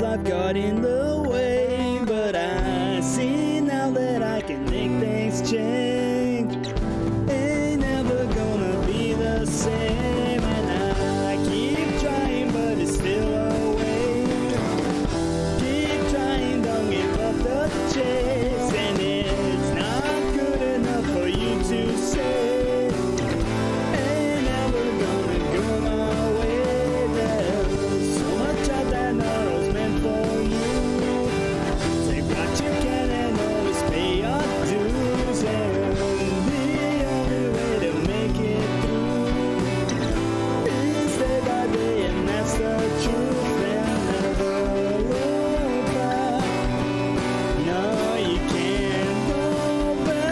Sometimes life got in the way, but I see now that I can make things change. Ain't never gonna be the same, and I keep trying, but it's still a way. Keep trying, don't give up the chase, and it's not good enough for you to say. Ain't never gonna go my way. There's so much out there that was meant for you. Take what you can and always pay your dues, and the only way to make it through is day by day, and that's the truth. And never look back. No, you can't go back.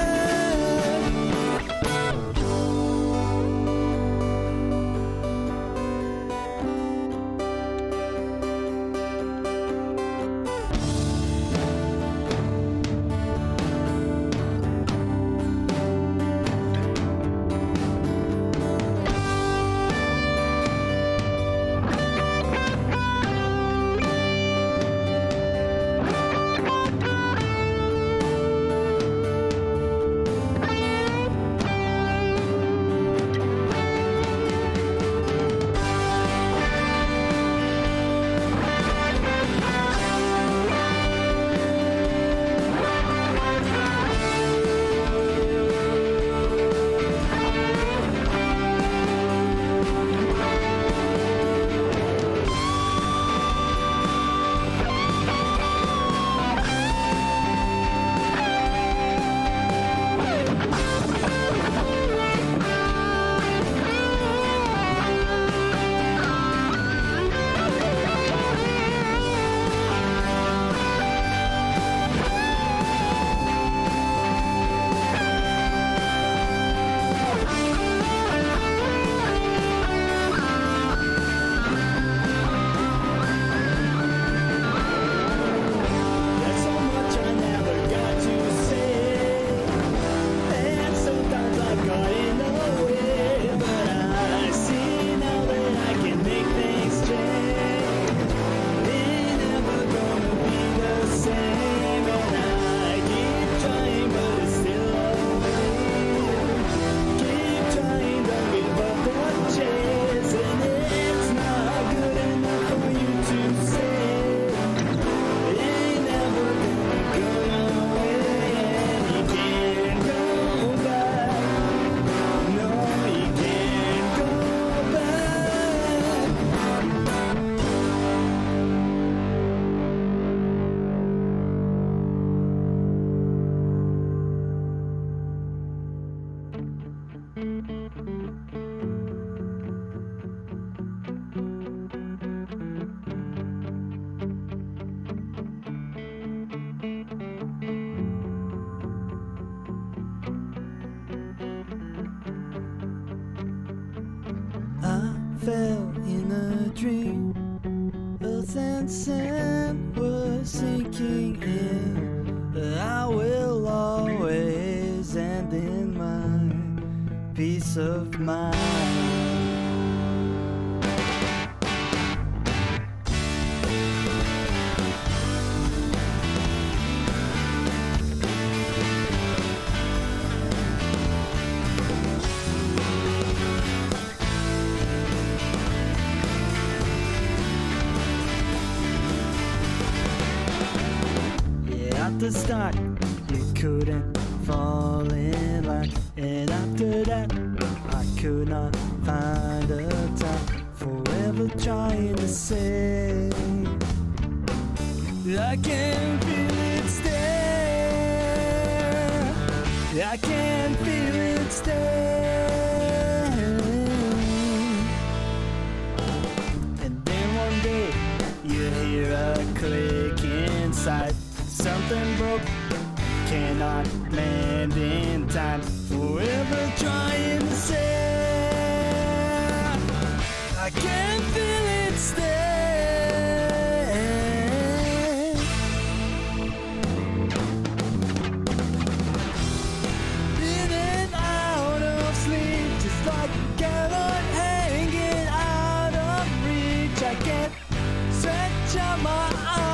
There's so much I never got to say, and sometimes I've got in the way, but I see now that I can make things change. Ain't never gonna be the same, and I keep trying, but it's still a way. Keep trying, don't give up the chase, and it's not good enough for you to say. Ain't never gonna go my way, and you can't go back. No, you can't go back. I fell in a dream. Earth and sand were sinking in. I will always end in my peace of mind. At the start, you couldn't fall in line, and after that, I could not find a time. Forever trying to say, I can feel it stare. I can feel it stare. And then one day, you hear a click inside. Something broke, cannot land in time. Forever trying to say, I can feel it stay. In and out of sleep, just like a carrot hanging out of reach. I can't stretch out my arms.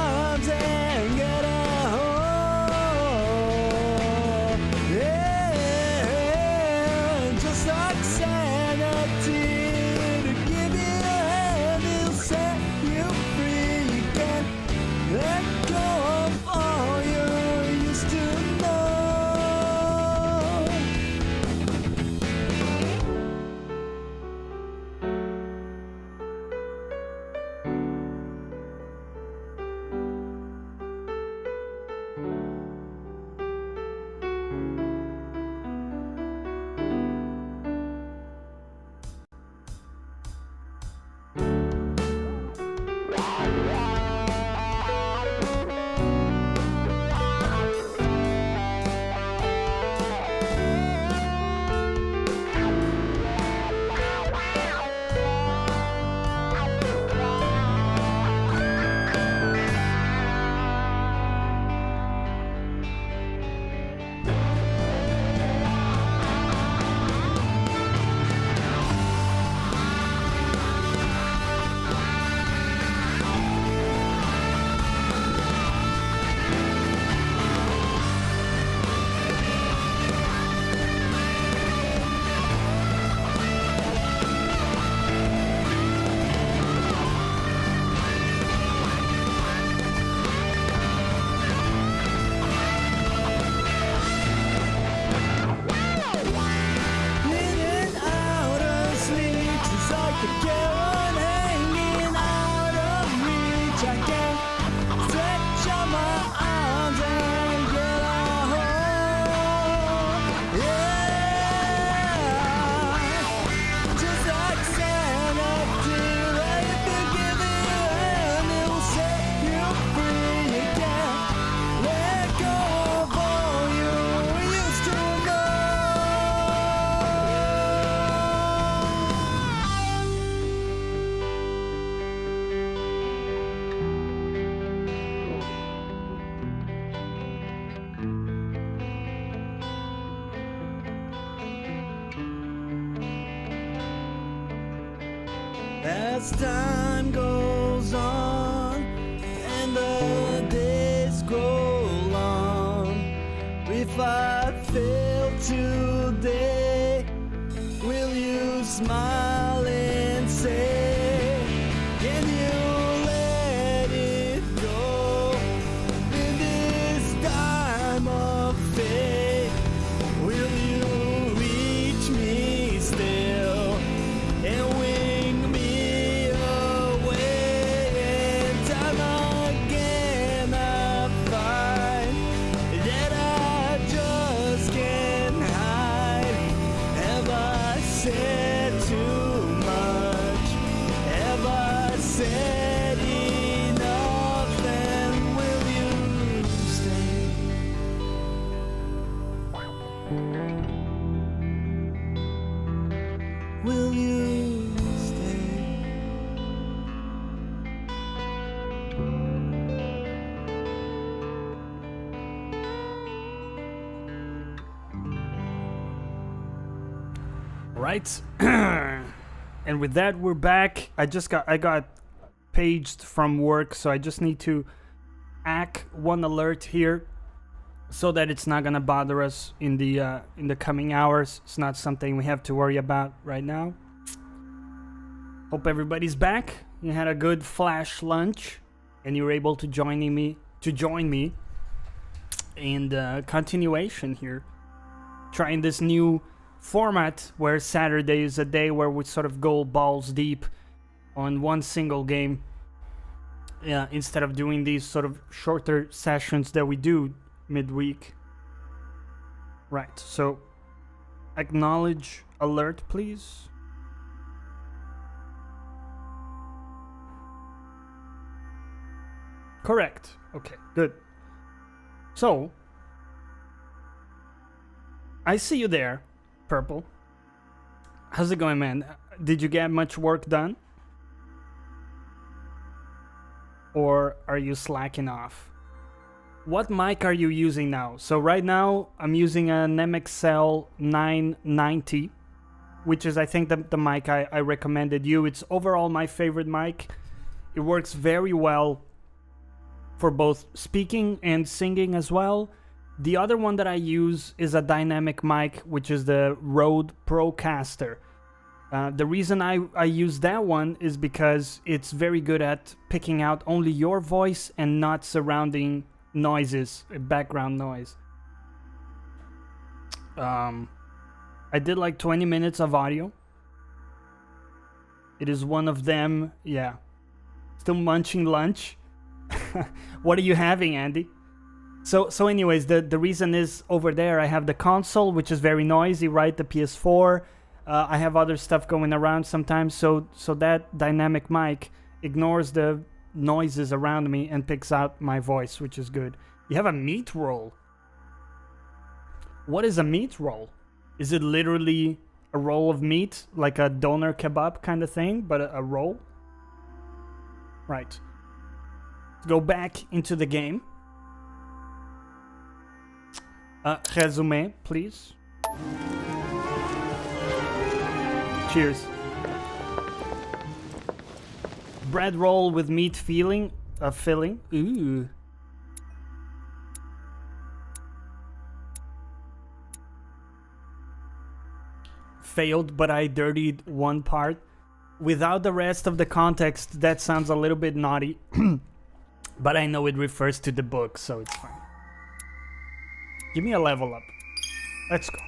As time goes on and the days grow long, if I fail today, will you smile and say, can you let it go in this time of fate? Will you reach me still and wing me away? And time again I find that I just can't hide. Have I said too much? Have I said enough? And will you stay? Will you stay? Right. And with that, we're back. I got paged from work, so I just need to act one alert here so that it's not gonna bother us in the coming hours. It's not something we have to worry about right now. Hope everybody's back. You had a good flash lunch and you were able to join me in the continuation here, trying this new format where Saturday is a day where we sort of go balls deep on one single game, instead of doing these sort of shorter sessions that we do midweek. Right, so acknowledge alert, please. Correct. Okay, good. So, I see you there, Purple. How's it going, man? Did you get much work done? Or are you slacking off? What mic are you using now? So right now, I'm using an MXL 990, which is, I think, the mic I recommended you. It's overall my favorite mic. It works very well for both speaking and singing as well. The other one that I use is a dynamic mic, which is the Rode Procaster. The reason I use that one is because it's very good at picking out only your voice and not surrounding noises, background noise. I did like 20 minutes of audio. It is one of them, yeah. Still munching lunch. What are you having, Andy? So anyways, the reason is over there I have the console, which is very noisy, right? The PS4. I have other stuff going around sometimes, so that dynamic mic ignores the noises around me and picks out my voice, which is good. You have a meat roll. What is a meat roll? Is it literally a roll of meat, like a doner kebab kind of thing, but a roll? Right. Let's go back into the game. Resume, please. Cheers. Bread roll with meat filling. Ooh. Failed, but I dirtied one part. Without the rest of the context, that sounds a little bit naughty. But I know it refers to the book, so it's fine. Give me a level up. Let's go.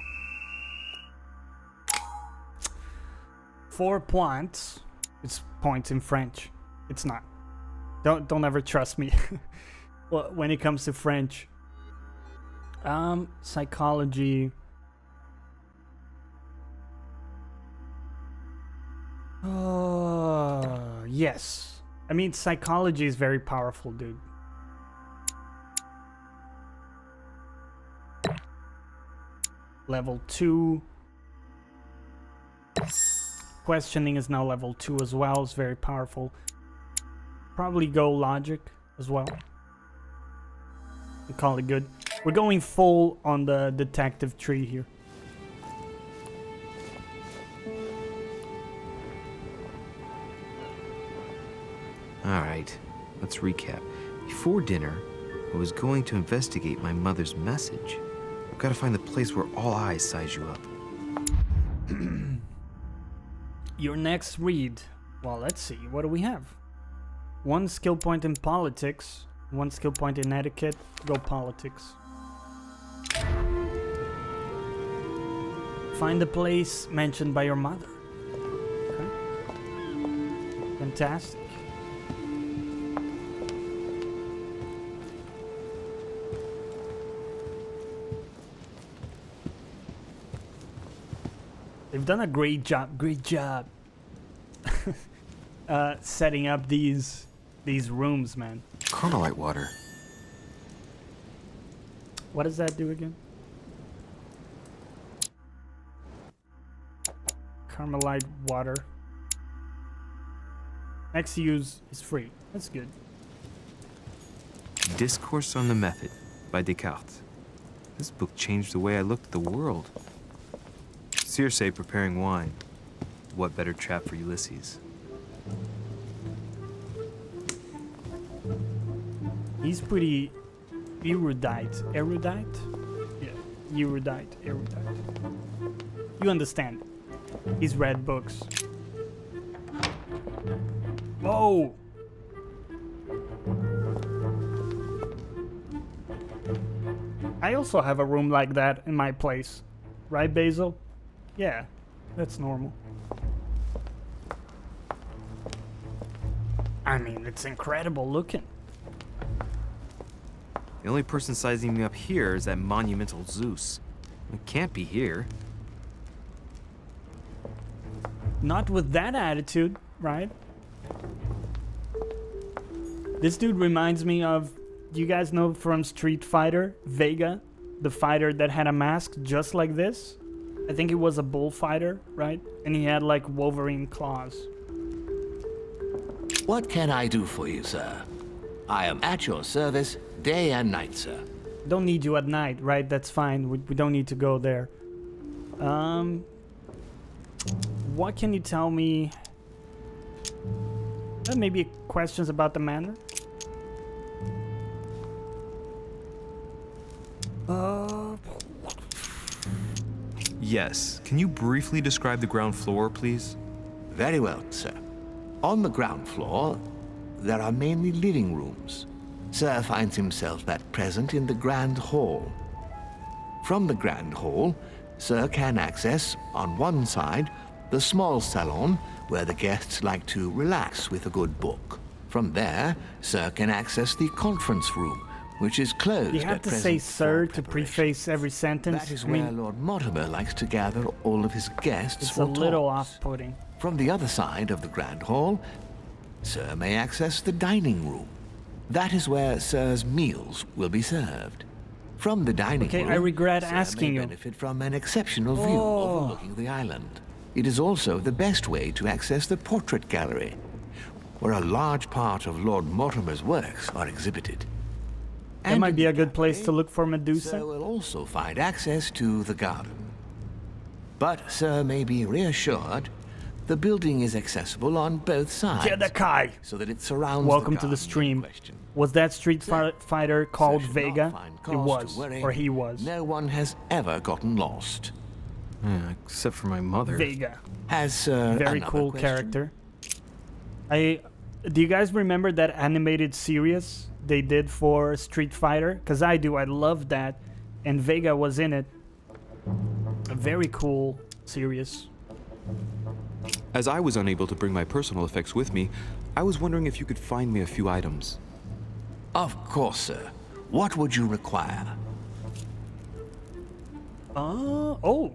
4 points. It's points in French. It's not. Don't ever trust me when it comes to French. Psychology. Oh, yes. I mean, psychology is very powerful, dude. Level 2. Questioning is now level 2 as well. It's very powerful. Probably go logic as well. We call it good. We're going full on the detective tree here. Alright, let's recap. Before dinner, I was going to investigate my mother's message. I've got to find the place where all eyes size you up. Your next read. Well, let's see. What do we have? 1 skill point in politics. 1 skill point in etiquette. Go politics. Find the place mentioned by your mother. Okay. Fantastic. They've done a great job. Great job. Setting up these rooms, man. Carmelite water. What does that do again? Carmelite water. Next use is free. That's good. Discourse on the Method by Descartes. This book changed the way I looked at the world. Circe preparing wine. What better trap for Ulysses? He's pretty erudite. Erudite? Yeah, erudite. You understand. He's read books. Whoa! I also have a room like that in my place. Right, Basil? Yeah, that's normal. I mean, it's incredible looking. The only person sizing me up here is that monumental Zeus. It can't be here. Not with that attitude, right? This dude reminds me of, do you guys know from Street Fighter, Vega? The fighter that had a mask just like this? I think he was a bullfighter, right? And he had like Wolverine claws. What can I do for you, sir? I am at your service day and night, sir. Don't need you at night, right? That's fine. We don't need to go there. What can you tell me? Maybe questions about the manor? Yes. Can you briefly describe the ground floor, please? Very well, sir. On the ground floor, there are mainly living rooms. Sir finds himself at present in the Grand Hall. From the Grand Hall, Sir can access, on one side, the small salon, where the guests like to relax with a good book. From there, Sir can access the conference room, which is closed. You have at to present say for "sir" to preparation. preface every sentence. That is I where mean, Lord Mortimer likes to gather all of his guests it's for a little talks. off-putting. From the other side of the Grand Hall, Sir may access the dining room. That is where Sir's meals will be served. From the dining Okay, room, I regret Sir asking may you. benefit from an exceptional view Oh. overlooking the island. It is also the best way to access the portrait gallery, where a large part of Lord Mortimer's works are exhibited. That might in be the a good place to gallery, look for Medusa. Sir will also find access to the garden. But Sir may be reassured, the building is accessible on both sides, Jedekai! so that it surrounds Welcome the to the garden in stream. question. Was that Street Fighter called Sir should not Vega? find It cause was, to worry. or he was. No one has ever gotten lost. Except for my mother. Vega. Has Sir Very another cool question? character. Do you guys remember that animated series they did for Street Fighter? Because I do. I love that. And Vega was in it. A very cool series. As I was unable to bring my personal effects with me, I was wondering if you could find me a few items. Of course, sir. What would you require? Oh.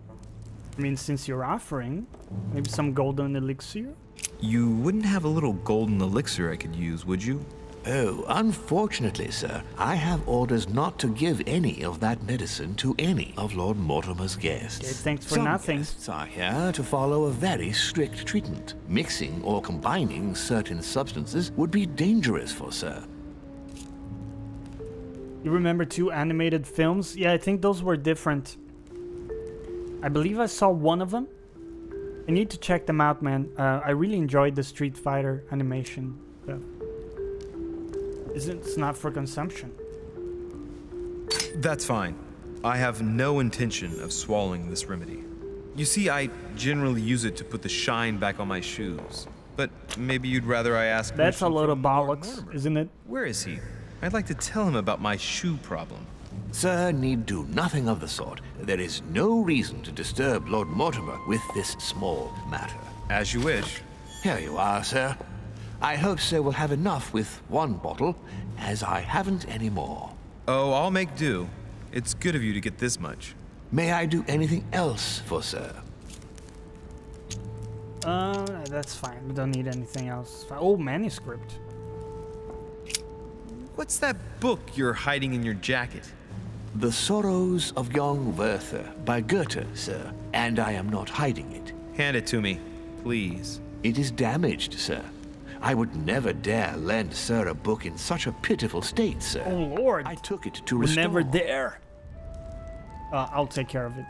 I mean, since you're offering, maybe some golden elixir? You wouldn't have a little golden elixir I could use, would you? Oh, unfortunately, sir, I have orders not to give any of that medicine to any of Lord Mortimer's guests. Okay, thanks for Some nothing. guests are here to follow a very strict treatment. Mixing or combining certain substances would be dangerous for Sir. You remember 2 animated films? Yeah, I think those were different. I believe I saw one of them. I need to check them out, man. I really enjoyed the Street Fighter animation stuff. It's not for consumption. That's fine. I have no intention of swallowing this remedy. You see, I generally use it to put the shine back on my shoes. But maybe you'd rather I ask That's a permission load of from Lord bollocks, Mortimer. isn't it? Where is he? I'd like to tell him about my shoe problem. Sir need do nothing of the sort. There is no reason to disturb Lord Mortimer with this small matter. As you wish. Here you are, sir. I hope sir will have enough with one bottle, as I haven't any more. Oh, I'll make do. It's good of you to get this much. May I do anything else for sir? That's fine. We don't need anything else. Oh, manuscript. What's that book you're hiding in your jacket? The Sorrows of Young Werther by Goethe, sir, and I am not hiding it. Hand it to me, please. It is damaged, sir. I would never dare lend sir a book in such a pitiful state, sir. Oh, Lord. I took it to Would restore. never dare. I'll take care of it.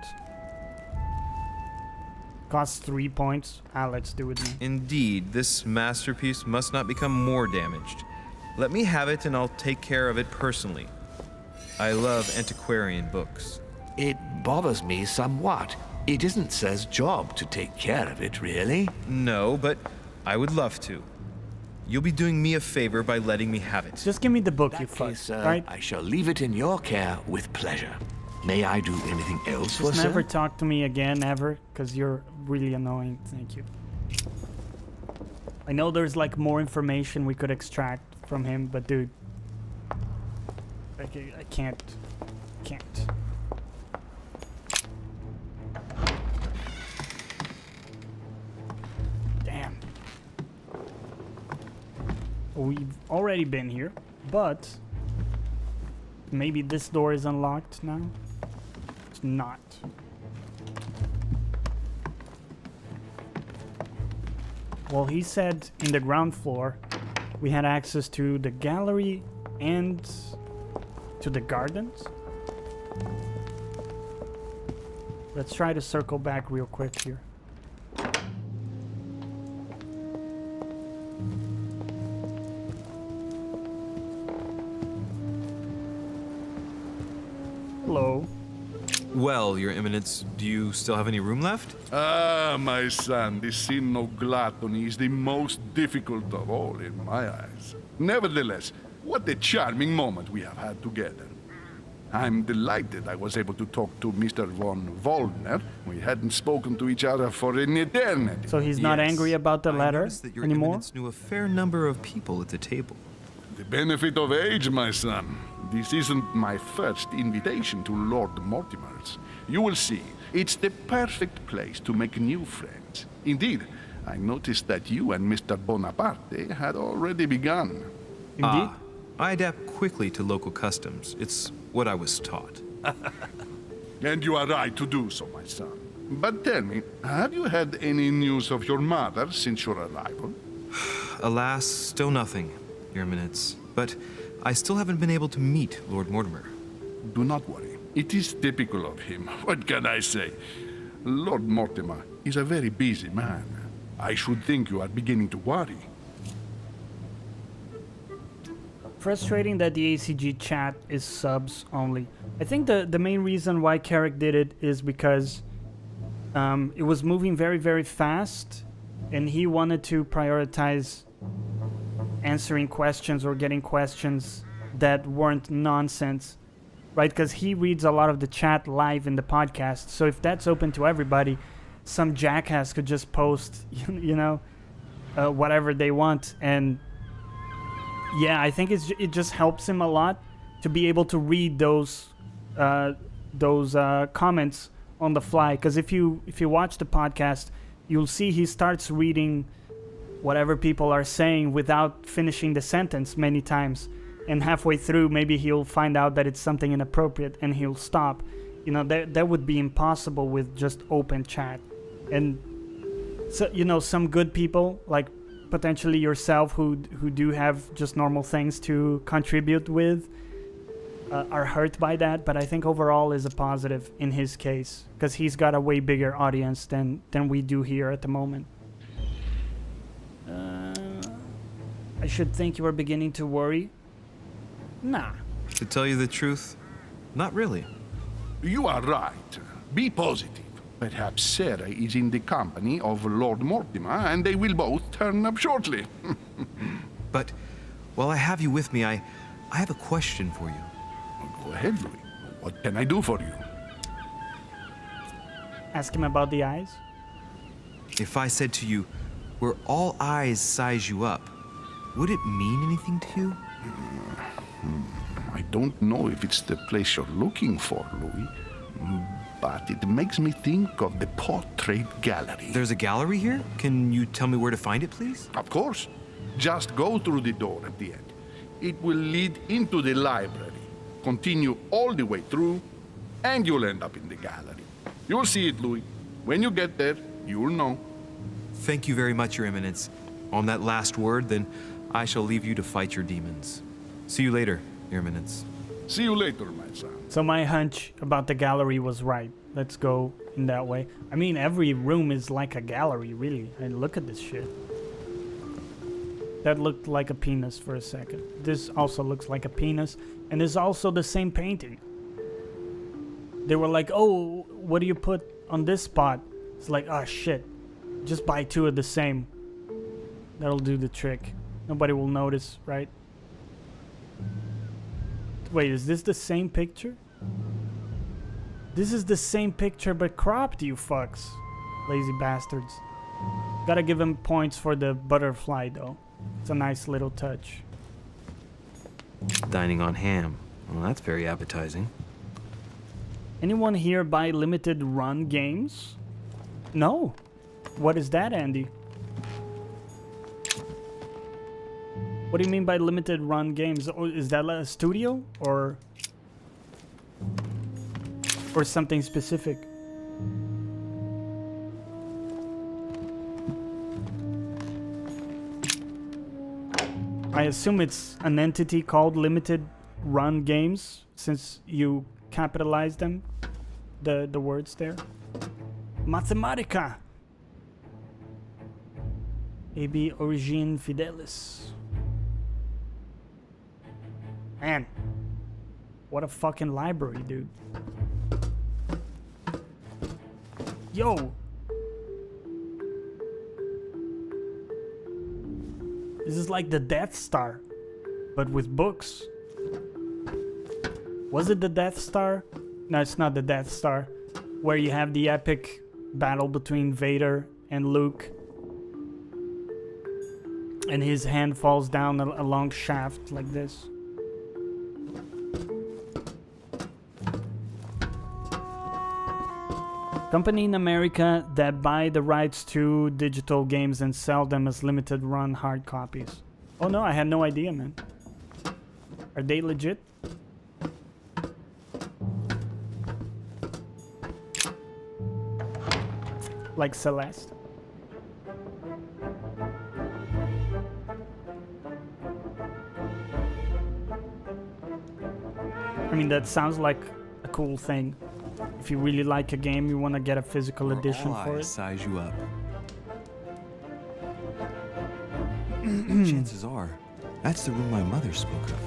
Costs 3 points. Let's do it, man. Indeed, this masterpiece must not become more damaged. Let me have it and I'll take care of it personally. I love antiquarian books. It bothers me somewhat. It isn't sir's job to take care of it, really. No, but I would love to. You'll be doing me a favor by letting me have it. Just give me the book, In you that fuck. case, sir, Right? I shall leave it in your care with pleasure. May I do anything else for Just sir? never talk to me again, ever, because you're really annoying. Thank you. I know there's like more information we could extract from him, but dude, I can't. Damn. We've already been here, but maybe this door is unlocked now. It's not. Well, he said in the ground floor we had access to the gallery and to the gardens. Let's try to circle back real quick here. Hello. Well, Your Eminence, do you still have any room left? Ah, my son, this sin of gluttony is the most difficult of all in my eyes. Nevertheless, what a charming moment we have had together. I'm delighted I was able to talk to Mr. von Wollner. We hadn't spoken to each other for an eternity. So he's not Yes. angry about the I letter noticed that Your anymore? Eminence knew a fair number of people at the table. The benefit of age, my son. This isn't my first invitation to Lord Mortimer's. You will see, it's the perfect place to make new friends. Indeed, I noticed that you and Mr. Bonaparte had already begun. Indeed. I adapt quickly to local customs. It's what I was taught. And you are right to do so, my son. But tell me, have you had any news of your mother since your arrival? Alas, still nothing, Your Eminence. But I still haven't been able to meet Lord Mortimer. Do not worry. It is typical of him. What can I say? Lord Mortimer is a very busy man. I should think you are beginning to worry. Frustrating that the ACG chat is subs only. I think the main reason why Carrick did it is because it was moving very, very fast, and he wanted to prioritize answering questions or getting questions that weren't nonsense, right? Because he reads a lot of the chat live in the podcast. So if that's open to everybody, some jackass could just post, whatever they want. And yeah, I think it just helps him a lot to be able to read those comments on the fly. Because if you watch the podcast, you'll see he starts reading whatever people are saying without finishing the sentence many times, and halfway through maybe he'll find out that it's something inappropriate and he'll stop. That would be impossible with just open chat. And so some good people, like potentially yourself, who do have just normal things to contribute with, are hurt by that. But I think overall is a positive in his case, because he's got a way bigger audience than we do here at the moment. I should think you are beginning to worry. Nah. To tell you the truth, not really. You are right. Be positive. Perhaps Sarah is in the company of Lord Mortimer, and they will both turn up shortly. But while I have you with me, I have a question for you. Go ahead, Louis. What can I do for you? Ask him about the eyes. If I said to you, where all eyes size you up, would it mean anything to you? I don't know if it's the place you're looking for, Louis, but it makes me think of the portrait gallery. There's a gallery here? Can you tell me where to find it, please? Of course. Just go through the door at the end. It will lead into the library. Continue all the way through, and you'll end up in the gallery. You'll see it, Louis. When you get there, you'll know. Thank you very much, Your Eminence. On that last word, then, I shall leave you to fight your demons. See you later, Your Eminence. See you later, my son. So my hunch about the gallery was right. Let's go in that way. I mean, every room is like a gallery, really. And look at this shit. That looked like a penis for a second. This also looks like a penis. And it's also the same painting. They were like, oh, what do you put on this spot? It's like, oh shit. Just buy two of the same. That'll do the trick. Nobody will notice, right? Wait, is this the same picture? This is the same picture but cropped, you fucks. Lazy bastards. Gotta give him points for the butterfly though. It's a nice little touch. Dining on ham. Well, that's very appetizing. Anyone here buy limited run games? No. What is that, Andy? What do you mean by limited run games? Oh, is that a studio or something specific? I assume it's an entity called Limited Run Games, since you capitalized them, the words there. Mathematica. AB Origine Fidelis. Man, what a fucking library, dude. Yo. This is like the Death Star, but with books. Was it the Death Star? No, it's not the Death Star. Where you have the epic battle between Vader and Luke. And his hand falls down a long shaft like this. Company in America that buy the rights to digital games and sell them as limited run hard copies. Oh no, I had no idea, man. Are they legit? Like Celeste? I mean, that sounds like a cool thing. If you really like a game, you want to get a physical edition for it. Size you up. Chances are, that's the room my mother spoke of.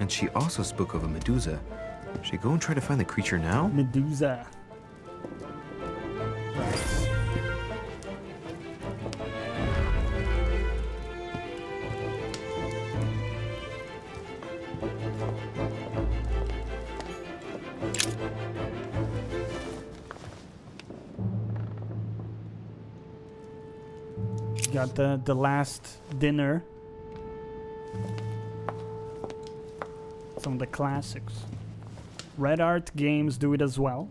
And she also spoke of a Medusa. Should I go and try to find the creature now? Medusa. Got the last dinner. Some of the classics. Red Art Games do it as well.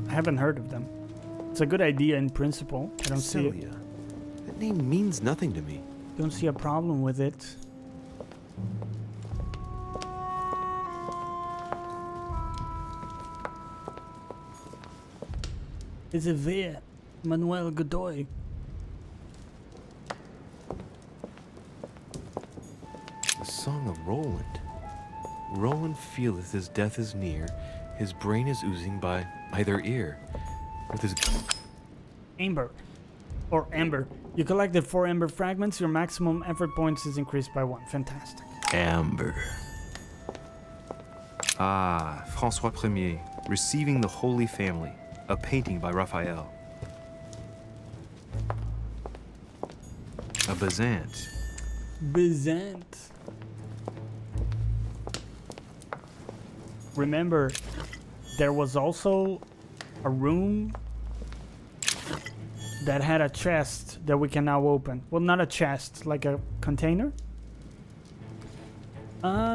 I haven't heard of them. It's a good idea in principle. I don't see it. That name means nothing to me. Don't see a problem with it. Is it there? Manuel Godoy. The Song of Roland. Roland feeleth his death is near. His brain is oozing by either ear. With his... Amber. Or Ember. You collected 4 Ember fragments. Your maximum effort points is increased by 1. Fantastic. Amber. Ah, François Ier, Receiving the Holy Family, a painting by Raphael. A Bazant. Bizant. Remember, there was also a room that had a chest that we can now open. Well, not a chest, like a container.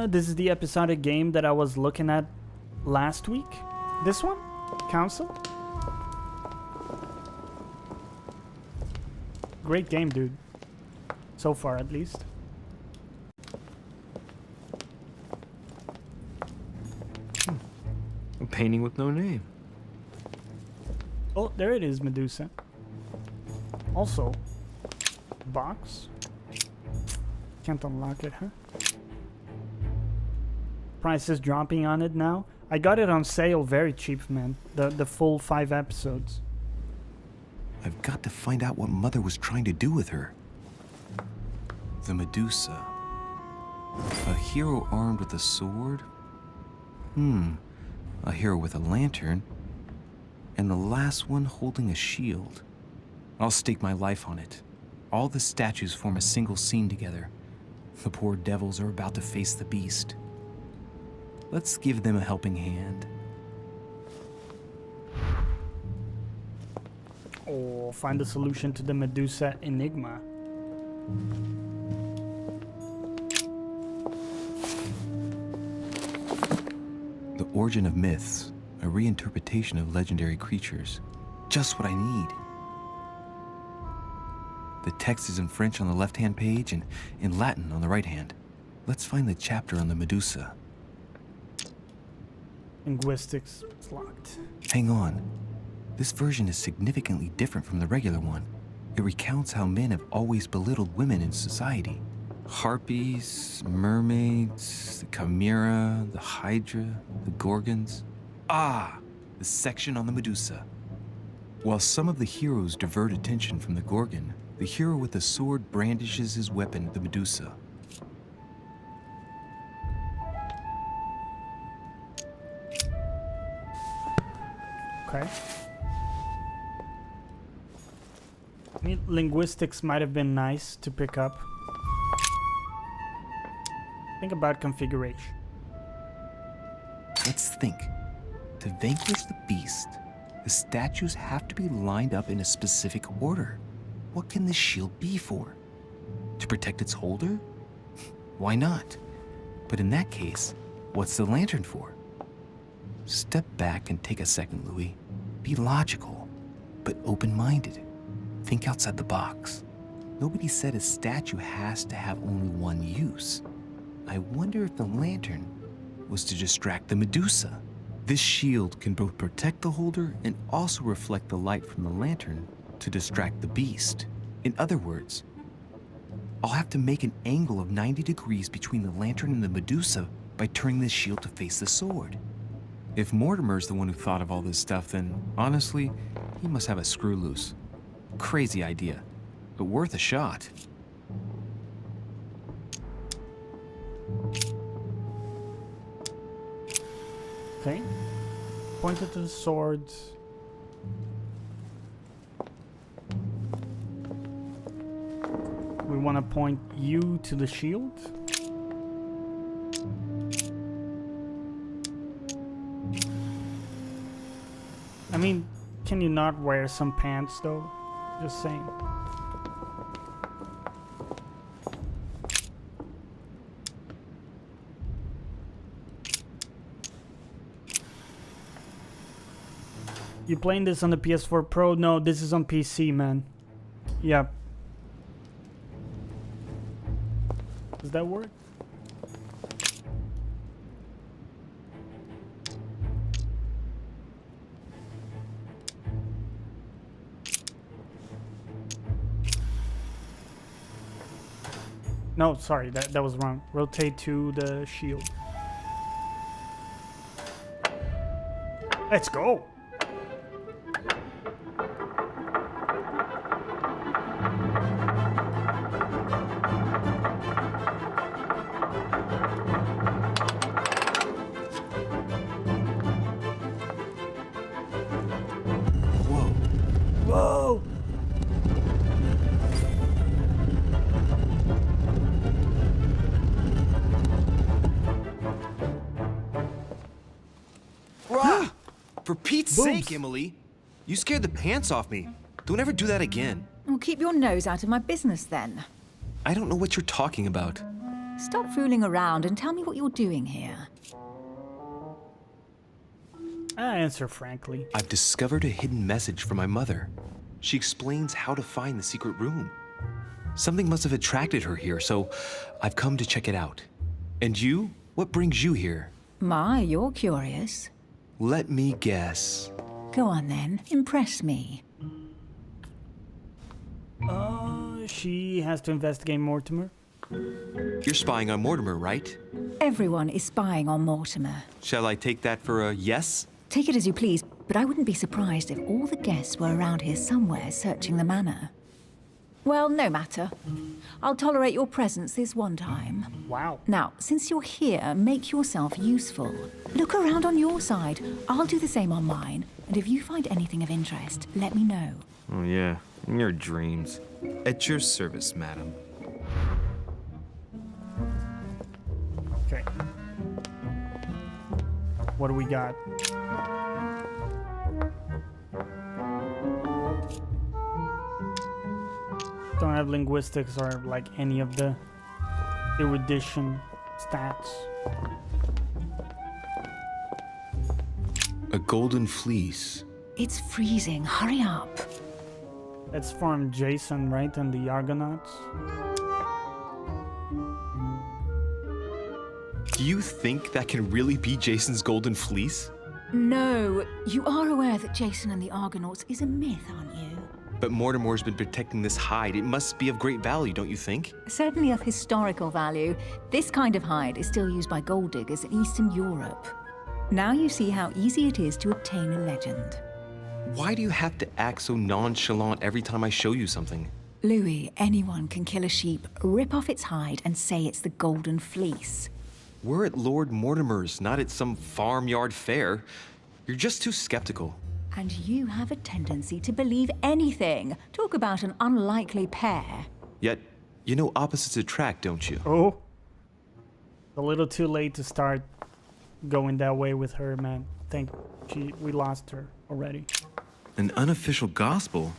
This is the episodic game that I was looking at last week. This one? Council? Great game, dude. So far, at least. A painting with no name. Oh, there it is, Medusa. Also, box. Can't unlock it, huh? Price is dropping on it now. I got it on sale very cheap, man. The full 5 episodes. I've got to find out what Mother was trying to do with her. The Medusa. A hero armed with a sword? A hero with a lantern. And the last one holding a shield. I'll stake my life on it. All the statues form a single scene together. The poor devils are about to face the beast. Let's give them a helping hand. Or find the solution to the Medusa enigma. The origin of myths, a reinterpretation of legendary creatures. Just what I need. The text is in French on the left-hand page and in Latin on the right hand. Let's find the chapter on the Medusa. Linguistics is locked. Hang on. This version is significantly different from the regular one. It recounts how men have always belittled women in society. Harpies, mermaids, the chimera, the hydra, the gorgons. Ah, the section on the Medusa. While some of the heroes divert attention from the gorgon, the hero with the sword brandishes his weapon, the Medusa. Okay. I mean, linguistics might have been nice to pick up. Think about configuration. Let's think. To vanquish the beast, the statues have to be lined up in a specific order. What can this shield be for? To protect its holder? Why not? But in that case, what's the lantern for? Step back and take a second, Louis. Be logical, but open-minded. Think outside the box. Nobody said a statue has to have only one use. I wonder if the lantern was to distract the Medusa. This shield can both protect the holder and also reflect the light from the lantern to distract the beast. In other words, I'll have to make an angle of 90 degrees between the lantern and the Medusa by turning the shield to face the sword. If Mortimer's the one who thought of all this stuff, then honestly, he must have a screw loose. Crazy idea, but worth a shot. Okay. Pointed to the swords. We want to point you to the shield. I mean, can you not wear some pants though? Just saying. You playing this on the PS4 Pro? No, this is on PC, man. Yeah. Does that work? No, sorry, that was wrong. Rotate to the shield. Let's go. For Pete's Boobs. sake, Emily! You scared the pants off me. Don't ever do that again. Well, keep your nose out of my business then. I don't know what you're talking about. Stop fooling around and tell me what you're doing here. I answer frankly. I've discovered a hidden message from my mother. She explains how to find the secret room. Something must have attracted her here, so I've come to check it out. And you? What brings you here? My, you're curious. Let me guess. Go on then, impress me. She has to investigate Mortimer. You're spying on Mortimer, right? Everyone is spying on Mortimer. Shall I take that for a yes? Take it as you please, but I wouldn't be surprised if all the guests were around here somewhere searching the manor. Well, no matter. I'll tolerate your presence this one time. Wow. Now, since you're here, make yourself useful. Look around on your side. I'll do the same on mine. And if you find anything of interest, let me know. Oh, yeah. In your dreams. At your service, madam. Okay. What do we got? Don't have linguistics or like any of the erudition stats. A golden fleece. It's freezing. Hurry up. That's from Jason, right? And the Argonauts. Do you think that can really be Jason's golden fleece? No, you are aware that Jason and the Argonauts is a myth, aren't you? But Mortimer's been protecting this hide. It must be of great value, don't you think? Certainly of historical value. This kind of hide is still used by gold diggers in Eastern Europe. Now you see how easy it is to obtain a legend. Why do you have to act so nonchalant every time I show you something? Louis, anyone can kill a sheep, rip off its hide, and say it's the Golden Fleece. We're at Lord Mortimer's, not at some farmyard fair. You're just too skeptical. And you have a tendency to believe anything. Talk about an unlikely pair. Yet, you know opposites attract, don't you? Oh. A little too late to start going that way with her, man. Think we lost her already. An unofficial gospel?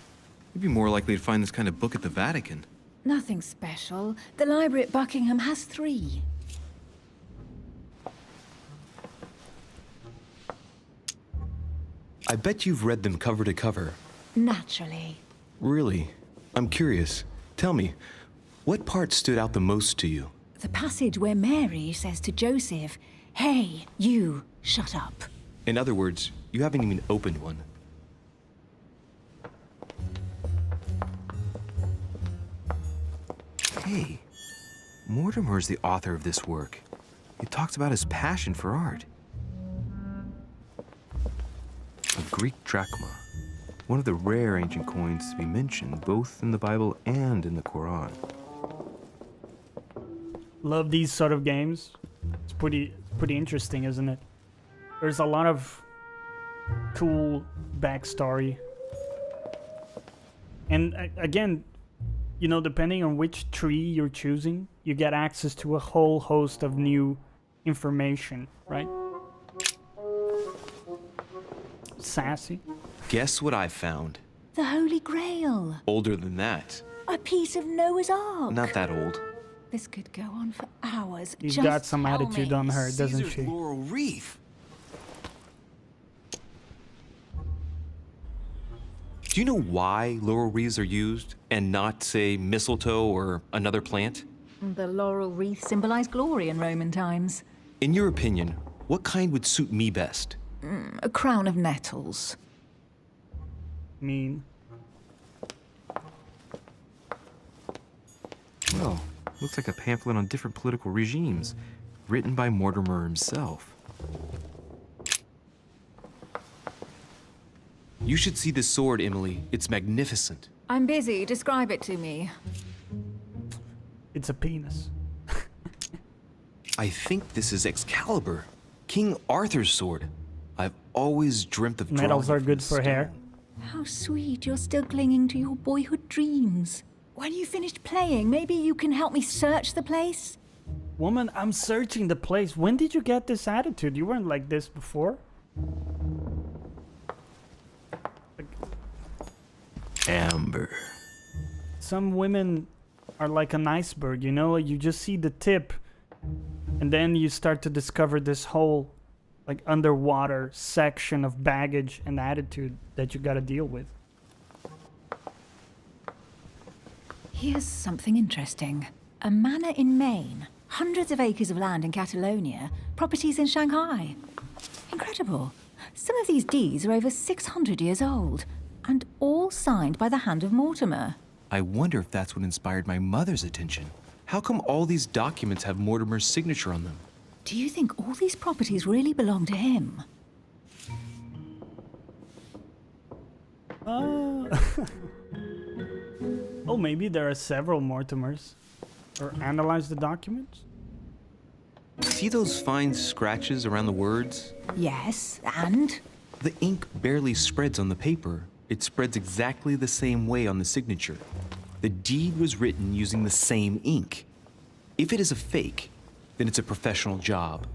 You'd be more likely to find this kind of book at the Vatican. Nothing special. The library at Buckingham has 3. I bet you've read them cover to cover. Naturally. Really? I'm curious. Tell me, what part stood out the most to you? The passage where Mary says to Joseph, "Hey, you, shut up." In other words, you haven't even opened one. Hey, Mortimer's the author of this work. He talks about his passion for art. A Greek drachma, one of the rare ancient coins to be mentioned both in the Bible and in the Quran. Love these sort of games. It's pretty interesting, isn't it? There's a lot of cool backstory. And again, you know, depending on which tree you're choosing, you get access to a whole host of new information, right? Sassy. Guess what I found? The Holy Grail. Older than that. A piece of Noah's Ark. Not that old. This could go on for hours. She's Just got some tell attitude me. on her, doesn't Caesar's she? laurel wreath. Do you know why laurel wreaths are used and not, say, mistletoe or another plant? The laurel wreath symbolized glory in Roman times. In your opinion, what kind would suit me best? A crown of nettles. Mean. Well, looks like a pamphlet on different political regimes, written by Mortimer himself. You should see this sword, Emily. It's magnificent. I'm busy. Describe it to me. It's a penis. I think this is Excalibur, King Arthur's sword. I've always dreamt of drawing Medals it are from good the for hair. stone. How sweet. You're still clinging to your boyhood dreams. When you finished playing, maybe you can help me search the place? Woman, I'm searching the place. When did you get this attitude? You weren't like this before. Amber. Some women are like an iceberg, you know? You just see the tip, and then you start to discover this whole, like, underwater section of baggage and attitude that you gotta deal with. Here's something interesting. A manor in Maine, hundreds of acres of land in Catalonia, properties in Shanghai. Incredible. Some of these deeds are over 600 years old, and all signed by the hand of Mortimer. I wonder if that's what inspired my mother's attention. How come all these documents have Mortimer's signature on them? Do you think all these properties really belong to him? Oh, maybe there are several Mortimers. Or analyze the documents? See those fine scratches around the words? Yes, and? The ink barely spreads on the paper. It spreads exactly the same way on the signature. The deed was written using the same ink. If it is a fake, then it's a professional job.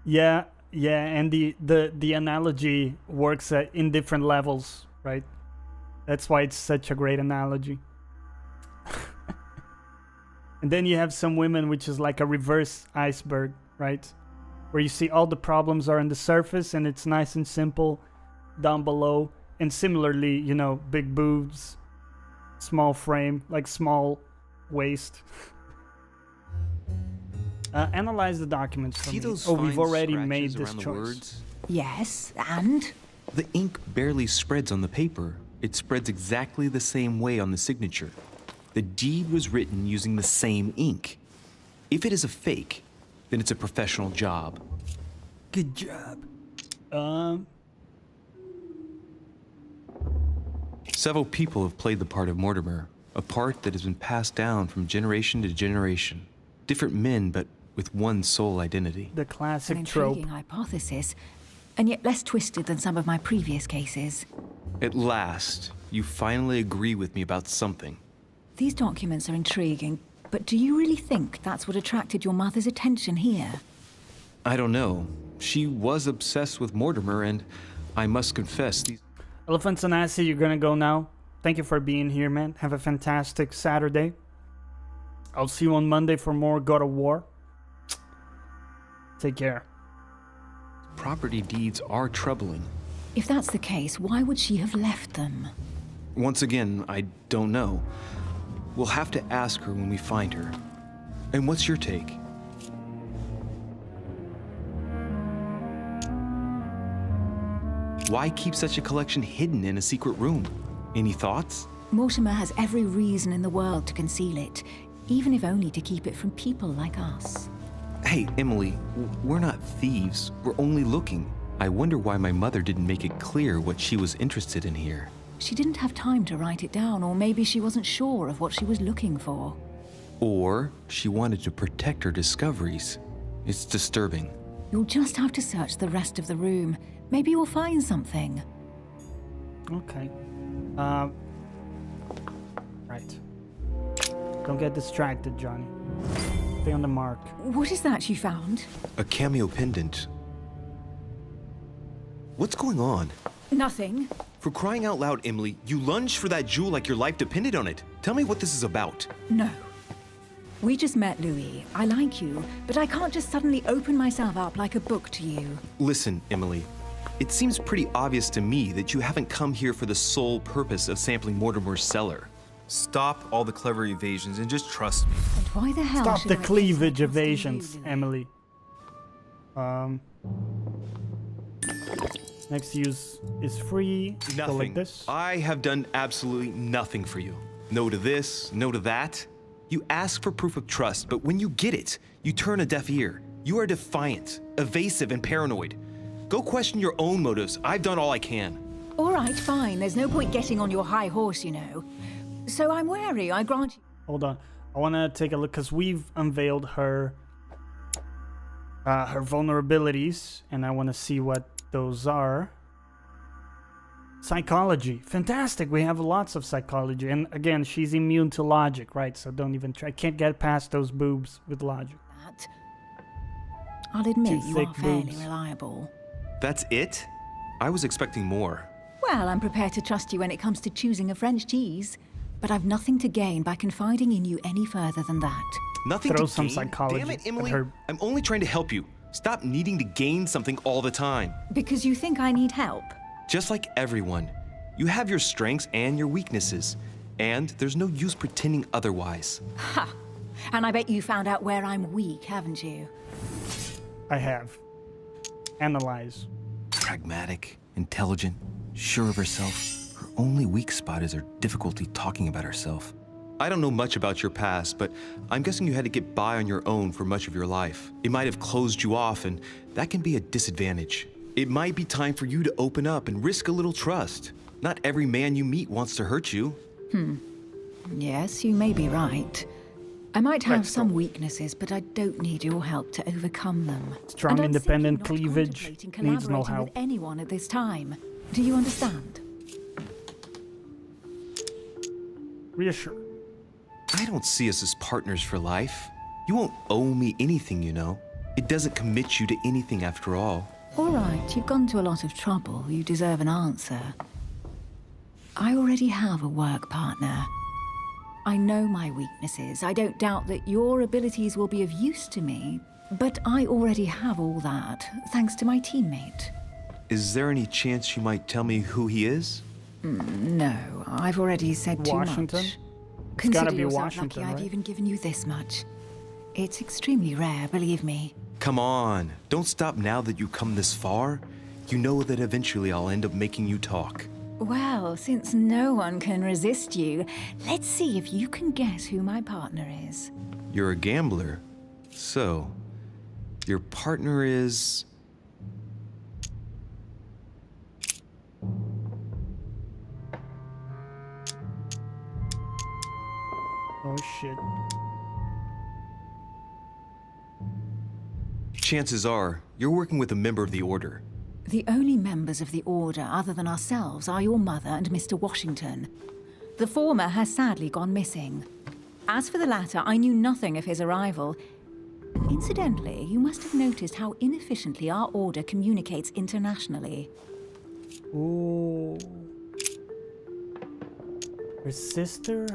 Yeah, and the analogy works in different levels, right? That's why it's such a great analogy. And then you have some women, which is like a reverse iceberg, right? Where you see all the problems are on the surface and it's nice and simple down below. And similarly, you know, big boobs, small frame, like small waist. Analyze the documents for See me. those Oh, we've fine already scratches made this around the choice. words? Yes, and? The ink barely spreads on the paper. It spreads exactly the same way on the signature. The deed was written using the same ink. If it is a fake, then it's a professional job. Good job. Several people have played the part of Mortimer, a part that has been passed down from generation to generation. Different men, but with one sole identity. The classic An trope. intriguing hypothesis, and yet less twisted than some of my previous cases. At last, you finally agree with me about something. These documents are intriguing, but do you really think that's what attracted your mother's attention here? I don't know. She was obsessed with Mortimer, and I must confess, these... Elephant Sanasi, you're gonna go now. Thank you for being here, man. Have a fantastic Saturday. I'll see you on Monday for more God of War. Take care. property deeds are troubling. If that's the case, why would she have left them? Once again, I don't know. We'll have to ask her when we find her. And what's your take? Why keep such a collection hidden in a secret room? Any thoughts? Mortimer has every reason in the world to conceal it, even if only to keep it from people like us. Hey, Emily, we're not thieves. We're only looking. I wonder why my mother didn't make it clear what she was interested in here. She didn't have time to write it down, or maybe she wasn't sure of what she was looking for. Or she wanted to protect her discoveries. It's disturbing. You'll just have to search the rest of the room. Maybe you'll find something. Okay. Right. Don't get distracted, Johnny. Stay on the mark. What is that you found? A cameo pendant. What's going on? Nothing. For crying out loud, Emily, you lunged for that jewel like your life depended on it. Tell me what this is about. No. We just met, Louis. I like you, but I can't just suddenly open myself up like a book to you. Listen, Emily. It seems pretty obvious to me that you haven't come here for the sole purpose of sampling Mortimer's cellar. Stop all the clever evasions and just trust me. And why the hell Stop should the I cleavage trust you, evasions, Louis? Emily. Next use is free. Go Nothing. like this. I have done absolutely nothing for you. No to this, no to that. You ask for proof of trust, but when you get it, you turn a deaf ear. You are defiant, evasive, and paranoid. Go question your own motives. I've done all I can. All right, fine. There's no point getting on your high horse, you know. So I'm wary, I grant you. Hold on. I want to take a look because we've unveiled her vulnerabilities, and I want to see what those are. Psychology. Fantastic. We have lots of psychology. And again, she's immune to logic, right? So don't even try. Can't get past those boobs with logic. That. I'll admit Two you thick are fairly boobs. reliable. That's it? I was expecting more. Well, I'm prepared to trust you when it comes to choosing a French cheese. But I've nothing to gain by confiding in you any further than that. Nothing Throw to some gain? psychology Damn it, at Emily. her. I'm only trying to help you. Stop needing to gain something all the time. Because you think I need help? Just like everyone, you have your strengths and your weaknesses. And there's no use pretending otherwise. Ha! And I bet you found out where I'm weak, haven't you? I have. Analyze. Pragmatic, intelligent, sure of herself. Her only weak spot is her difficulty talking about herself. I don't know much about your past, but I'm guessing you had to get by on your own for much of your life. It might have closed you off, and that can be a disadvantage. It might be time for you to open up and risk a little trust. Not every man you meet wants to hurt you. Yes, you may be right. I might have some weaknesses, but I don't need your help to overcome them. Strong, And I'm independent simply not cleavage contemplating needs no collaborating help. with anyone at this time. Do you understand? Reassure. I don't see us as partners for life. You won't owe me anything, you know. It doesn't commit you to anything after all. All right, you've gone to a lot of trouble. You deserve an answer. I already have a work partner. I know my weaknesses. I don't doubt that your abilities will be of use to me, but I already have all that, thanks to my teammate. Is there any chance you might tell me who he is? No, I've already said too Washington? much. It's gotta be yourself Washington, lucky I've right? even given you this much. It's extremely rare, believe me. Come on, don't stop now that you've come this far. You know that eventually I'll end up making you talk. Well, since no one can resist you, let's see if you can guess who my partner is. You're a gambler. So, your partner is... Oh shit. Chances are, you're working with a member of the Order. The only members of the Order other than ourselves are your mother and Mr. Washington. The former has sadly gone missing. As for the latter, I knew nothing of his arrival. Incidentally, you must have noticed how inefficiently our Order communicates internationally. Ooh. Her sister?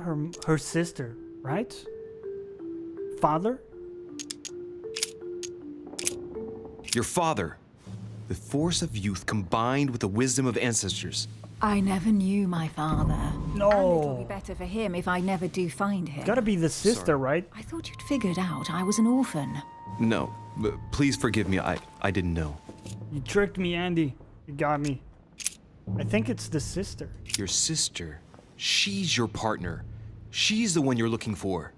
Her sister, right? Father? Your father. The force of youth combined with the wisdom of ancestors. I never knew my father. No. And it'll be better for him if I never do find him. Gotta be the sister, right? I thought you'd figured out I was an orphan. No, but please forgive me, I didn't know. You tricked me, Andy. You got me. I think it's the sister. Your sister. She's your partner. She's the one you're looking for.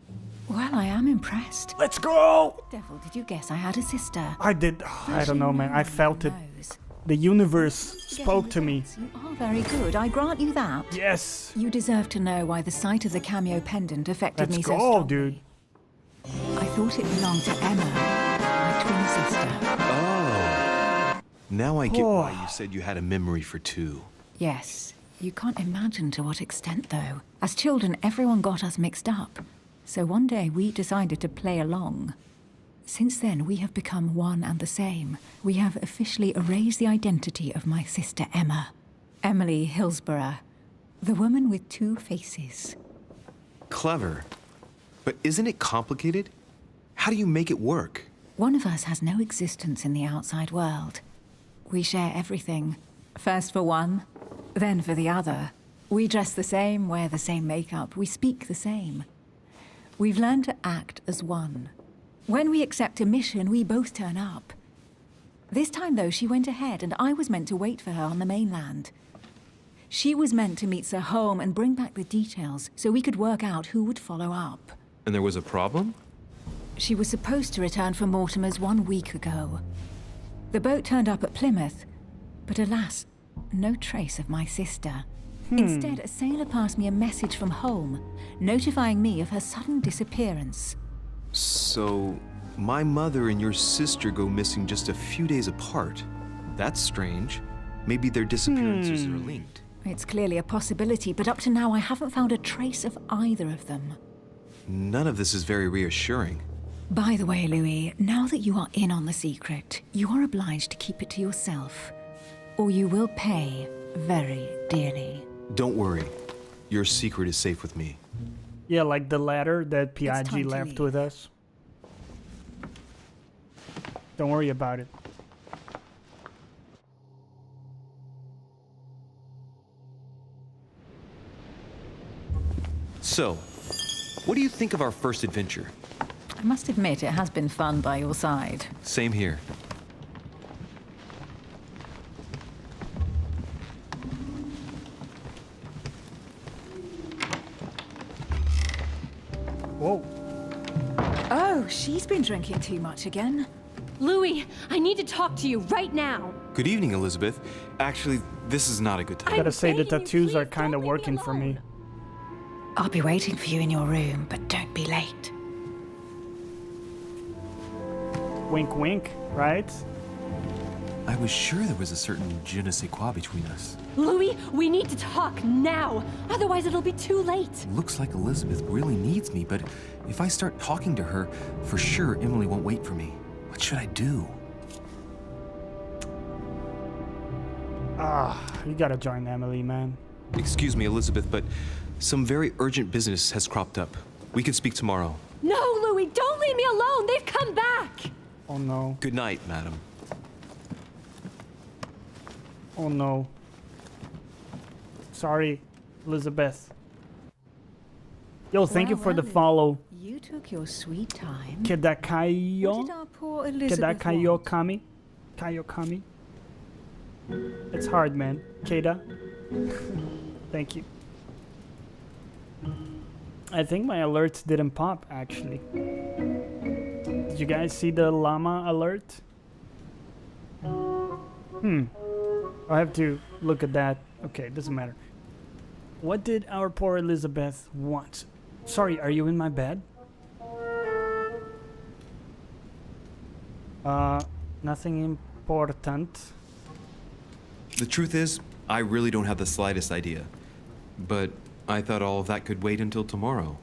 Well, I am impressed. Let's go! Devil, did you guess I had a sister? I did. I don't know, man. I felt it. Knows. The universe spoke Getting to me. results. You are very good. I grant you that. Yes. You deserve to know why the sight of the cameo pendant affected Let's me so go, strongly. dude. I thought it belonged to Emma, my twin sister. Oh. Now I get why Oh. you said you had a memory for two. Yes. You can't imagine to what extent, though. As children, everyone got us mixed up. So one day we decided to play along. Since then, we have become one and the same. We have officially erased the identity of my sister Emma. Emily Hillsborough. The woman with two faces. Clever. But isn't it complicated? How do you make it work? One of us has no existence in the outside world. We share everything. First for one, then for the other. We dress the same, wear the same makeup, we speak the same. We've learned to act as one. When we accept a mission, we both turn up. This time, though, she went ahead, and I was meant to wait for her on the mainland. She was meant to meet Sir Home and bring back the details so we could work out who would follow up. And there was a problem? She was supposed to return from Mortimer's 1 week ago. The boat turned up at Plymouth, but alas, no trace of my sister. Instead, a sailor passed me a message from home, notifying me of her sudden disappearance. So, my mother and your sister go missing just a few days apart. That's strange. Maybe their disappearances are linked. It's clearly a possibility, but up to now I haven't found a trace of either of them. None of this is very reassuring. By the way, Louis, now that you are in on the secret, you are obliged to keep it to yourself. or you will pay very dearly. Don't worry. Your secret is safe with me. Yeah, like the letter that time Piaggi to left leave. with us. Don't worry about it. So, what do you think of our first adventure? I must admit, it has been fun by your side. Same here. Whoa. Oh, she's been drinking too much again. Louis, I need to talk to you right now. Good evening, Elizabeth. Actually, this is not a good time. Gotta say the begging you, tattoos are please kind of don't leave me working for me. alone. I'll be waiting for you in your room, but don't be late. Wink, wink, right? I was sure there was a certain je ne sais quoi between us. Louis, we need to talk now. Otherwise, it'll be too late. Looks like Elizabeth really needs me, but if I start talking to her, for sure Emily won't wait for me. What should I do? You gotta join Emily, man. Excuse me, Elizabeth, but some very urgent business has cropped up. We can speak tomorrow. No, Louis, don't leave me alone. They've come back. Oh no. Good night, madam. Oh no. Sorry, Elizabeth. Yo, thank you Well, for the well, follow. You took your sweet time. What Kedakayo? did our poor Elizabeth Kedakayo want? Kami? Kayo Kami? It's hard, man. Keda. Thank you. I think my alerts didn't pop, actually. Did you guys see the llama alert? I have to look at that. Okay, doesn't matter. What did our poor Elizabeth want? Sorry, are you in my bed? Nothing important. The truth is, I really don't have the slightest idea. But I thought all of that could wait until tomorrow.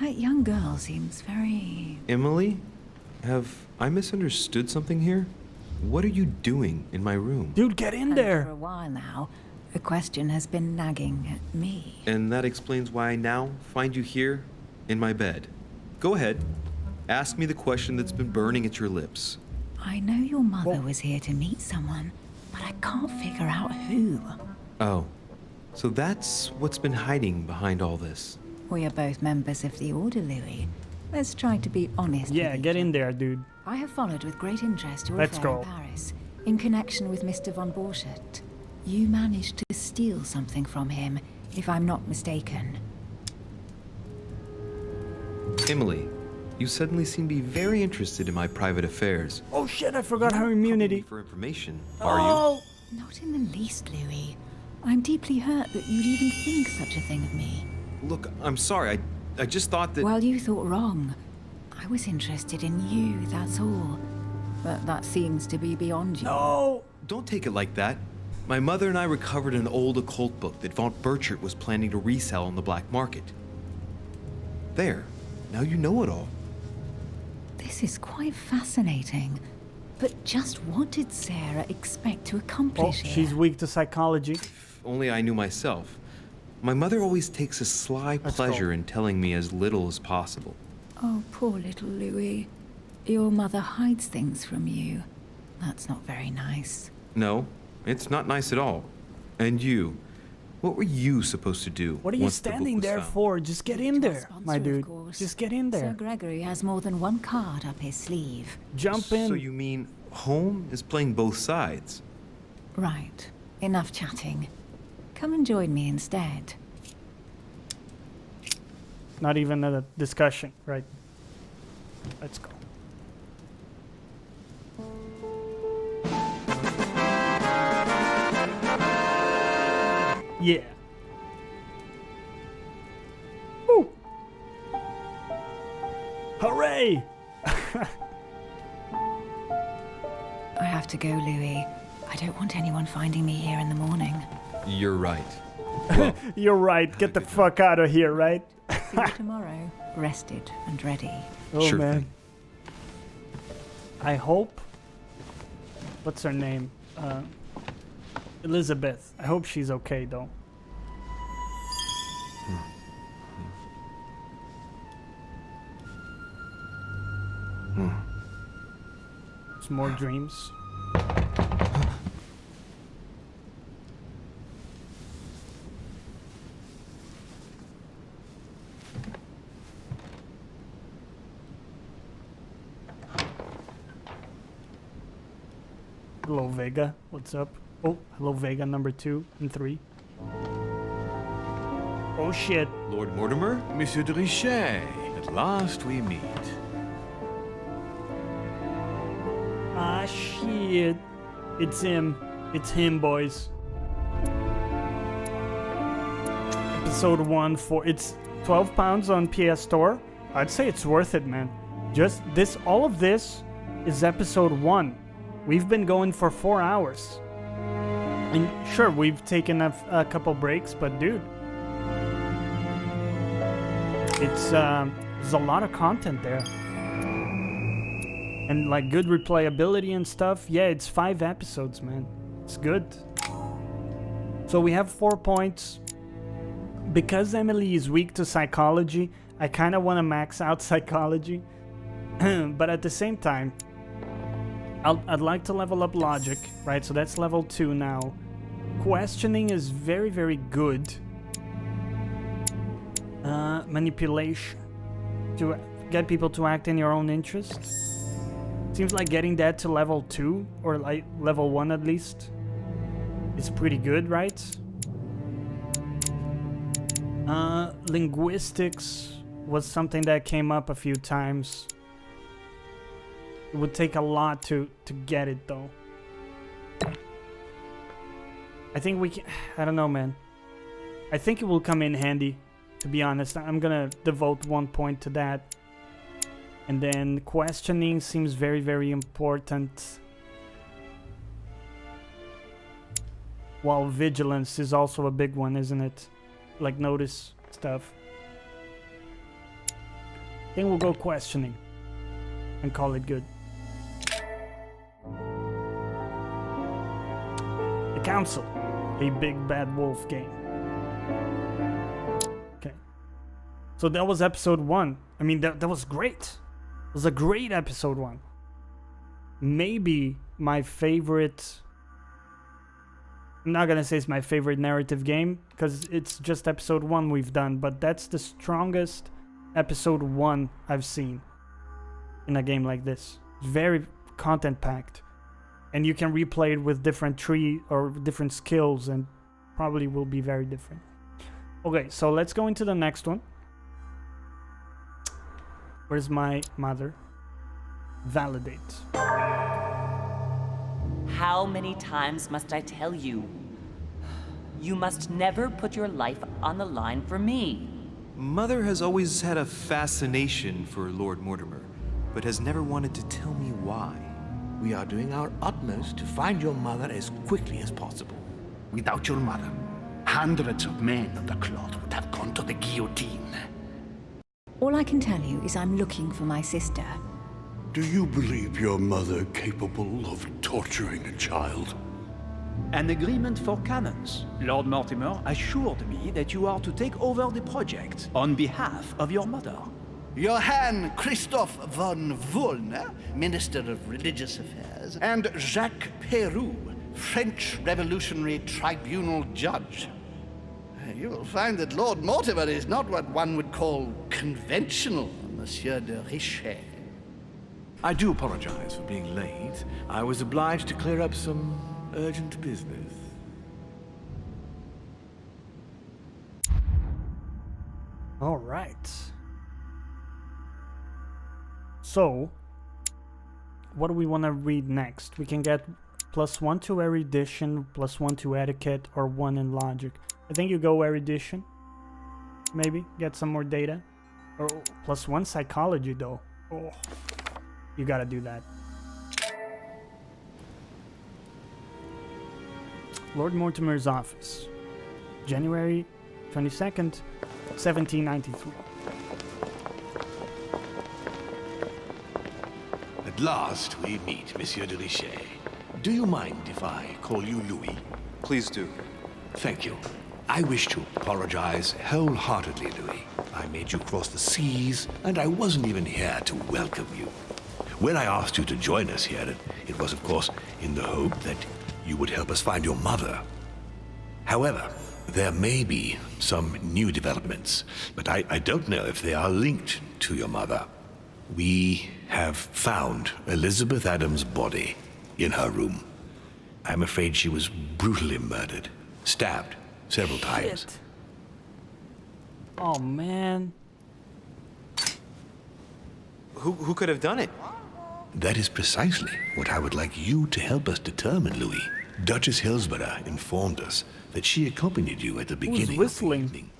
That young girl seems very... Emily? Have I misunderstood something here? What are you doing in my room? Dude, get in And there! for a while now, the question has been nagging at me. And that explains why I now find you here in my bed. Go ahead. Ask me the question that's been burning at your lips. I know your mother Whoa. was here to meet someone, but I can't figure out who. Oh, so that's what's been hiding behind all this. We are both members of the Order, Louis. Let's try to be honest Yeah, with get each in other. there, dude. I have followed with great interest your Let's affair go. in Paris, in connection with Mr. von Borchardt. You managed to steal something from him, if I'm not mistaken. Emily, you suddenly seem to be very interested in my private affairs. Oh shit, I forgot her You're not immunity. pumping me for information, are you? Oh! Not in the least, Louis. I'm deeply hurt that you'd even think such a thing of me. Look, I'm sorry. I just thought that... Well, you thought wrong. I was interested in you, that's all. But that seems to be beyond you. No! Don't take it like that. My mother and I recovered an old occult book that von Burchard was planning to resell on the black market. There. Now you know it all. This is quite fascinating. But just what did Sarah expect to Oh, accomplish here? she's weak to psychology. If only I knew myself. My mother always takes a sly Let's pleasure go. in telling me as little as possible. Oh, poor little Louis. Your mother hides things from you. That's not very nice. No, it's not nice at all. And you, what were you supposed to do? What are you once the book standing was there found? for? Just get in To our there, sponsor, my of dude. course. Just get in Sir there. Gregory has more than one card up his sleeve. Jump in. So you mean home is playing both sides? Right. Enough chatting. Come and join me instead. Not even a discussion, right? Let's go. Yeah. Woo! Hooray! I have to go, Louis. I don't want anyone finding me here in the morning. You're right. Well, You're right. Get the fuck out of here, right? See you tomorrow, rested and ready. Oh Sure man. thing. I hope. What's her name? Elizabeth. I hope she's okay though. Some more dreams. Hello, Vega. What's up? Oh, hello, Vega number 2 and 3. Oh, shit. Lord Mortimer, Monsieur de Richet. At last we meet. Ah, shit. It's him. It's him, boys. Episode 1 for... It's £12 on PS Store. I'd say it's worth it, man. Just this... All of this is episode 1. We've been going for 4 hours. And sure, we've taken a couple breaks, but dude... It's, there's a lot of content there. And like good replayability and stuff. Yeah, it's 5 episodes, man. It's good. So we have 4 points. Because Emily is weak to psychology, I kind of want to max out psychology. But at the same time, I'd like to level up logic, right? So that's level 2 now. Questioning is very, very good. Manipulation. To get people to act in your own interest. Seems like getting that to level 2, or like level 1 at least, is pretty good, right? Linguistics was something that came up a few times. It would take a lot to get it though. I think we can... I don't know, man. I think it will come in handy, to be honest. I'm gonna devote 1 point to that. And then questioning seems very, very important. While vigilance is also a big one, isn't it? Like notice stuff. Then we'll go questioning and call it good. The Council, a big bad wolf game. Okay. So that was episode 1. I mean, that was great. It was a great episode 1. Maybe my favorite... I'm not gonna say it's my favorite narrative game, because it's just episode 1 we've done, but that's the strongest episode 1 I've seen in a game like this. Very content-packed. And you can replay it with different tree or different skills, and probably will be very different. Okay, so let's go into the next one. Where's my mother? Validate. How many times must I tell you? You must never put your life on the line for me. Mother has always had a fascination for Lord Mortimer, but has never wanted to tell me why. We are doing our utmost to find your mother as quickly as possible. Without your mother, hundreds of men of the cloth would have gone to the guillotine. All I can tell you is I'm looking for my sister. Do you believe your mother capable of torturing a child? An agreement for cannons. Lord Mortimer assured me that you are to take over the project on behalf of your mother. Johann Christoph von Wollner, Minister of Religious Affairs, and Jacques Peroux, French Revolutionary Tribunal Judge. You will find that Lord Mortimer is not what one would call conventional, Monsieur de Richet. I do apologize for being late. I was obliged to clear up some urgent business. All right. So, what do we want to read next? We can get +1 to erudition, +1 to etiquette, or 1 in logic. I think you go erudition. Maybe get some more data. Or +1 psychology though. Oh, you gotta do that. Lord Mortimer's office. January 22nd, 1793. At last we meet, Monsieur de Richet. Do you mind if I call you Louis? Please do. Thank you. I wish to apologize wholeheartedly, Louis. I made you cross the seas, and I wasn't even here to welcome you. When I asked you to join us here, it was, of course, in the hope that you would help us find your mother. However, there may be some new developments, but I don't know if they are linked to your mother. We have found Elizabeth Adams' body in her room. I'm afraid she was brutally murdered, stabbed several times. Shit. Oh, man. Who could have done it? That is precisely what I would like you to help us determine, Louis. Duchess Hillsborough informed us that she accompanied you at the beginning of the evening.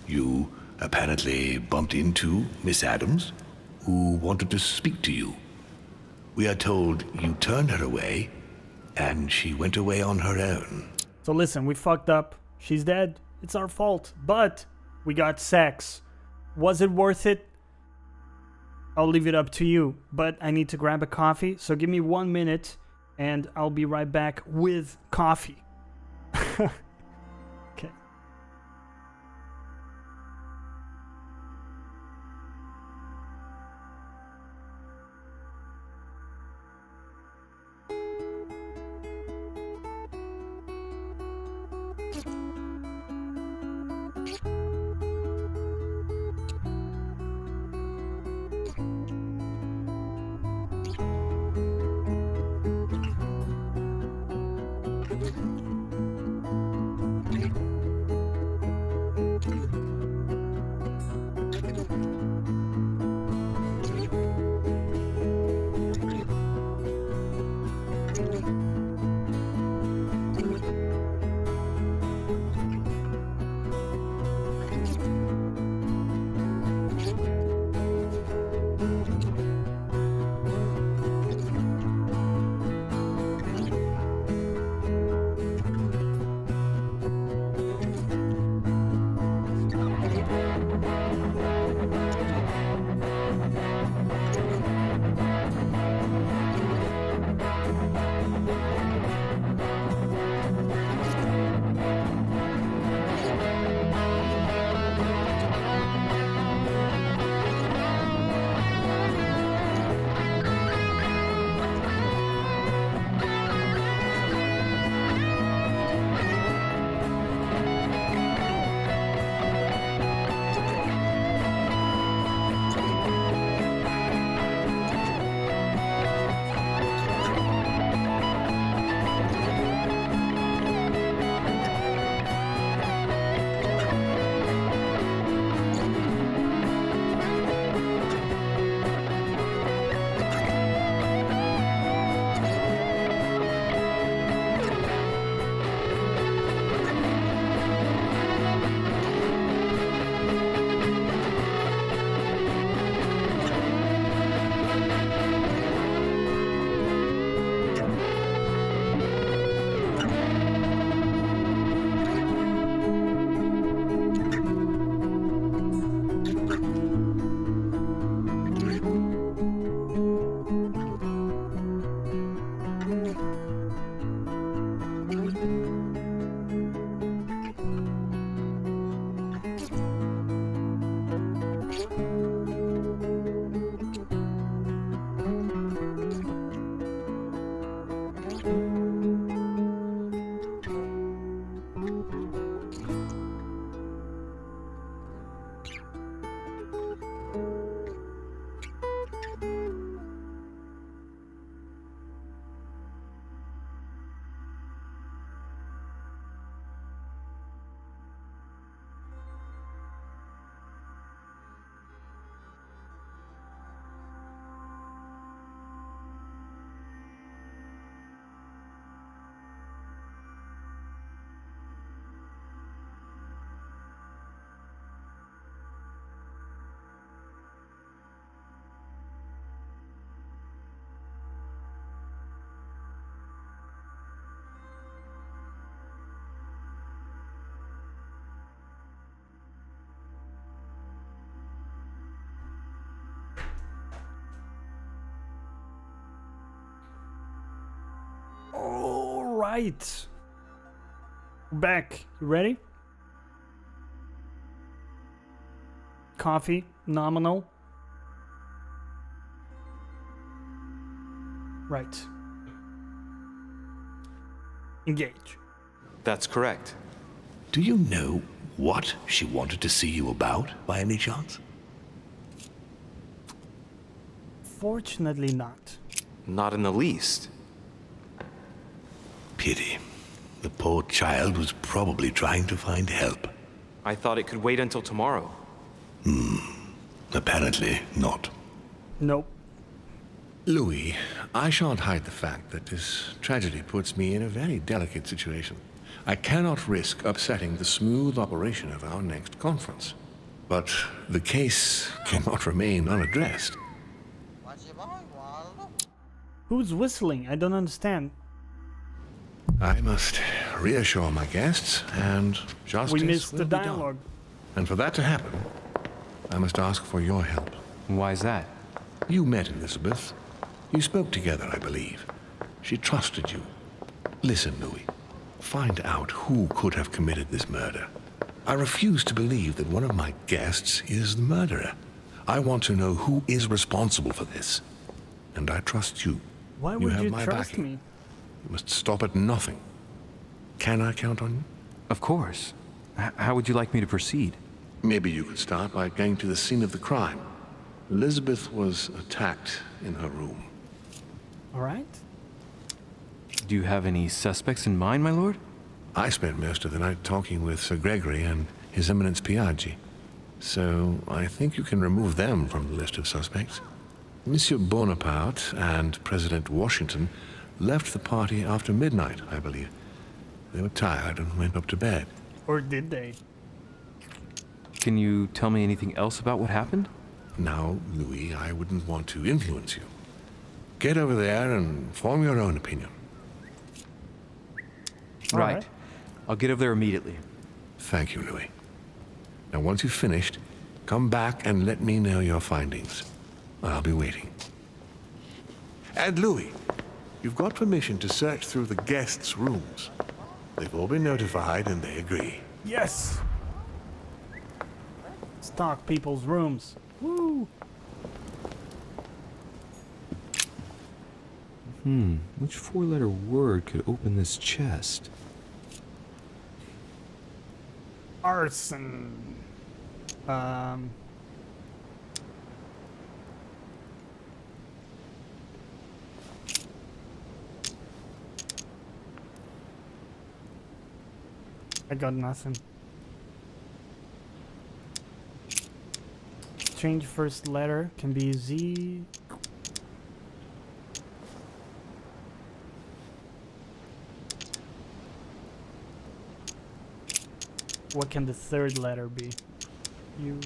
You apparently bumped into Miss Adams, who wanted to speak to you. We are told you turned her away, and she went away on her own. So listen, we fucked up. She's dead. It's our fault. But we got sex. Was it worth it? I'll leave it up to you. But I need to grab a coffee. So give me 1 minute and I'll be right back with coffee. Okay. Right. Back. You ready? Coffee. Nominal. Right. Engage. That's correct. Do you know what she wanted to see you about, by any chance? Fortunately not. Not in the least. Pity. The poor child was probably trying to find help. I thought it could wait until tomorrow. Apparently not. Nope. Louis, I shan't hide the fact that this tragedy puts me in a very delicate situation. I cannot risk upsetting the smooth operation of our next conference. But the case cannot remain unaddressed. Who's whistling? I don't understand. I must reassure my guests, and justice We missed the will be done. dialogue. And for that to happen, I must ask for your help. Why's that? You met Elizabeth. You spoke together, I believe. She trusted you. Listen, Louis. Find out who could have committed this murder. I refuse to believe that one of my guests is the murderer. I want to know who is responsible for this. And I trust you. Why You would have you my trust backing. me? You must stop at nothing. Can I count on you? Of course. How would you like me to proceed? Maybe you could start by going to the scene of the crime. Elizabeth was attacked in her room. All right. Do you have any suspects in mind, my lord? I spent most of the night talking with Sir Gregory and His Eminence Piaggi, so I think you can remove them from the list of suspects. Monsieur Bonaparte and President Washington left the party after midnight, I believe. They were tired and went up to bed. Or did they? Can you tell me anything else about what happened? Now, Louis, I wouldn't want to influence you. Get over there and form your own opinion. All Right. right. I'll get over there immediately. Thank you, Louis. Now, once you've finished, come back and let me know your findings. I'll be waiting. And Louis, you've got permission to search through the guests' rooms. They've all been notified and they agree. Yes. Stalk people's rooms. Woo. Which four-letter word could open this chest? Arson. I got nothing. Change first letter can be Z. What can the third letter be? U.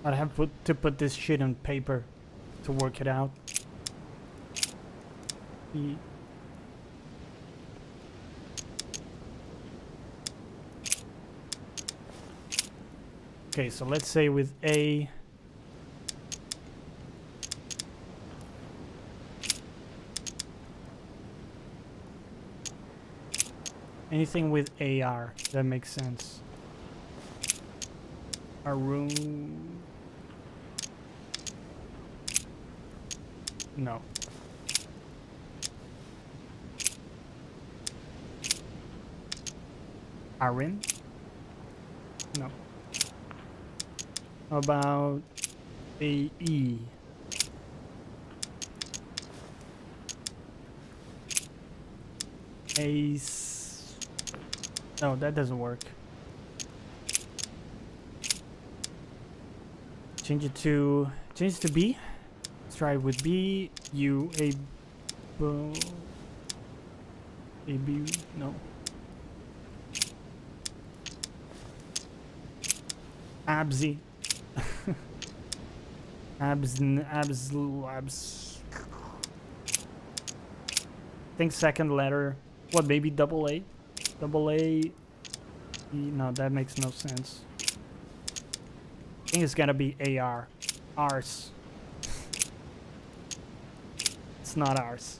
I'd have to put this shit on paper to work it out. E. Okay, so let's say with A. Anything with AR, that makes sense. A room. No. Arin? No. How about AE? Ace. No, that doesn't work. Change it to B. Let's try it with B. U A B. No. Absy. Abs. Think second letter. What, maybe double A? Double A. E, no, that makes no sense. I think it's gotta be AR. Ours. It's not ours.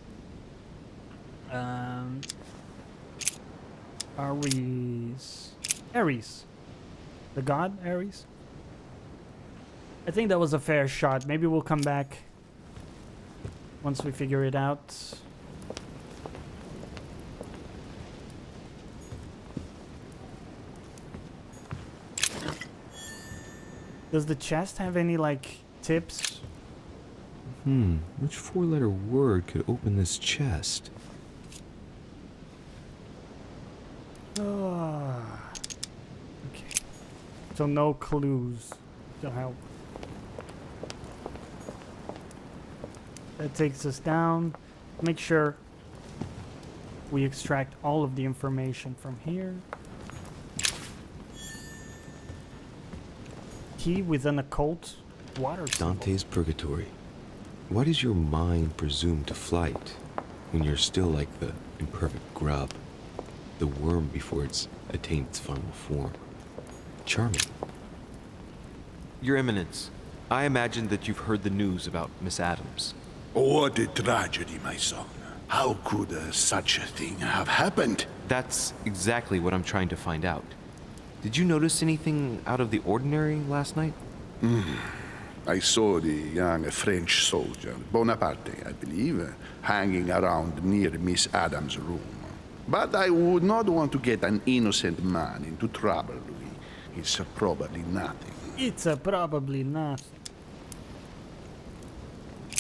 Ares. The god Ares? I think that was a fair shot. Maybe we'll come back once we figure it out. Does the chest have any, like, tips? Which four-letter word could open this chest? Okay. So no clues to help. That takes us down. Make sure we extract all of the information from here. Key with an occult water symbol. Dante's Purgatory. Why does your mind presume to flight when you're still like the imperfect grub, the worm before it's attained its final form? Charming. Your Eminence, I imagine that you've heard the news about Miss Adams. What a tragedy, my son. How could such a thing have happened? That's exactly what I'm trying to find out. Did you notice anything out of the ordinary last night? I saw the young French soldier, Bonaparte, I believe, hanging around near Miss Adams' room. But I would not want to get an innocent man into trouble, Louis. It's probably nothing. It's probably nothing.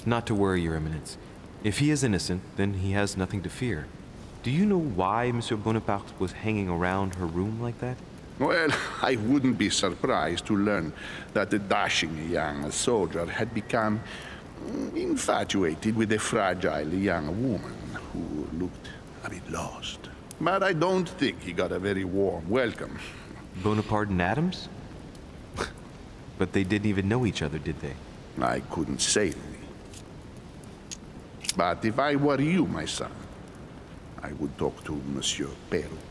Not to worry, Your Eminence. If he is innocent, then he has nothing to fear. Do you know why Monsieur Bonaparte was hanging around her room like that? Well, I wouldn't be surprised to learn that the dashing young soldier had become infatuated with a fragile young woman who looked a bit lost. But I don't think he got a very warm welcome. Bonaparte and Adams? But they didn't even know each other, did they? I couldn't say, Louis. But if I were you, my son, I would talk to Monsieur Perrault.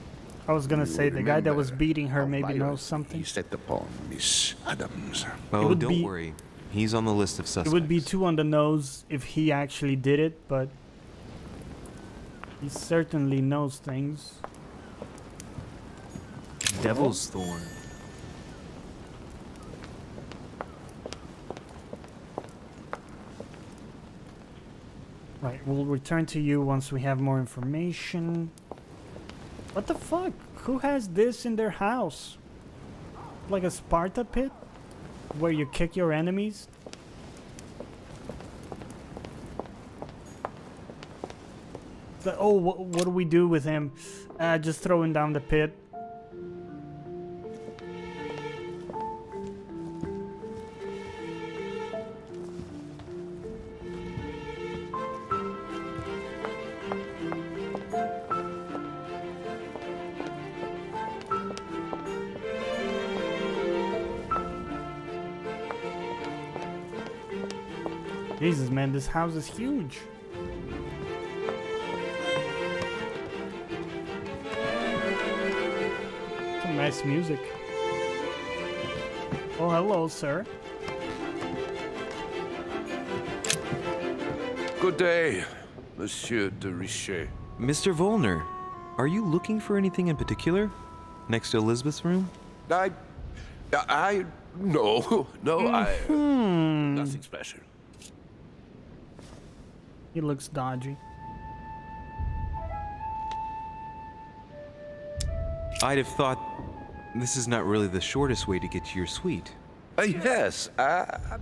I was gonna say the guy that was Remember beating her how maybe knows violently something. He set upon Miss Adams. Oh, would don't be- worry. He's on the list of It suspects. would be too on the nose if he actually did it, but he certainly knows things. Devil's Thorn. Right, we'll return to you once we have more information. What the fuck? Who has this in their house? Like a Sparta pit? Where you kick your enemies? So, oh, what do we do with him? Just throw him down the pit. Jesus, man, this house is huge. Some nice music. Oh, hello, sir. Good day, Monsieur de Richet. Mr. Volner, are you looking for anything in particular? Next to Elizabeth's room? No, nothing special. He looks dodgy. I'd have thought this is not really the shortest way to get to your suite. Yes, I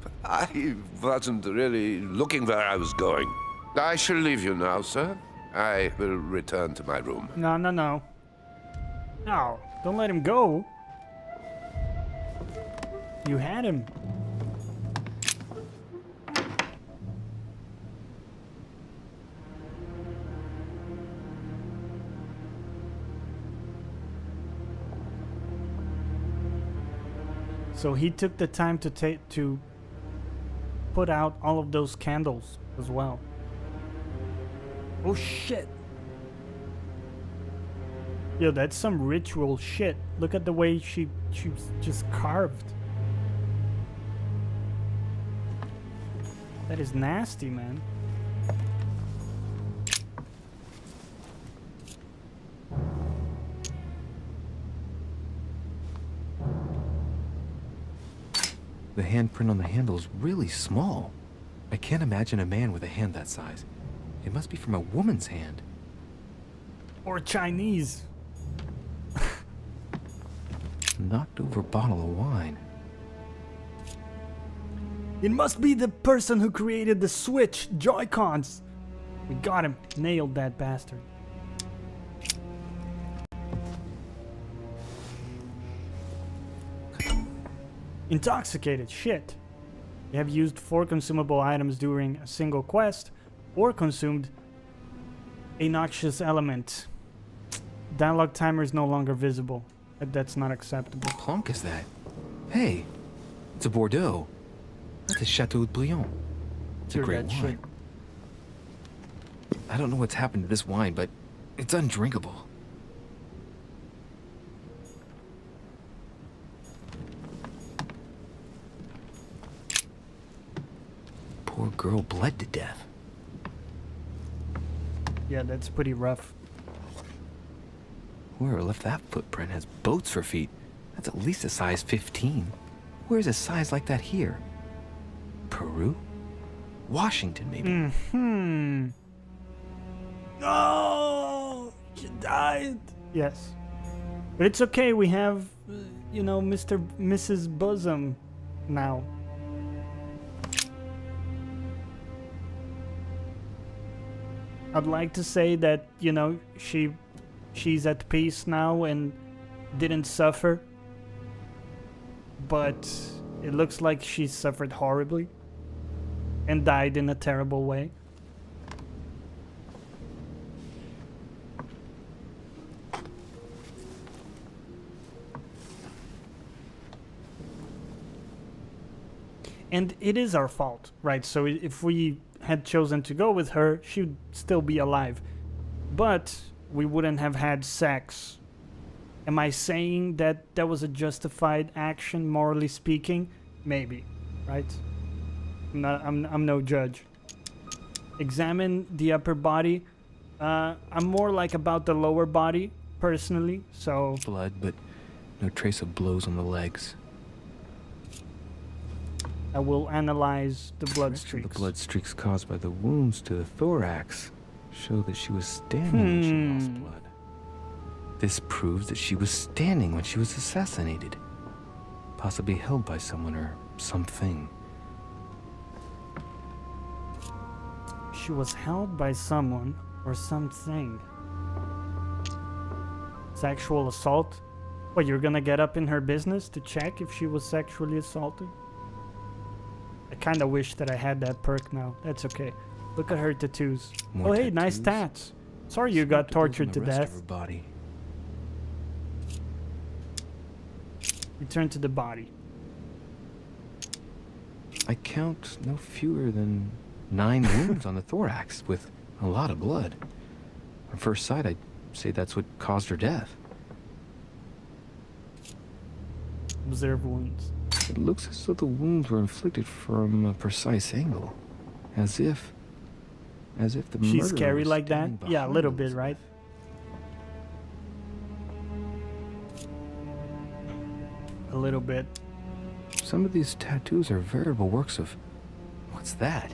wasn't really looking where I was going. I shall leave you now, sir. I will return to my room. No. No, don't let him go. You had him. So he took the time to put out all of those candles as well. Oh shit. Yo, that's some ritual shit. Look at the way she's just carved. That is nasty, man. The handprint on the handle is really small. I can't imagine a man with a hand that size. It must be from a woman's hand. Or Chinese. Knocked over bottle of wine. It must be the person who created the Switch Joy-Cons. We got him. Nailed that bastard. Intoxicated. Shit. You have used 4 consumable items during a single quest or consumed a noxious element. Dialogue timer is no longer visible. That's not acceptable. What plonk is that? Hey, it's a Bordeaux. That's a Chateau de Briand. It's a great wine. I don't know what's happened to this wine, but it's undrinkable. Poor girl bled to death. Yeah, that's pretty rough. Whoever left that footprint has boats for feet. That's at least a size 15. Where's a size like that here? Peru? Washington, maybe? Mm-hmm. Oh, she died. Yes. But it's okay, we have, you know, Mrs. Bosom now. I'd like to say that, you know, she's at peace now and didn't suffer. But it looks like she suffered horribly and died in a terrible way. And it is our fault, right? So if we had chosen to go with her, she'd still be alive. But we wouldn't have had sex. Am I saying that that was a justified action, morally speaking? Maybe, right? I'm no judge. Examine the upper body. I'm more like about the lower body, personally, so... Blood, but no trace of blows on the legs. I will analyze the blood streaks. The blood streaks caused by the wounds to the thorax show that she was standing when she lost blood. This proves that she was standing when she was assassinated. Possibly held by someone or something. She was held by someone or something. Sexual assault? What, you're gonna get up in her business to check if she was sexually assaulted? I kinda wish that I had that perk now. That's okay. Look at her tattoos. More oh hey, tattoos? nice tats. Sorry you got tortured to death. Her body. Return to the body. I count no fewer than 9 wounds on the thorax with a lot of blood. On first sight, I'd say that's what caused her death. Observe wounds. It looks as though the wounds were inflicted from a precise angle. As if the murderer She's scary was like that? standing Yeah, a little behind bit, right? A little bit. Some of these tattoos are veritable works of... What's that?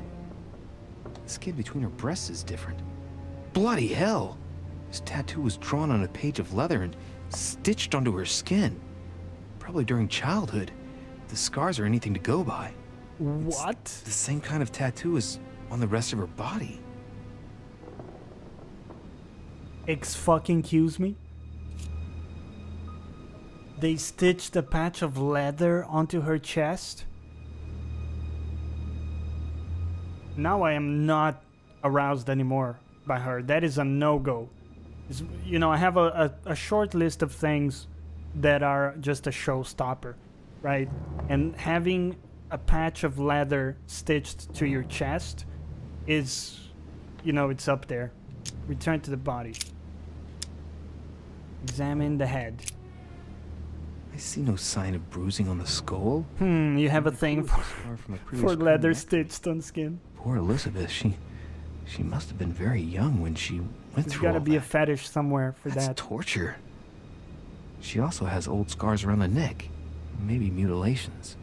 The skin between her breasts is different. Bloody hell! This tattoo was drawn on a page of leather and stitched onto her skin. Probably during childhood. If the scars are anything to go by. What? It's the same kind of tattoo as on the rest of her body. Excuse me? They stitched a patch of leather onto her chest? Now I am not aroused anymore by her. That is a no-go. You know, I have a short list of things that are just a showstopper, right? And having a patch of leather stitched to your chest is, you know, it's up there. Return to the body. Examine the head. I see no sign of bruising on the skull. You have a thing for leather stitched on skin. Poor Elizabeth, she must have been very young when she went There's through gotta all be that. a fetish somewhere for That's that. torture. She also has old scars around the neck. Maybe mutilations.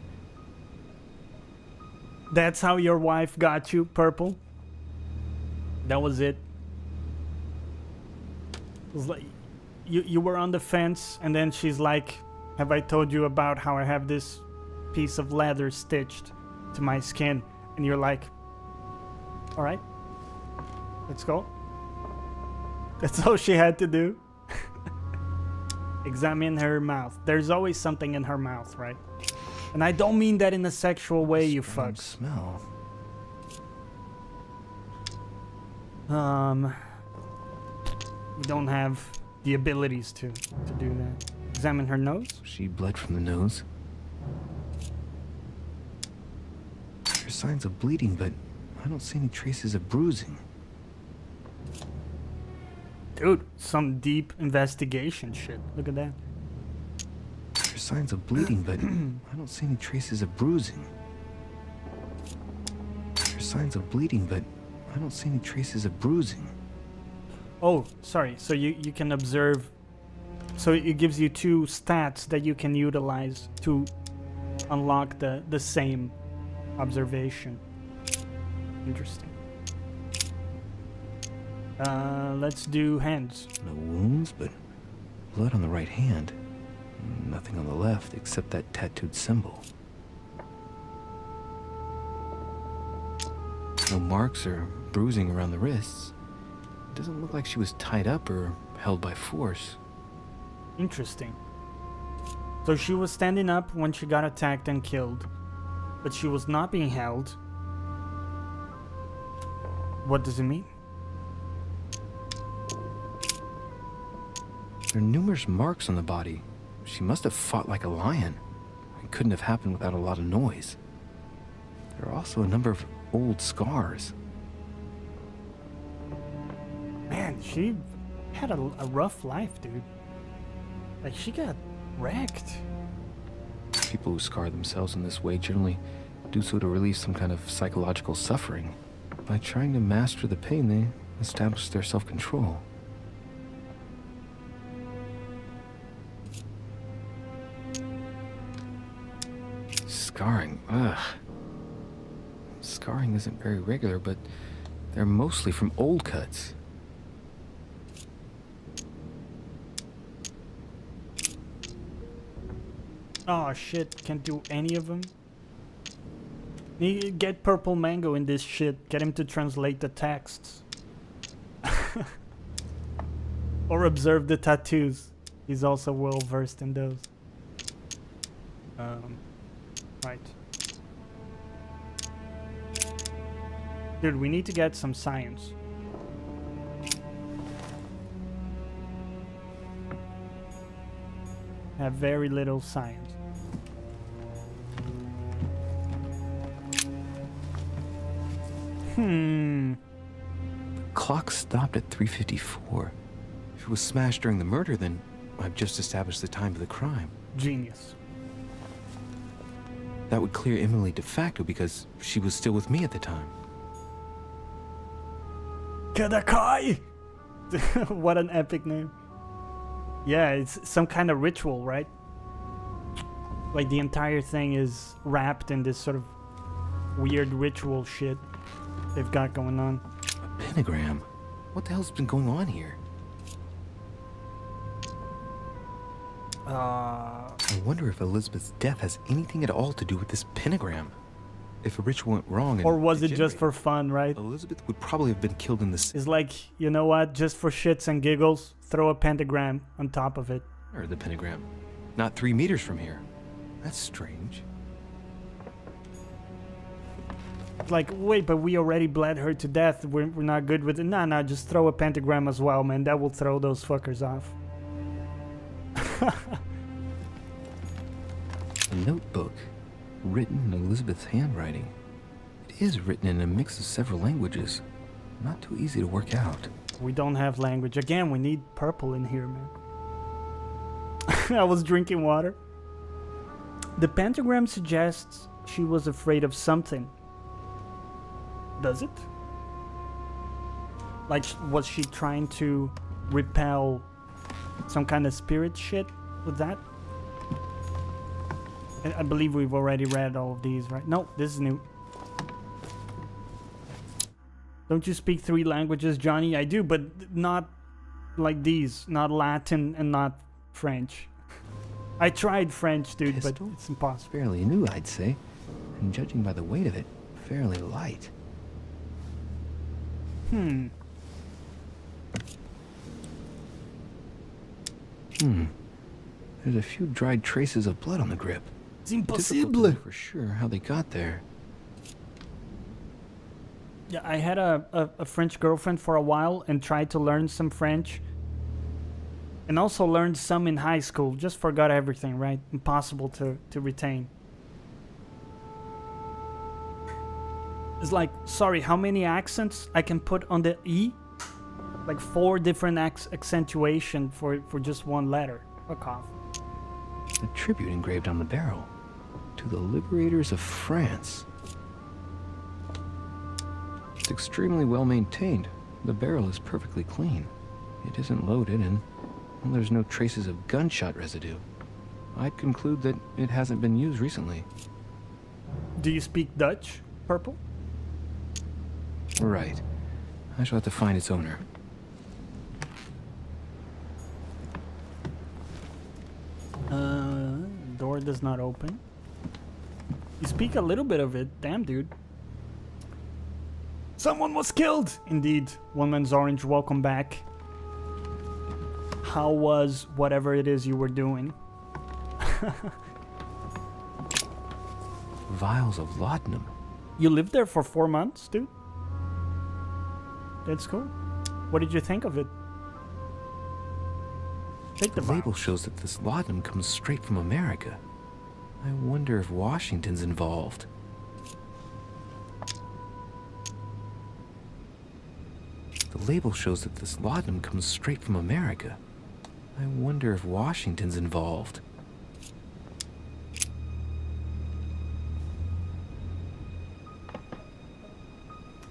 That's how your wife got you, Purple? That was it? It was like you were on the fence, and then she's like, have I told you about how I have this piece of leather stitched to my skin? And you're like, all right, let's go. That's all she had to do. Examine her mouth. There's always something in her mouth, right? And I don't mean that in a sexual way, you fuck. Smell. We don't have the abilities to do that. Examine her nose. She bled from the nose. There's signs of bleeding, but I don't see any traces of bruising. Dude, some deep investigation shit. Look at that. There's signs of bleeding, but I don't see any traces of bruising. There's signs of bleeding, but I don't see any traces of bruising. Oh, sorry. So you can observe. So it gives you 2 stats that you can utilize to unlock the same observation. Interesting. Let's do hands. No wounds, but blood on the right hand. Nothing on the left except that tattooed symbol. No marks or bruising around the wrists. It doesn't look like she was tied up or held by force. Interesting. So she was standing up when she got attacked and killed, but she was not being held. What does it mean? There are numerous marks on the body. She must have fought like a lion. It couldn't have happened without a lot of noise. There are also a number of old scars. Man, she had a rough life, dude. Like, she got wrecked. People who scar themselves in this way generally do so to relieve some kind of psychological suffering. By trying to master the pain, they establish their self-control. Scarring, ugh. Scarring isn't very regular, but they're mostly from old cuts. Oh shit, can't do any of them. Get Purple Mango in this shit. Get him to translate the texts. Or observe the tattoos. He's also well versed in those. Right. Dude, we need to get some science. Have very little science. The clock stopped at 3:54. If it was smashed during the murder, then I've just established the time of the crime. Genius. That would clear Emily de facto because she was still with me at the time. Kadakai! What an epic name. Yeah, it's some kind of ritual, right? Like the entire thing is wrapped in this sort of weird ritual shit they've got going on. A pentagram? What the hell's been going on here? I wonder if Elizabeth's death has anything at all to do with this pentagram. If a ritual went wrong and or was it just for fun, right? Elizabeth would probably have been killed in this. It's like, you know what? Just for shits and giggles, throw a pentagram on top of it. Or the pentagram. Not 3 meters from here. That's strange. Like, wait, but we already bled her to death. We're not good with it. Nah, just throw a pentagram as well, man. That will throw those fuckers off. A notebook, written in Elizabeth's handwriting. It is written in a mix of several languages. Not too easy to work out. We don't have language. Again, we need Purple in here, man. I was drinking water. The pentagram suggests she was afraid of something. Does it? Like, was she trying to repel some kind of spirit shit with that? I believe we've already read all of these, right? No, this is new. Don't you speak 3 languages, Johnny? I do, but not like these. Not Latin and not French. I tried French, dude, but it's impossible. Fairly new, I'd say. And judging by the weight of it, fairly light. There's a few dried traces of blood on the grip. It's impossible. Difficult to know for sure how they got there. Yeah, I had a French girlfriend for a while and tried to learn some French. And also learned some in high school. Just forgot everything, right? Impossible to retain. It's like, sorry, how many accents I can put on the E? Like 4 different accentuation for just one letter. Fuck off. A tribute engraved on the barrel. To the liberators of France. It's extremely well maintained. The barrel is perfectly clean. It isn't loaded and well, there's no traces of gunshot residue. I'd conclude that it hasn't been used recently. Do you speak Dutch, Purple? Right. I shall have to find its owner. Door does not open. You speak a little bit of it. Damn, dude. Someone was killed! Indeed. One Man's Orange, welcome back. How was whatever it is you were doing? Vials of laudanum. You lived there for 4 months, dude? That's cool. What did you think of it? Take the label shows that this laudanum comes straight from America. I wonder if Washington's involved. The label shows that this laudanum comes straight from America. I wonder if Washington's involved.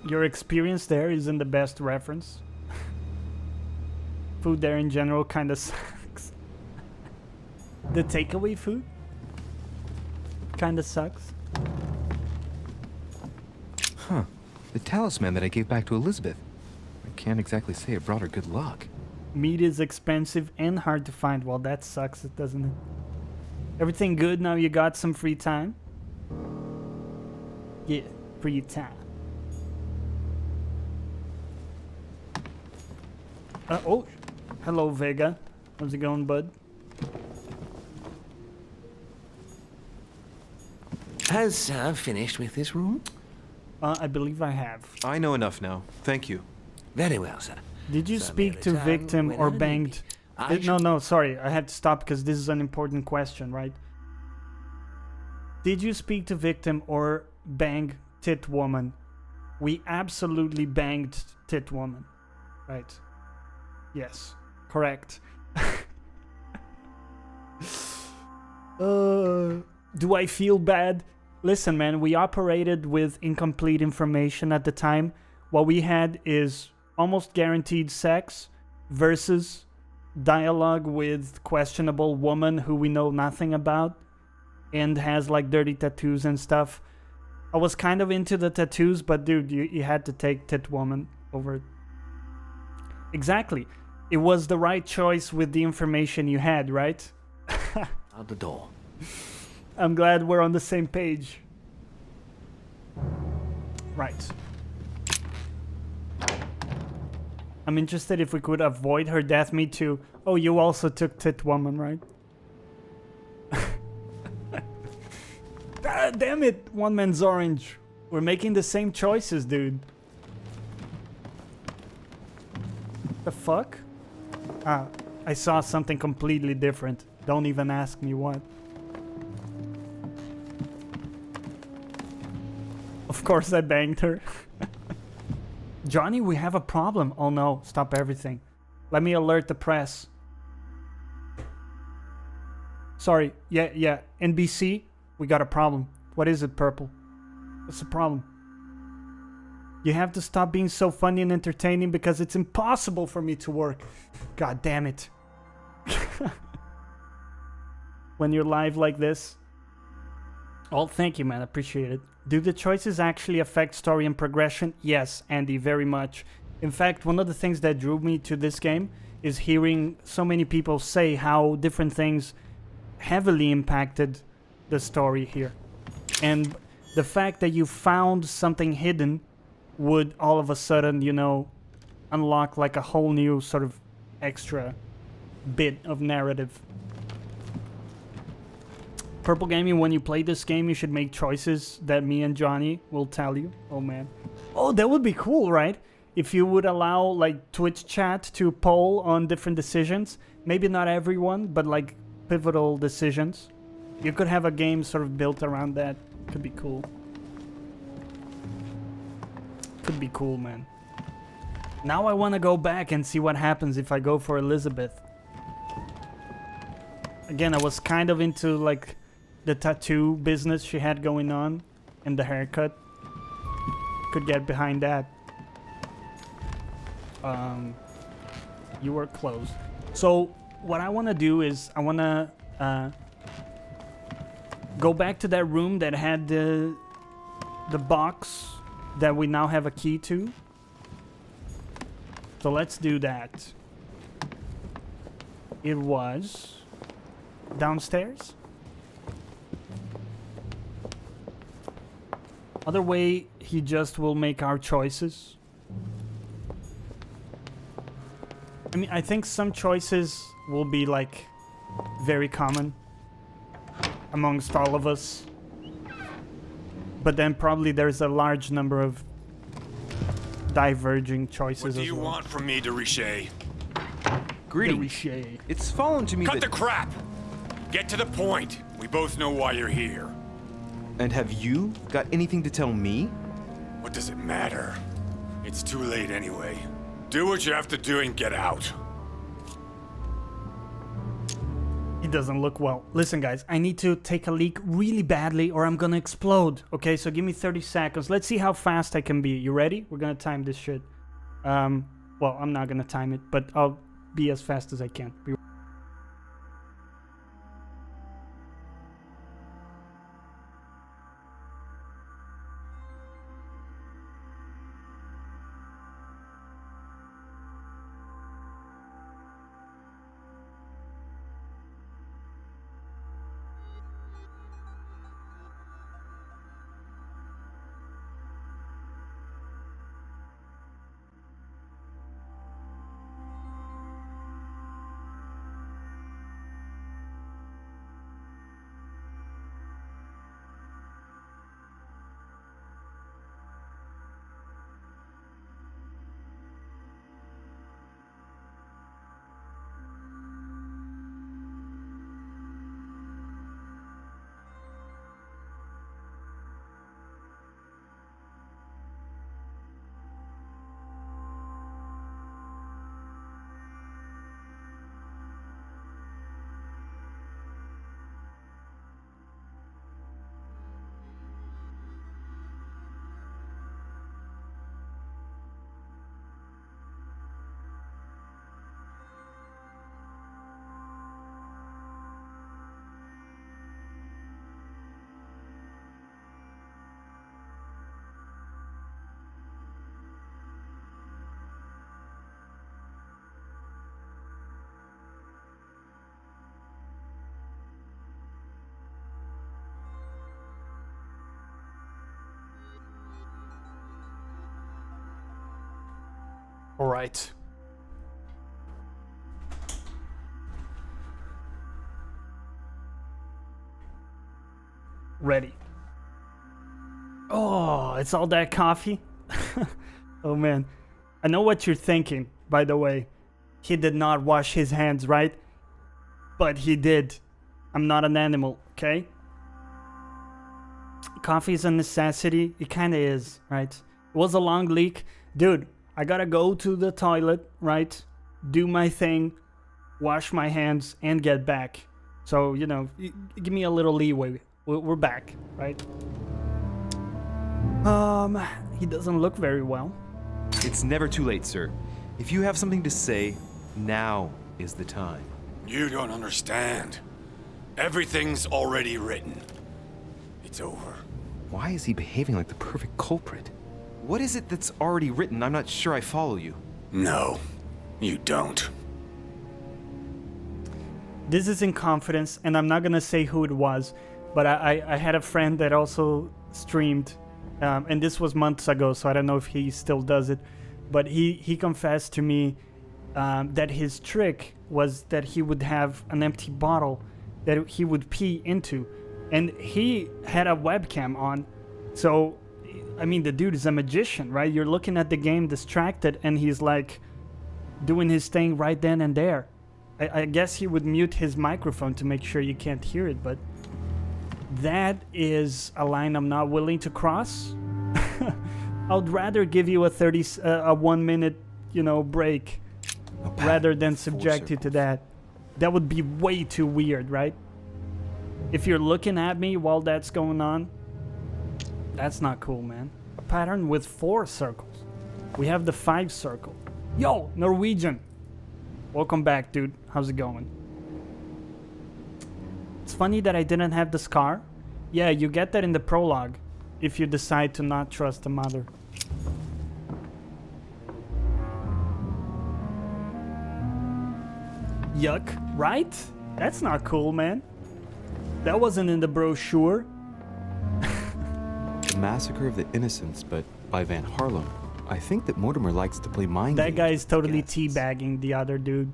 Your experience there isn't the best reference. Food there in general kinda sucks. The takeaway food kinda sucks. Huh. The talisman that I gave back to Elizabeth. I can't exactly say it brought her good luck. Meat is expensive and hard to find. Well, that sucks, doesn't it? Everything good now? You got some free time? Yeah, free time. Oh, hello Vega. How's it going, bud? Has Sir finished with this room? I believe I have. I know enough now. Thank you. Very well, sir. Did you speak to victim or banged? No, sorry. I had to stop because this is an important question, right? Did you speak to victim or bang tit woman? We absolutely banged tit woman. Right. Yes. Correct. Do I feel bad? Listen, man, we operated with incomplete information at the time. What we had is almost guaranteed sex versus dialogue with questionable woman who we know nothing about and has like dirty tattoos and stuff. I was kind of into the tattoos, but dude, you had to take tit woman over it. Exactly. It was the right choice with the information you had, right? Out the door. I'm glad we're on the same page. Right. I'm interested if we could avoid her death. Me too. Oh, you also took tit woman, right? Ah, damn it, One Man's Orange. We're making the same choices, dude. The fuck? Ah, I saw something completely different. Don't even ask me what. Of course I banged her. Johnny, we have a problem. Oh no, stop everything. Let me alert the press. Sorry, yeah, NBC, we got a problem. What is it, Purple? What's the problem? You have to stop being so funny and entertaining because it's impossible for me to work. God damn it. When you're live like this. Oh, thank you, man. I appreciate it. Do the choices actually affect story and progression? Yes, Andy, very much. In fact, one of the things that drew me to this game is hearing so many people say how different things heavily impacted the story here. And the fact that you found something hidden would all of a sudden, you know, unlock like a whole new sort of extra bit of narrative. Purple Gaming, when you play this game, you should make choices that me and Johnny will tell you. Oh man. Oh, that would be cool, right? If you would allow like Twitch chat to poll on different decisions. Maybe not everyone, but like pivotal decisions. You could have a game sort of built around that. Could be cool. Could be cool, man. Now I want to go back and see what happens if I go for Elizabeth. Again, I was kind of into like the tattoo business she had going on and the haircut. Could get behind that. You were close. So what I want to do is I want to go back to that room that had the box that we now have a key to. So let's do that. It was downstairs. Other way, he just will make our choices. I mean, I think some choices will be like very common amongst all of us. But then probably there's a large number of diverging choices as well. What do you want from me, de Richet? Greetings. It's fallen to me Cut that... the crap! Get to the point. We both know why you're here. And have you got anything to tell me? What does it matter? It's too late anyway. Do what you have to do and get out. He doesn't look well. Listen, guys, I need to take a leak really badly or I'm gonna explode. Okay, so give me 30 seconds. Let's see how fast I can be. You ready? We're gonna time this shit. Well, I'm not gonna time it, but I'll be as fast as I can. All right. Ready. Oh, it's all that coffee? Oh man. I know what you're thinking, by the way. He did not wash his hands, right? But he did. I'm not an animal, okay? Coffee is a necessity. It kind of is, right? It was a long leak. Dude, I gotta go to the toilet, right? Do my thing, wash my hands, and get back. So, you know, give me a little leeway. We're back, right? He doesn't look very well. It's never too late, sir. If you have something to say, now is the time. You don't understand. Everything's already written. It's over. Why is he behaving like the perfect culprit? What is it that's already written? I'm not sure I follow you. No, you don't. This is in confidence, and I'm not gonna say who it was, but I had a friend that also streamed, and this was months ago, so I don't know if he still does it, but he confessed to me that his trick was that he would have an empty bottle that he would pee into, and he had a webcam on, so I mean the dude is a magician, right? You're looking at the game distracted, and he's like doing his thing right then and there. I guess he would mute his microphone to make sure you can't hear it, but that is a line I'm not willing to cross. I would rather give you a 1 minute, break rather than subject you to that. That would be way too weird, right? If you're looking at me while that's going on, that's not cool, man. A pattern with 4 circles. We have the 5 circle. Yo, Norwegian. Welcome back, dude. How's it going? It's funny that I didn't have the scar. Yeah, you get that in the prologue if you decide to not trust the mother. Yuck, right? That's not cool, man. That wasn't in the brochure. The Massacre of the Innocents, but by Van Harlem. I think that Mortimer likes to play mind games. That guy is totally teabagging the other dude.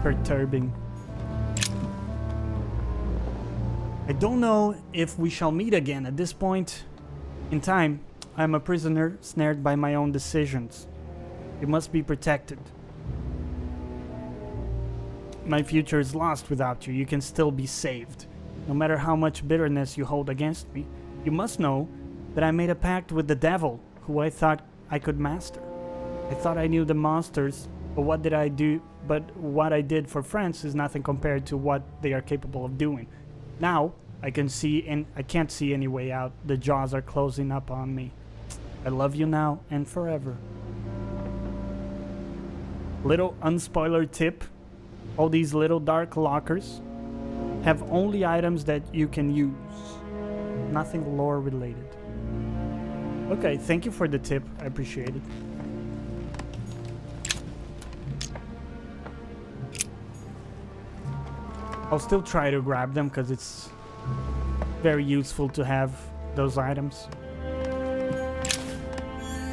Perturbing. I don't know if we shall meet again. At this point in time, I am a prisoner snared by my own decisions. You must be protected. My future is lost without you. You can still be saved. No matter how much bitterness you hold against me, you must know that I made a pact with the devil, who I thought I could master. I thought I knew the monsters, but what did I do? But what I did for France is nothing compared to what they are capable of doing. Now, I can see, and I can't see any way out. The jaws are closing up on me. I love you now and forever. Little unspoiler tip. All these little dark lockers have only items that you can use. Nothing lore related. Okay, thank you for the tip. I appreciate it. I'll still try to grab them because it's very useful to have those items.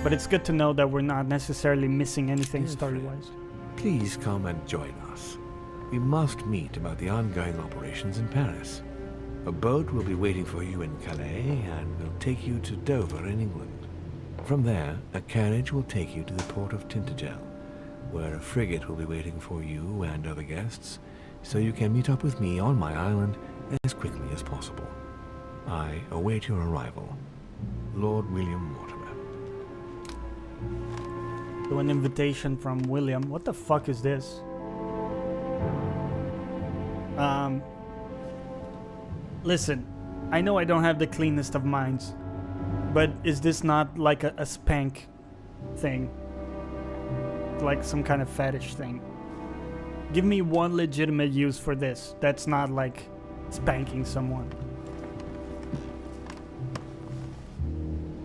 But it's good to know that we're not necessarily missing anything story-wise. Please come and join us. We must meet about the ongoing operations in Paris. A boat will be waiting for you in Calais and will take you to Dover in England. From there, a carriage will take you to the port of Tintagel, where a frigate will be waiting for you and other guests, so you can meet up with me on my island as quickly as possible. I await your arrival. Lord William Mortimer. So an invitation from William. What the fuck is this? Listen, I know I don't have the cleanest of minds, but is this not like a spank thing? Like some kind of fetish thing? Give me one legitimate use for this that's not like spanking someone.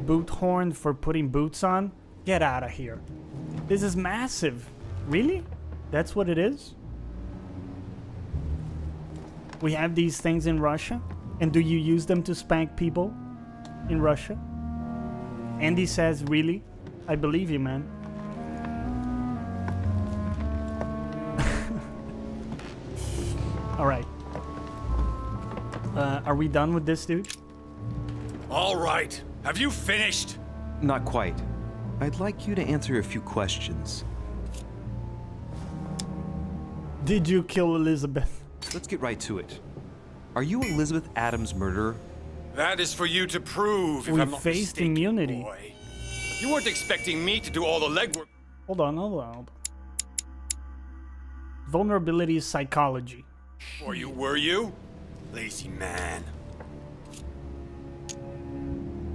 Boot horn for putting boots on? Get out of here. This is massive. Really? That's what it is? We have these things in Russia? And do you use them to spank people in Russia? Andy says, really? I believe you, man. Alright. Are we done with this, dude? All right. Have you finished? Not quite. I'd like you to answer a few questions. Did you kill Elizabeth? Let's get right to it. Are you Elizabeth Adams' murderer? That is for you to prove. We if I'm not faced mistaken, immunity. boy. You weren't expecting me to do all the legwork. Hold on. Vulnerability is psychology. Or you were you? Lazy man.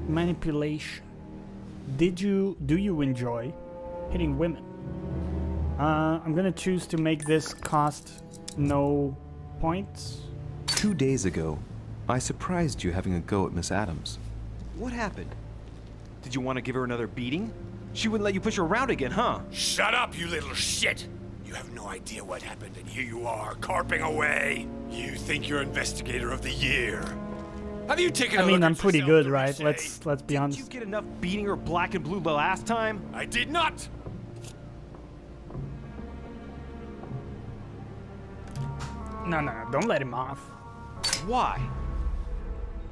Manipulation. Do you enjoy hitting women? I'm gonna choose to make this cost no points. 2 days ago, I surprised you having a go at Miss Adams. What happened? Did you want to give her another beating? She wouldn't let you push her around again, huh? Shut up, you little shit! You have no idea what happened, and here you are, carping away. You think you're investigator of the year. Have you taken a I mean, look I'm at pretty yourself, good, right? Ricochet? Let's be honest. Did you get enough beating her black and blue the last time? I did not! No, don't let him off. Why?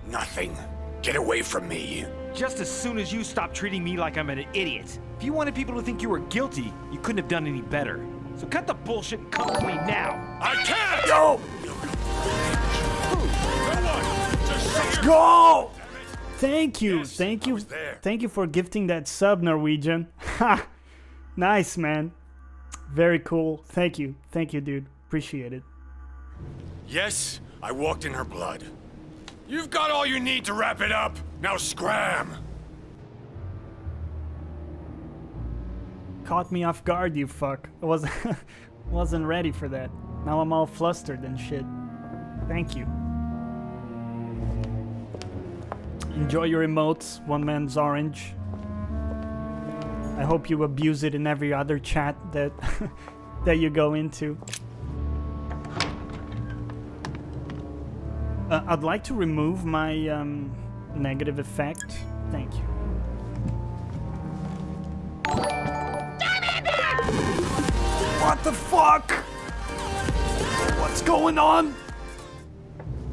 Nothing. Get away from me. Just as soon as you stop treating me like I'm an idiot. If you wanted people to think you were guilty, you couldn't have done any better. So cut the bullshit and come clean now. I can't! Go! Let's Go! Thank you, Yes, thank I you, was there. thank you for gifting that sub, Norwegian. Ha! Nice, man. Very cool. Thank you, dude. Appreciate it. Yes, I walked in her blood. You've got all you need to wrap it up. Now scram! Caught me off guard, you fuck. I wasn't ready for that. Now I'm all flustered and shit. Thank you. Enjoy your emotes, One Man's Orange. I hope you abuse it in every other chat that that you go into. I'd like to remove my negative effect. Thank you. What the fuck? What's going on?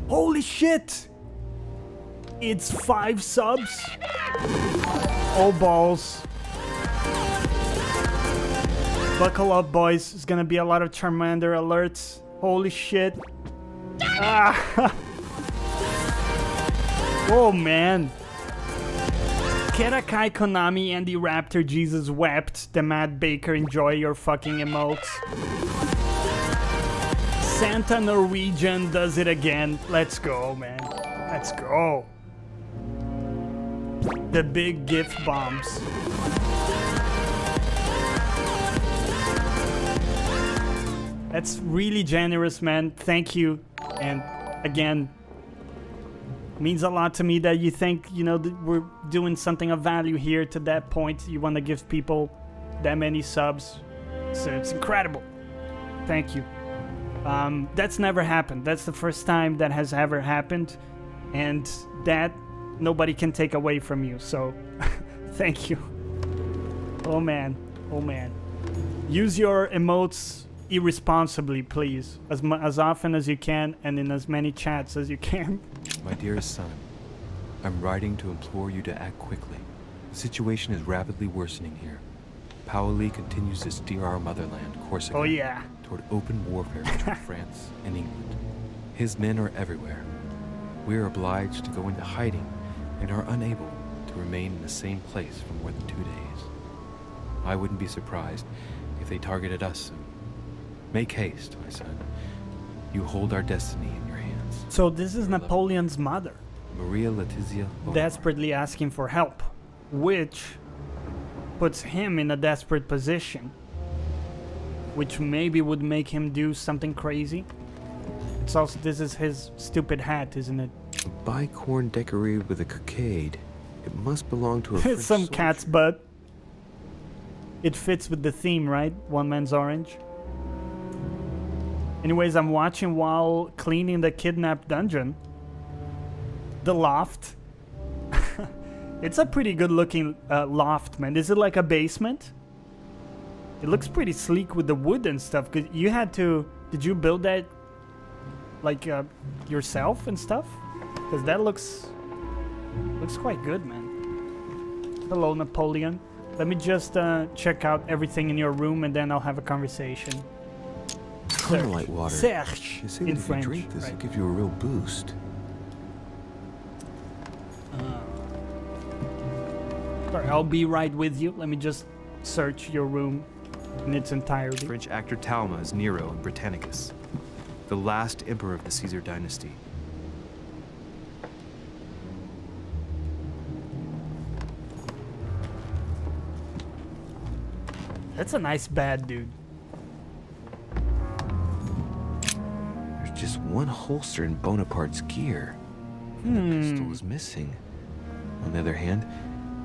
Holy shit! It's 5 subs. Oh balls. Buckle up, boys. It's gonna be a lot of Charmander alerts. Holy shit. Ah. Oh man. Kerakai Konami and the Raptor Jesus wept. The Mad Baker enjoy your fucking emotes. Santa Norwegian does it again. Let's go, man. Let's go. The big gift bombs. That's really generous, man. Thank you. And again, means a lot to me that you think, you know, that we're doing something of value here to that point. You want to give people that many subs. So it's incredible. Thank you. That's never happened. That's the first time that has ever happened. And that nobody can take away from you. So thank you. Oh man. Oh man. Use your emotes irresponsibly, please. As often as you can and in as many chats as you can. My dearest son, I'm writing to implore you to act quickly. The situation is rapidly worsening here. Paoli continues to steer our motherland, Corsica, Oh yeah. toward open warfare between France and England. His men are everywhere. We are obliged to go into hiding and are unable to remain in the same place for more than 2 days. I wouldn't be surprised if they targeted us soon. Make haste, my son. You hold our destiny in your hands. So this is Napoleon's mother. Maria Letizia Bonaparte. Desperately asking for help, which puts him in a desperate position, which maybe would make him do something crazy. It's also, this is his stupid hat, isn't it? A bicorn decorated with a cockade. It must belong to a French It's some soldier. cat's butt. It fits with the theme, right? One Man's Orange. Anyways, I'm watching while cleaning the kidnapped dungeon. The loft. It's a pretty good looking loft, man. Is it like a basement? It looks pretty sleek with the wood and stuff. Cause you had to, did you build that like yourself and stuff? Cause that looks quite good, man. Hello, Napoleon. Let me just check out everything in your room and then I'll have a conversation. Carmelite water. Serge They say that in if French. you drink this, right. it'll give you a real boost. Sorry, I'll be right with you. Let me just search your room in its entirety. French actor Talma is Nero in Britannicus, the last emperor of the Caesar dynasty. That's a nice bed, dude. There's just one holster in Bonaparte's gear. The pistol is missing. On the other hand,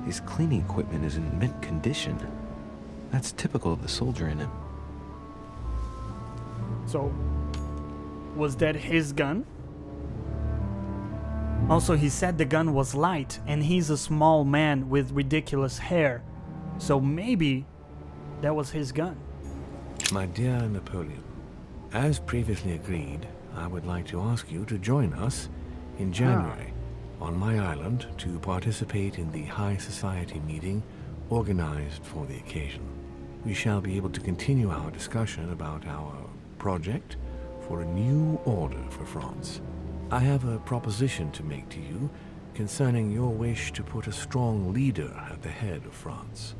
his cleaning equipment is in mint condition. That's typical of the soldier in him. So, was that his gun? Also, he said the gun was light, and he's a small man with ridiculous hair. So maybe that was his gun. My dear Napoleon, as previously agreed, I would like to ask you to join us in January on my island to participate in the High Society meeting organized for the occasion. We shall be able to continue our discussion about our project for a new order for France. I have a proposition to make to you concerning your wish to put a strong leader at the head of France.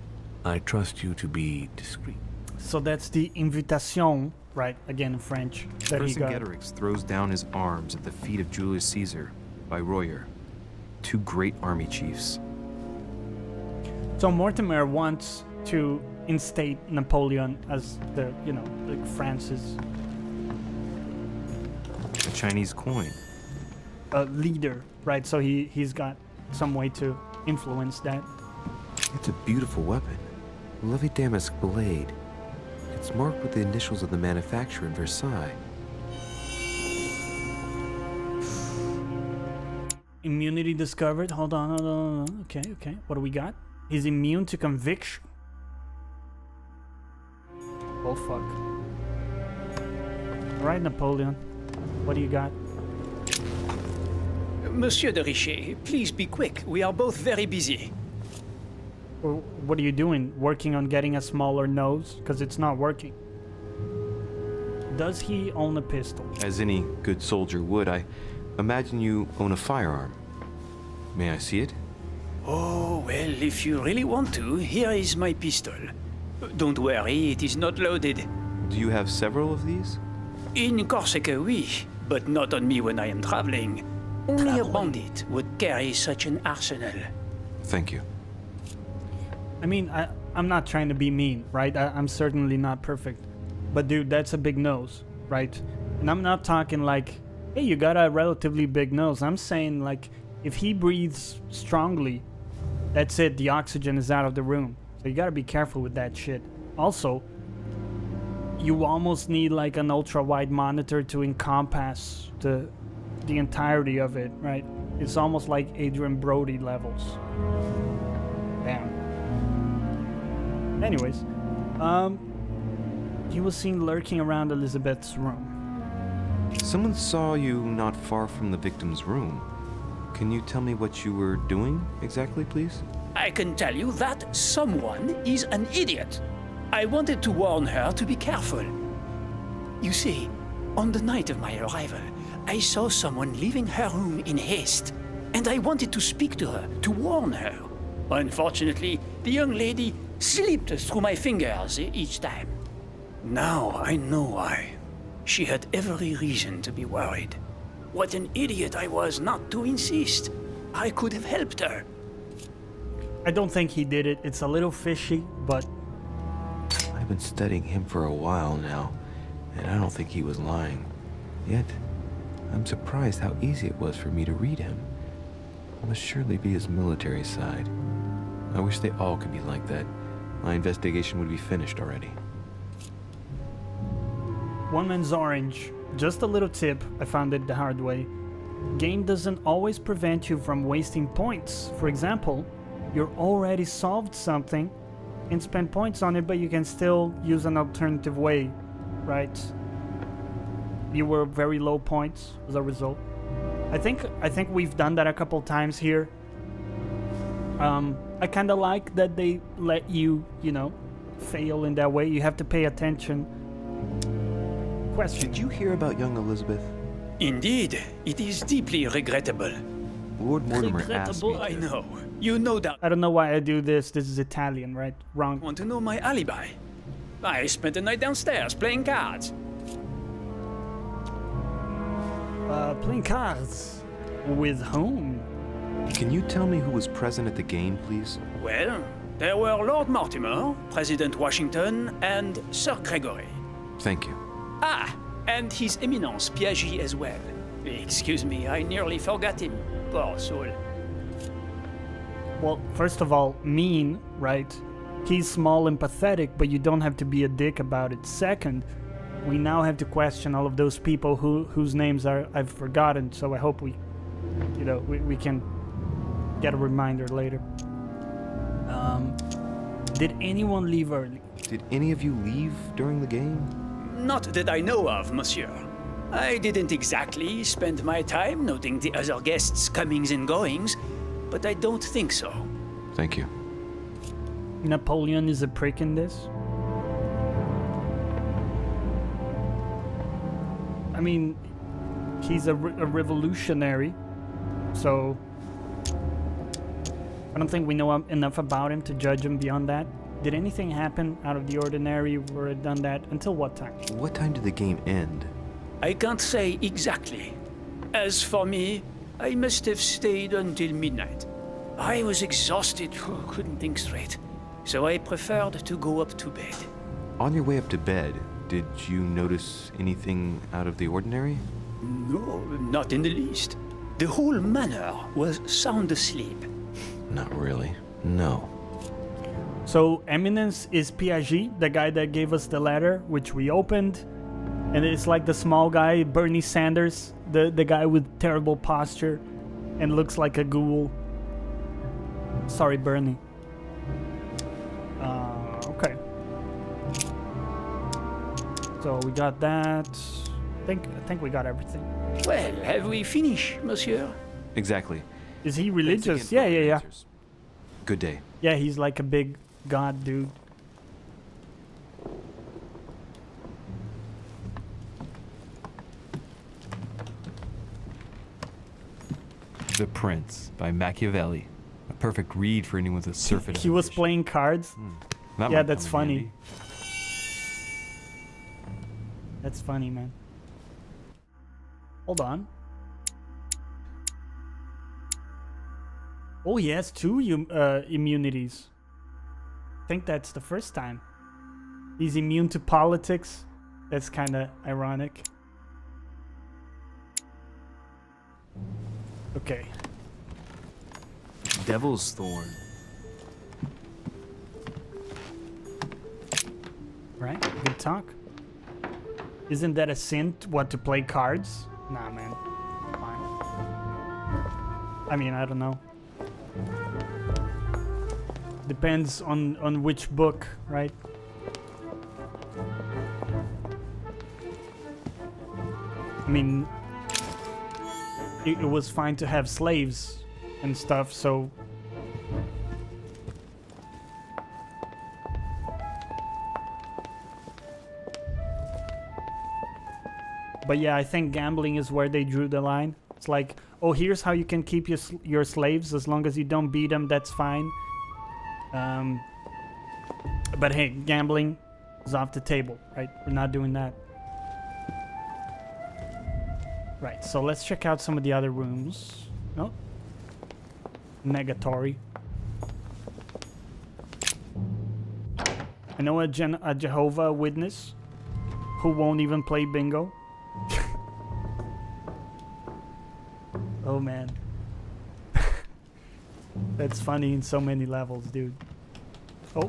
I trust you to be discreet. So that's the invitation, right? Again in French. That he got. Vercingetorix throws down his arms at the feet of Julius Caesar by Royer, two great army chiefs. So Mortimer wants to instate Napoleon as the, like France's A Chinese coin. Leader, right? So he's got some way to influence that. It's a beautiful weapon. Lovely damask blade. It's marked with the initials of the manufacturer in Versailles. Immunity discovered. Hold on. Okay. What do we got? He's immune to conviction. Oh, fuck. Right, Napoleon. What do you got? Monsieur de Richet, please be quick. We are both very busy. What are you doing? Working on getting a smaller nose? Because it's not working. Does he own a pistol? As any good soldier would, I imagine you own a firearm. May I see it? Oh, well, if you really want to, here is my pistol. Don't worry, it is not loaded. Do you have several of these? In Corsica, oui, but not on me when I am traveling. Only a bandit would carry such an arsenal. Thank you. I mean, I'm not trying to be mean, right? I'm certainly not perfect. But dude, that's a big nose, right? And I'm not talking like, hey, you got a relatively big nose. I'm saying like, if he breathes strongly, that's it, the oxygen is out of the room. So you gotta be careful with that shit. Also, you almost need like an ultra-wide monitor to encompass the entirety of it, right? It's almost like Adrian Brody levels. Damn. Anyways, he was seen lurking around Elizabeth's room. Someone saw you not far from the victim's room. Can you tell me what you were doing exactly, please? I can tell you that someone is an idiot. I wanted to warn her to be careful. You see, on the night of my arrival, I saw someone leaving her room in haste, and I wanted to speak to her, to warn her. Unfortunately, the young lady slipped through my fingers each time. Now I know why. She had every reason to be worried. What an idiot I was not to insist. I could have helped her. I don't think he did it. It's a little fishy, but... I've been studying him for a while now, and I don't think he was lying. Yet, I'm surprised how easy it was for me to read him. It must surely be his military side. I wish they all could be like that. My investigation would be finished already. One man's orange. Just a little tip, I found it the hard way. Game doesn't always prevent you from wasting points. For example, you already solved something and spent points on it, but you can still use an alternative way, right? You were very low points as a result. I think we've done that a couple times here. I kind of like that they let you, fail in that way. You have to pay attention. Question. Did you hear about young Elizabeth? Indeed, it is deeply regrettable. Lord Mortimer asked me. I know. You know that. I don't know why I do this. This is Italian, right? Wrong. Want to know my alibi? I spent the night downstairs playing cards. Playing cards? With whom? Can you tell me who was present at the game, please? Well, there were Lord Mortimer, President Washington, and Sir Gregory. Thank you. Ah, and His Eminence Piaggi as well. Excuse me, I nearly forgot him. Poor soul. Well, first of all, mean, right? He's small and pathetic, but you don't have to be a dick about it. Second, we now have to question all of those people whose names I've forgotten, so I hope we can get a reminder later. Did anyone leave early? Did any of you leave during the game? Not that I know of, monsieur. I didn't exactly spend my time noting the other guests' comings and goings, but I don't think so. Thank you. Napoleon is a prick in this? I mean, he's a revolutionary, so I don't think we know enough about him to judge him beyond that. Did anything happen out of the ordinary where it done that? Until what time? What time did the game end? I can't say exactly. As for me, I must have stayed until midnight. I was exhausted, couldn't think straight, so I preferred to go up to bed. On your way up to bed, did you notice anything out of the ordinary? No, not in the least. The whole manor was sound asleep. Not really. No. So Eminence is Piaget, the guy that gave us the letter, which we opened. And it's like the small guy, Bernie Sanders, the guy with terrible posture and looks like a ghoul. Sorry, Bernie. Okay. So we got that. I think we got everything. Well, have we finished, monsieur? Exactly. Is he religious? Yeah. Good day. Yeah, he's like a big god dude. The Prince by Machiavelli. A perfect read for anyone with a surface. He was playing cards? Yeah, that's funny. Handy. That's funny, man. Hold on. Oh, he has two immunities. I think that's the first time. He's immune to politics. That's kind of ironic. Okay. Devil's Thorn. Right? Good talk. Isn't that a sin? What, to play cards? Nah, man. Fine. I mean, I don't know. Depends on which book, right? I mean, it was fine to have slaves and stuff, so... But yeah, I think gambling is where they drew the line. It's like, oh, here's how you can keep your slaves. As long as you don't beat them, that's fine. But hey, gambling is off the table, right? We're not doing that. Right, so let's check out some of the other rooms. No? Negatory. I know a Jehovah Witness who won't even play bingo. Oh man. That's funny in so many levels, dude. Oh.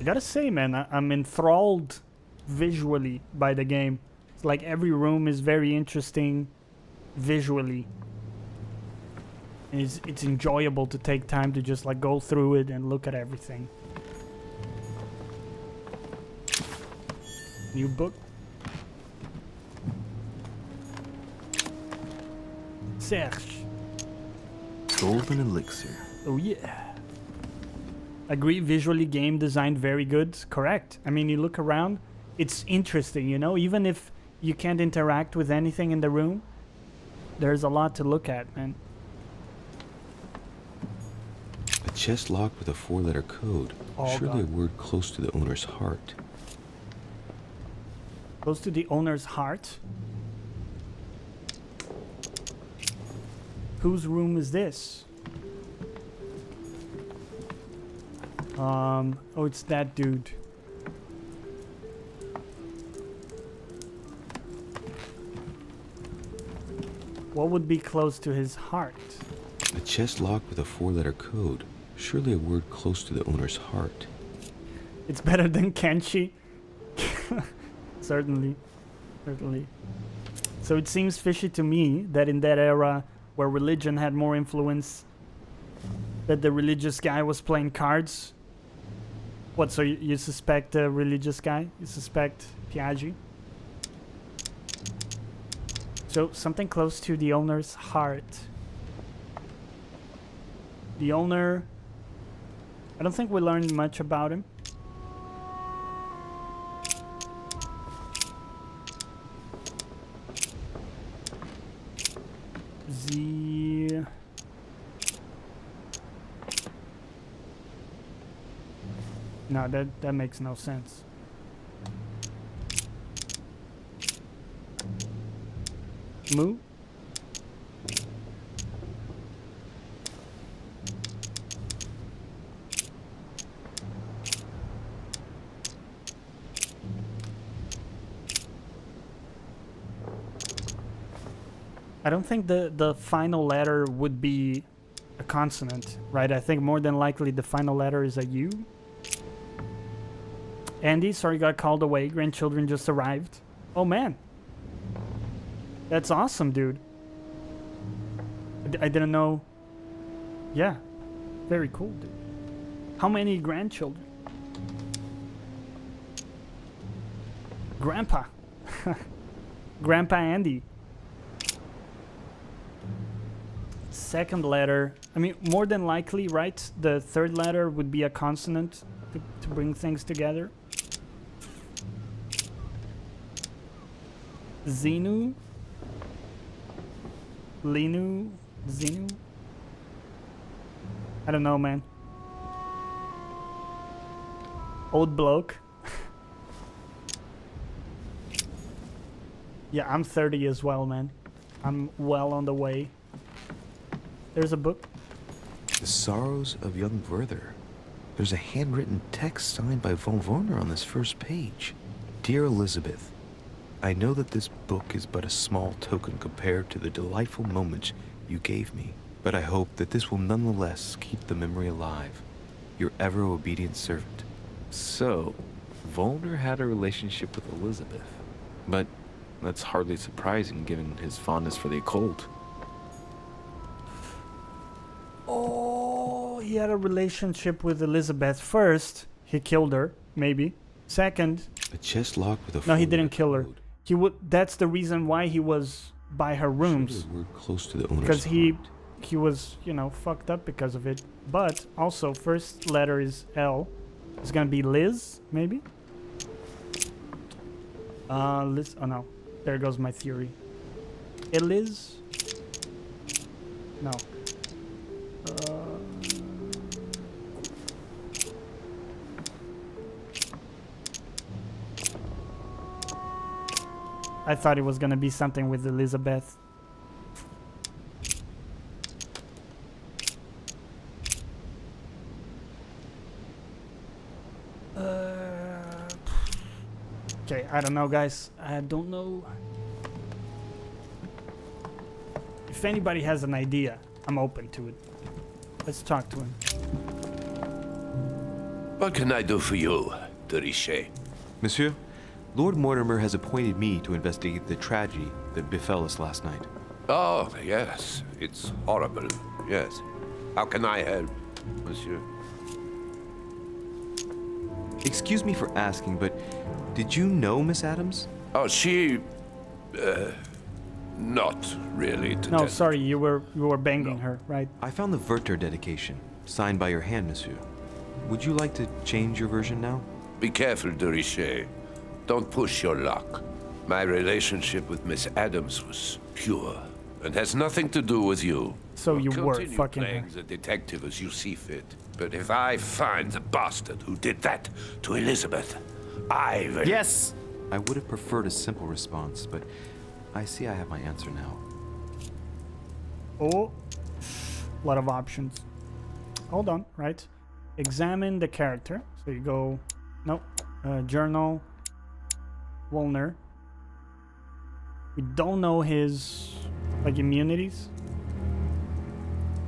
I gotta say, man, I'm enthralled visually by the game. It's like every room is very interesting visually. And it's enjoyable to take time to just like go through it and look at everything. New book. Serge. Golden Elixir. Oh yeah. Agree, visually game design very good. Correct. I mean, you look around, it's interesting, you know? Even if you can't interact with anything in the room, there's a lot to look at, man. A chest locked with a 4-letter code. Oh, Surely God. a word close to the owner's heart. Close to the owner's heart. Whose room is this? Oh, it's that dude. What would be close to his heart? A chest locked with a 4-letter code. Surely a word close to the owner's heart. It's better than Kenshi. Certainly. Certainly. So it seems fishy to me that in that era where religion had more influence, that the religious guy was playing cards. What, so you suspect a religious guy? You suspect Piaggi? So something close to the owner's heart. The owner... I don't think we learned much about him. No, that makes no sense. Moo? I don't think the final letter would be a consonant, right? I think more than likely the final letter is a U. Andy, sorry, got called away. Grandchildren just arrived. Oh, man. That's awesome, dude. I didn't know. Yeah. Very cool, dude. How many grandchildren? Grandpa. Grandpa Andy. Second letter. I mean, more than likely, right? The third letter would be a consonant to bring things together. Xenu? Linu? Xenu? I don't know, man. Old bloke. Yeah, I'm 30 as well, man. I'm well on the way. There's a book. The Sorrows of Young Werther. There's a handwritten text signed by von Werner on this first page. Dear Elizabeth, I know that this book is but a small token compared to the delightful moments you gave me, but I hope that this will nonetheless keep the memory alive. Your ever-obedient servant. So, Werner had a relationship with Elizabeth, but that's hardly surprising given his fondness for the occult. Oh, he had a relationship with Elizabeth. First, he killed her, maybe. Second, a chest locked with a no, he didn't kill her. He would. That's the reason why he was by her rooms. We're close to the owner's because he was, you know, fucked up because of it. But also, first letter is L. It's gonna be Liz, maybe. Liz. Oh no, there goes my theory. Eliz. No. I thought it was gonna be something with Elizabeth. Okay, I don't know, guys. I don't know. If anybody has an idea, I'm open to it. Let's talk to him. What can I do for you, de Richet? Monsieur, Lord Mortimer has appointed me to investigate the tragedy that befell us last night. Oh, yes. It's horrible. Yes. How can I help, monsieur? Excuse me for asking, but did you know Miss Adams? Oh, she... not really. No, sorry, you were banging her, right? I found the Werther dedication, signed by your hand, monsieur. Would you like to change your version now? Be careful, de Richet. Don't push your luck. My relationship with Miss Adams was pure and has nothing to do with you. So you were Continue fucking playing her. the detective as you see fit. But if I find the bastard who did that to Elizabeth, I will... Yes! I would have preferred a simple response, but I see I have my answer now. Oh, a lot of options. Hold on, right? examine the character. So you go, nope, journal, Vulner. We don't know his like immunities.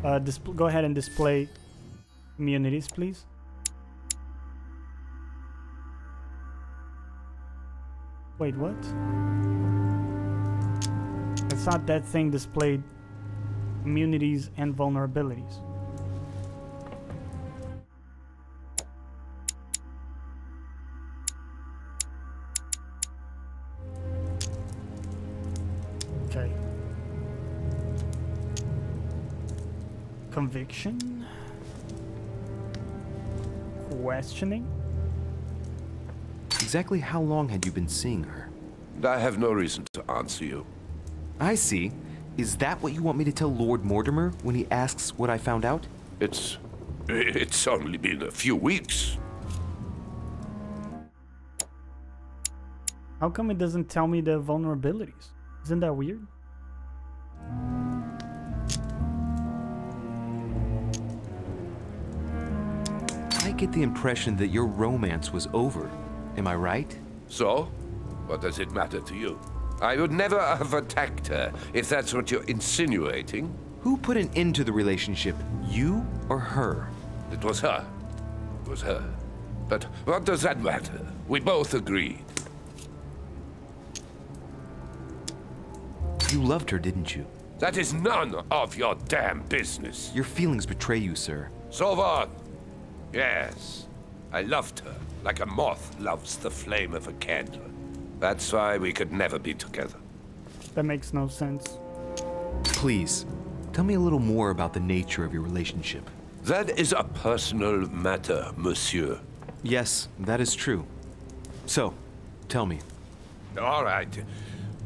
Go ahead and display immunities, please. Wait, what? I thought that thing displayed immunities and vulnerabilities. Okay. Conviction. Questioning. Exactly how long had you been seeing her? I have no reason to answer you. I see. Is that what you want me to tell Lord Mortimer when he asks what I found out? It's only been a few weeks. How come it doesn't tell me the vulnerabilities? Isn't that weird? I get the impression that your romance was over. Am I right? So? What does it matter to you? I would never have attacked her, if that's what you're insinuating. Who put an end to the relationship? You or her? It was her. It was her. But what does that matter? We both agreed. You loved her, didn't you? That is none of your damn business. Your feelings betray you, sir. So what? Yes. I loved her, like a moth loves the flame of a candle. That's why we could never be together. That makes no sense. Please, tell me a little more about the nature of your relationship. That is a personal matter, monsieur. Yes, that is true. So, tell me. All right.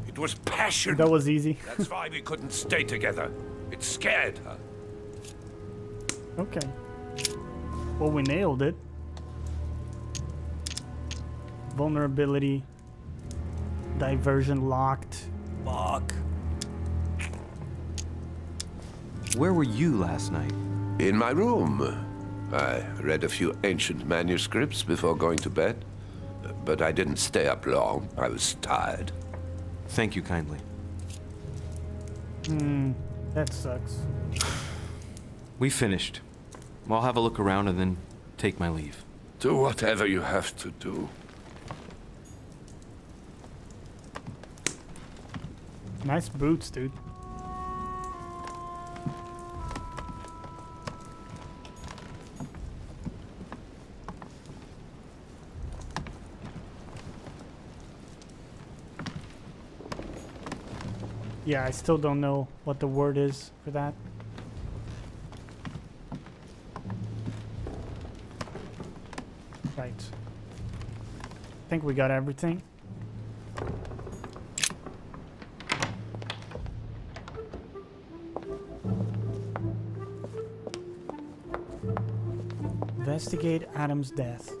It was passion. That was easy. That's why we couldn't stay together. It scared her. Okay. Well, we nailed it. Vulnerability. Diversion locked. Fuck. Where were you last night? In my room. I read a few ancient manuscripts before going to bed. But I didn't stay up long. I was tired. Thank you kindly. That sucks. We finished. I'll have a look around and then take my leave. Do whatever you have to do. Nice boots, dude. Yeah, I still don't know what the word is for that. Right. I think we got everything. Investigate Adam's death.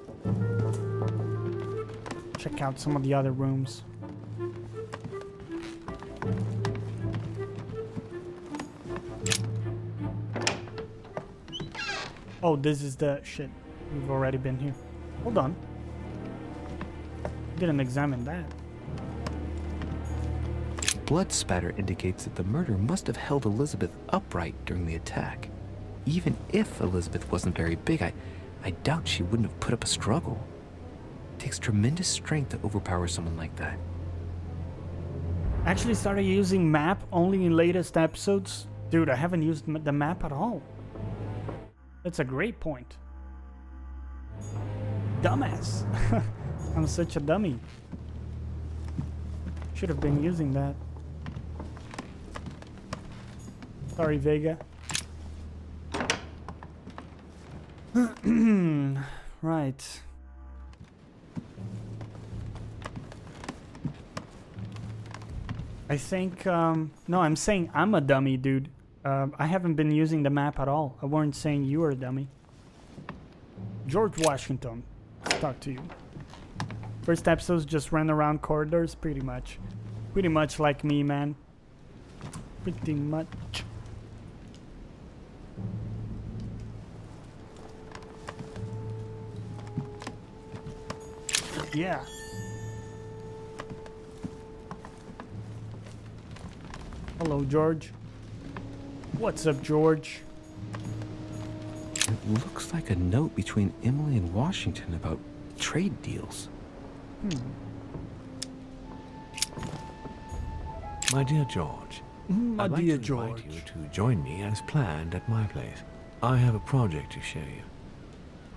Check out some of the other rooms. Oh, this is the shit. We've already been here. Hold on. Didn't examine that. Blood spatter indicates that the murder must have held Elizabeth upright during the attack. Even if Elizabeth wasn't very big, I doubt she wouldn't have put up a struggle. It takes tremendous strength to overpower someone like that. Actually started using map only in latest episodes. Dude, I haven't used the map at all. That's a great point. Dumbass. I'm such a dummy. Should have been using that. Sorry, Vega. Right. I think, no, I'm saying I'm a dummy, dude. I haven't been using the map at all. I weren't saying you were a dummy. George Washington, let's talk to you. First episodes just ran around corridors, pretty much. Pretty much like me, man. Pretty much. Yeah. Hello, George. What's up, George? It looks like a note between Emily and Washington about trade deals. My dear George, My I'd like dear to invite George. you to join me as planned at my place. I have a project to show you.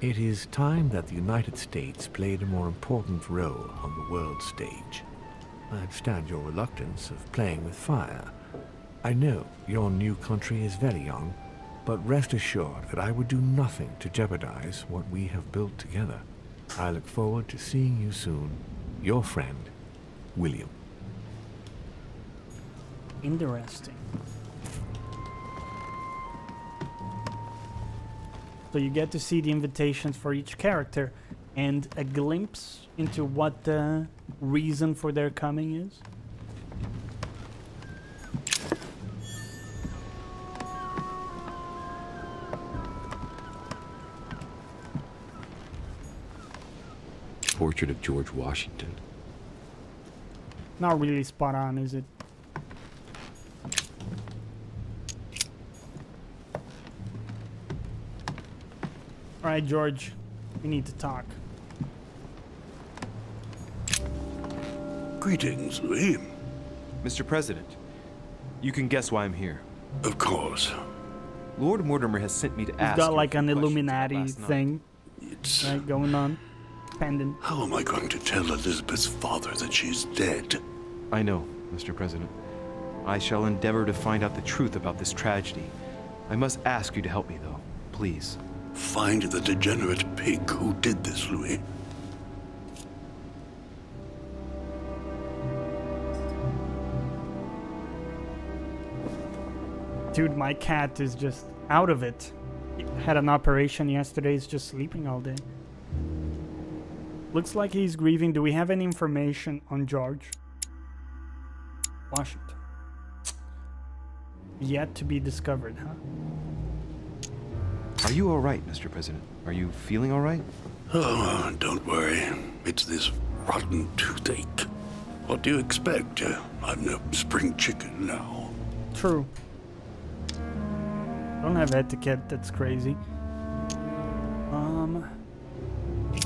It is time that the United States played a more important role on the world stage. I understand your reluctance of playing with fire. I know your new country is very young, but rest assured that I would do nothing to jeopardize what we have built together. I look forward to seeing you soon. Your friend, William. Interesting. So you get to see the invitations for each character and a glimpse into what the reason for their coming is. Portrait of George Washington. Not really spot on, is it? Alright, George. We need to talk. Greetings, Louis. Mr. President, you can guess why I'm here. Of course. Lord Mortimer has sent me to He's ask got you like a few an questions Illuminati about last night. thing It's... right, going on. Pendant. How am I going to tell Elizabeth's father that she's dead? I know, Mr. President. I shall endeavor to find out the truth about this tragedy. I must ask you to help me, though. Please. Find the degenerate pig who did this, Louis. Dude, my cat is just out of it. He had an operation yesterday, he's just sleeping all day. Looks like he's grieving. Do we have any information on George Washington? Yet to be discovered, huh? Are you all right, Mr. President? Are you feeling all right? Oh, don't worry. It's this rotten toothache. What do you expect? I'm no spring chicken now. True. Don't have etiquette, that's crazy.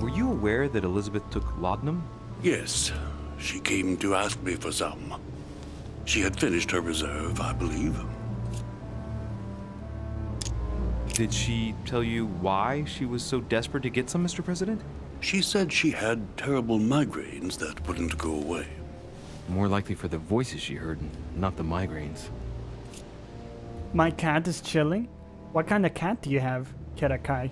Were you aware that Elizabeth took laudanum? Yes, she came to ask me for some. She had finished her reserve, I believe. Did she tell you why she was so desperate to get some, Mr. President? She said she had terrible migraines that wouldn't go away. More likely for the voices she heard, not the migraines. My cat is chilling? What kind of cat do you have, Kerakai?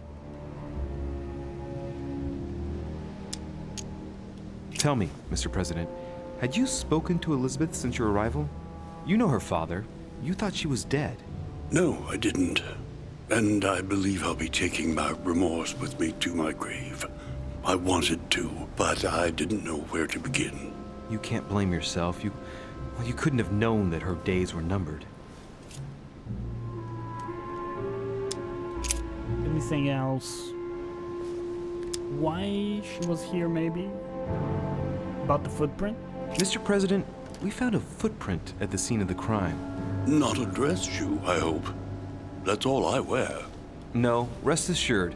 Tell me, Mr. President, had you spoken to Elizabeth since your arrival? You know her father. You thought she was dead. No, I didn't. And I believe I'll be taking my remorse with me to my grave. I wanted to, but I didn't know where to begin. You can't blame yourself. You couldn't have known that her days were numbered. Anything else? Why she was here, maybe? About the footprint? Mr. President, we found a footprint at the scene of the crime. Not a dress shoe, I hope. That's all I wear. No, rest assured.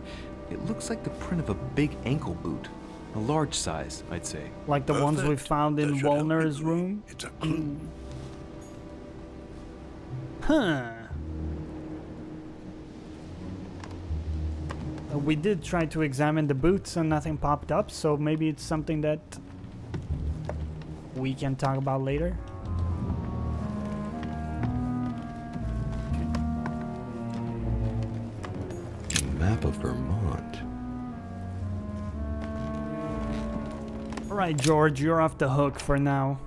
It looks like the print of a big ankle boot. A large size, I'd say. Like the ones we Perfect. found in That should help me, Walner's Louis. room? It's a clue. Huh. We did try to examine the boots and nothing popped up, so maybe it's something that we can talk about later. Map of Vermont. Alright, George, you're off the hook for now.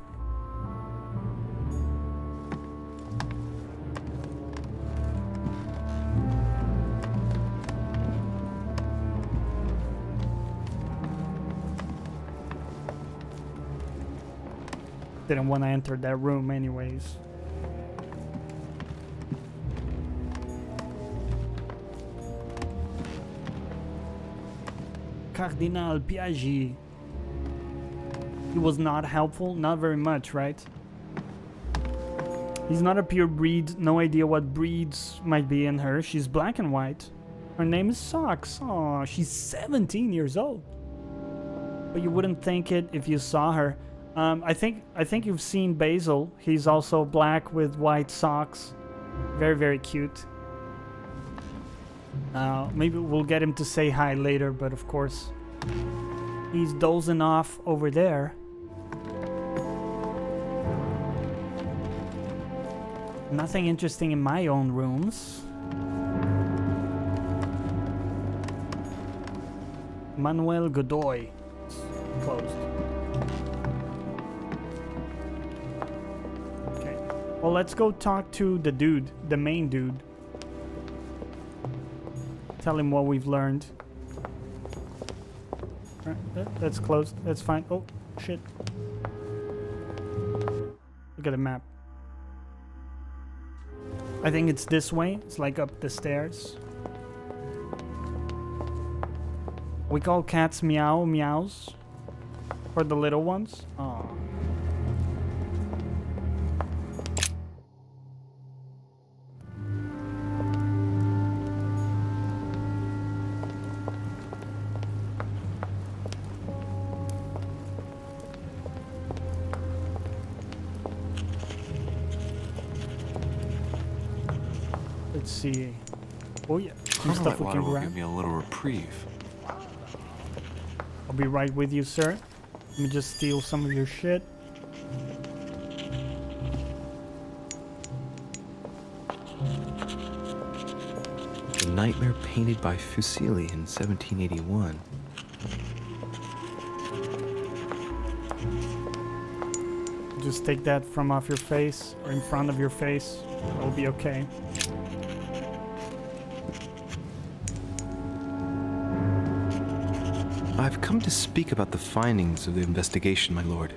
Didn't want to enter that room anyways. Cardinal Piaget. He was not helpful, not very much, right? He's not a pure breed, no idea what breeds might be in her. She's black and white. Her name is Socks. Oh, she's 17 years old. But you wouldn't think it if you saw her. I think you've seen Basil. He's also black with white socks. Very, very cute. Maybe we'll get him to say hi later, but of course, he's dozing off over there. Nothing interesting in my own rooms. Manuel Godoy. Closed. Okay. Well, let's go talk to the dude, the main dude. Tell him what we've learned. Alright, that's closed. That's fine. Oh, shit. Look at the map. I think it's this way. It's like up the stairs. We call cats meow meows for the little ones. Oh. Let's see. Oh yeah, some stuff we can will grab. give me a little reprieve. I'll be right with you, sir. Let me just steal some of your shit. The nightmare painted by Fuseli in 1781. Just take that from off your face or in front of your face. It'll be okay. I've come to speak about the findings of the investigation, my lord.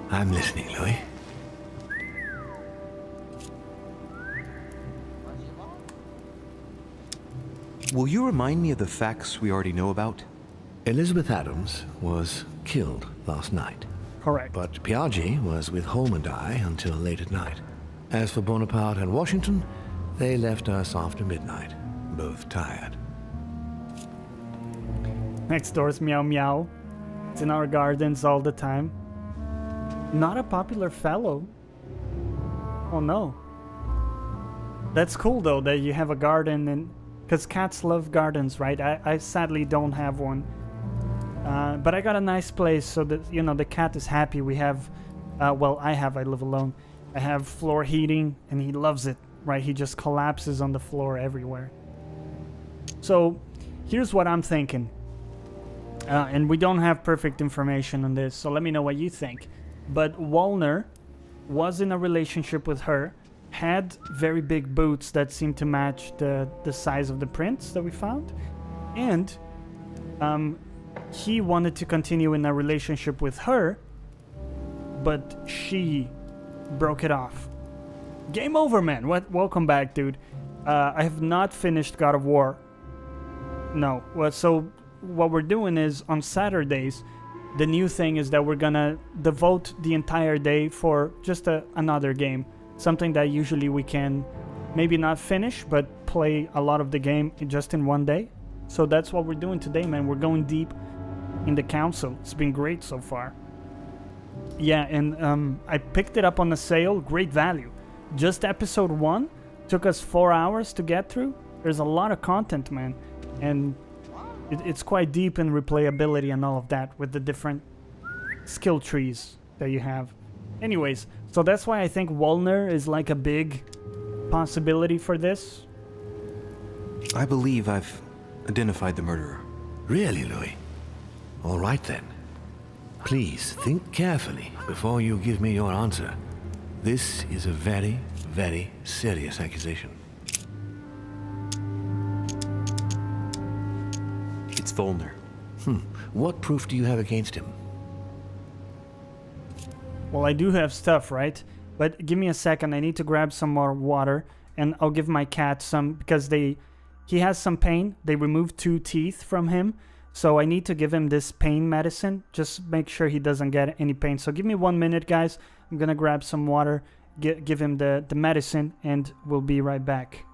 I'm listening, Louis. Will you remind me of the facts we already know about? Elizabeth Adams was killed last night. Correct. But Piaggi was with Holm and I until late at night. As for Bonaparte and Washington, they left us after midnight, both tired. Next door's Meow Meow. It's in our gardens all the time. Not a popular fellow. Oh no. That's cool though that you have a garden, and because cats love gardens, right? I sadly don't have one. But I got a nice place so that, you know, the cat is happy. We have, I live alone. I have floor heating and he loves it, right? He just collapses on the floor everywhere. So here's what I'm thinking. And we don't have perfect information on this, so let me know what you think. But Wallner was in a relationship with her, had very big boots that seemed to match the size of the prints that we found, and he wanted to continue in a relationship with her, but she broke it off. Game over, man. Welcome back, dude. I have not finished God of War. No. Well, so what we're doing is on Saturdays, the new thing is that we're gonna devote the entire day for just another game. Something that usually we can maybe not finish, but play a lot of the game just in one day. So that's what we're doing today, man. We're going deep in the council. It's been great so far. Yeah, and I picked it up on a sale. Great value. Just episode 1 took us 4 hours to get through. There's a lot of content, man. And it's quite deep in replayability and all of that with the different skill trees that you have. Anyways, so that's why I think Wallner is like a big possibility for this. I believe I've identified the murderer. Really, Louis? All right then. Please think carefully before you give me your answer. This is a very, very serious accusation. It's Volner. What proof do you have against him? Well, I do have stuff, right? But give me a second. I need to grab some more water, and I'll give my cat some because he has some pain. They removed 2 teeth from him. So I need to give him this pain medicine. Just make sure he doesn't get any pain. So give me 1 minute, guys. I'm gonna grab some water, give him the medicine, and we'll be right back.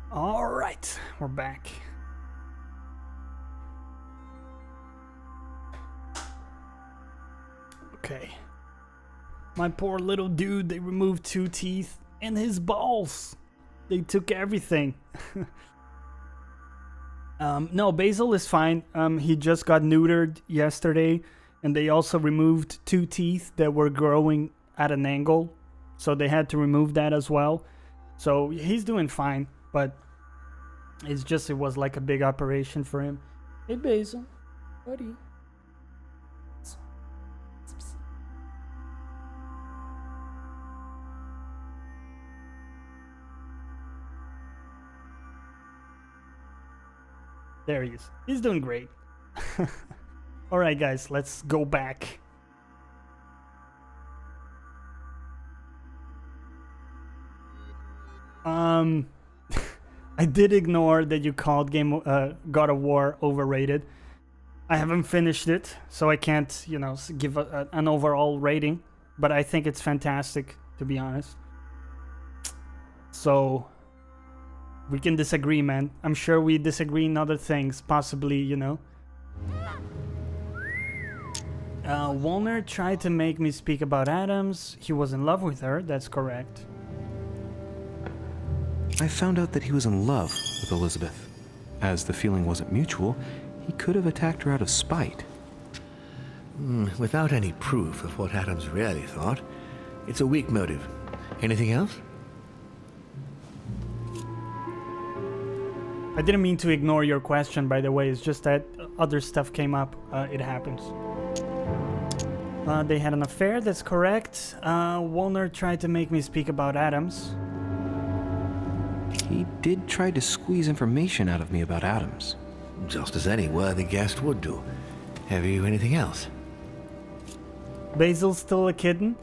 All right, we're back. Okay. My poor little dude, they removed 2 teeth and his balls. They took everything. No, Basil is fine. He just got neutered yesterday, and they also removed 2 teeth that were growing at an angle, so they had to remove that as well. So he's doing fine, but it's just, it was like a big operation for him. Hey Basil, buddy. There he is. He's doing great. Alright guys, let's go back. I did ignore that you called God of War overrated. I haven't finished it, so I can't, you know, give an overall rating. But I think it's fantastic, to be honest. So we can disagree, man. I'm sure we disagree in other things, possibly, you know. Walner tried to make me speak about Adams. He was in love with her, that's correct. I found out that he was in love with Elizabeth. As the feeling wasn't mutual, he could have attacked her out of spite. Without any proof of what Adams really thought, it's a weak motive. Anything else? I didn't mean to ignore your question, by the way. It's just that other stuff came up. It happens. They had an affair, that's correct. Wolner tried to make me speak about Adams. He did try to squeeze information out of me about Adams. Just as any worthy guest would do. Have you anything else? Basil's still a kitten.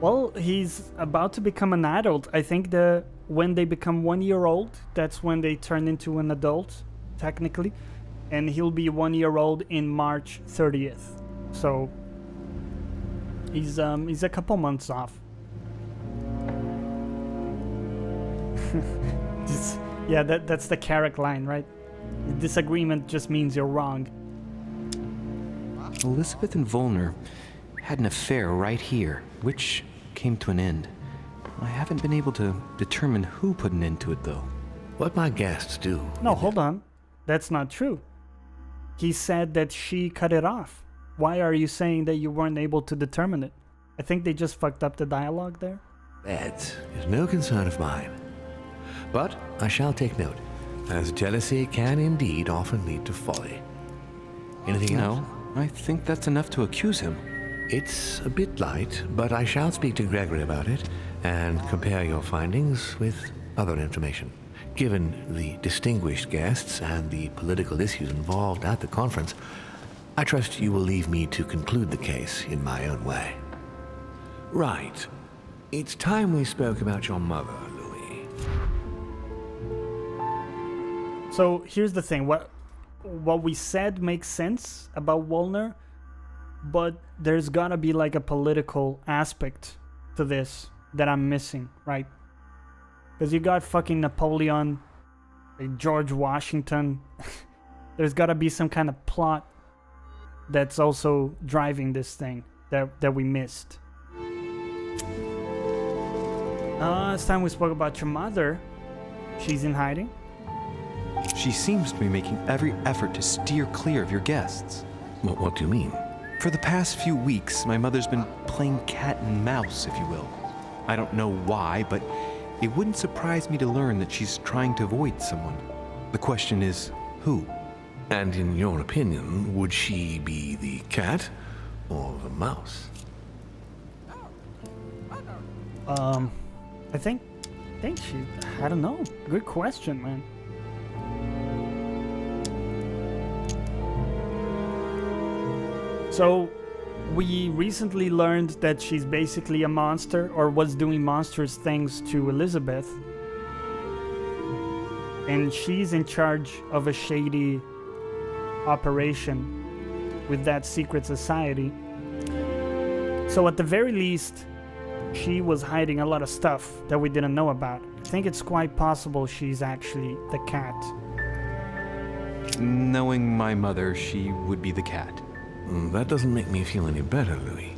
Well, he's about to become an adult. I think when they become 1 year old, that's when they turn into an adult, technically. And he'll be 1 year old in March 30th. So he's a couple months off. Yeah, that's the Carrick line, right? Disagreement just means you're wrong. Elizabeth and Volner had an affair right here, which came to an end. I haven't been able to determine who put an end to it, though. What my guests do. No, hold on. That's not true. He said that she cut it off. Why are you saying that you weren't able to determine it? I think they just fucked up the dialogue there. That is no concern of mine. But I shall take note, as jealousy can indeed often lead to folly. Anything else? No, I think that's enough to accuse him. It's a bit light, but I shall speak to Gregory about it and compare your findings with other information. Given the distinguished guests and the political issues involved at the conference, I trust you will leave me to conclude the case in my own way. Right. It's time we spoke about your mother, Louis. So here's the thing. What we said makes sense about Wolner, but there's gotta be like a political aspect to this that I'm missing, right? Because you got fucking Napoleon, like George Washington. There's gotta be some kind of plot that's also driving this thing that we missed. Last time we spoke about your mother. She's in hiding. She seems to be making every effort to steer clear of your guests. What do you mean? For the past few weeks, my mother's been playing cat and mouse, if you will. I don't know why, but it wouldn't surprise me to learn that she's trying to avoid someone. The question is, who? And in your opinion, would she be the cat or the mouse? I think she, I don't know. Good question, man. So, we recently learned that she's basically a monster, or was doing monstrous things to Elizabeth. And she's in charge of a shady operation with that secret society. So at the very least, she was hiding a lot of stuff that we didn't know about. I think it's quite possible she's actually the cat. Knowing my mother, she would be the cat. That doesn't make me feel any better, Louis.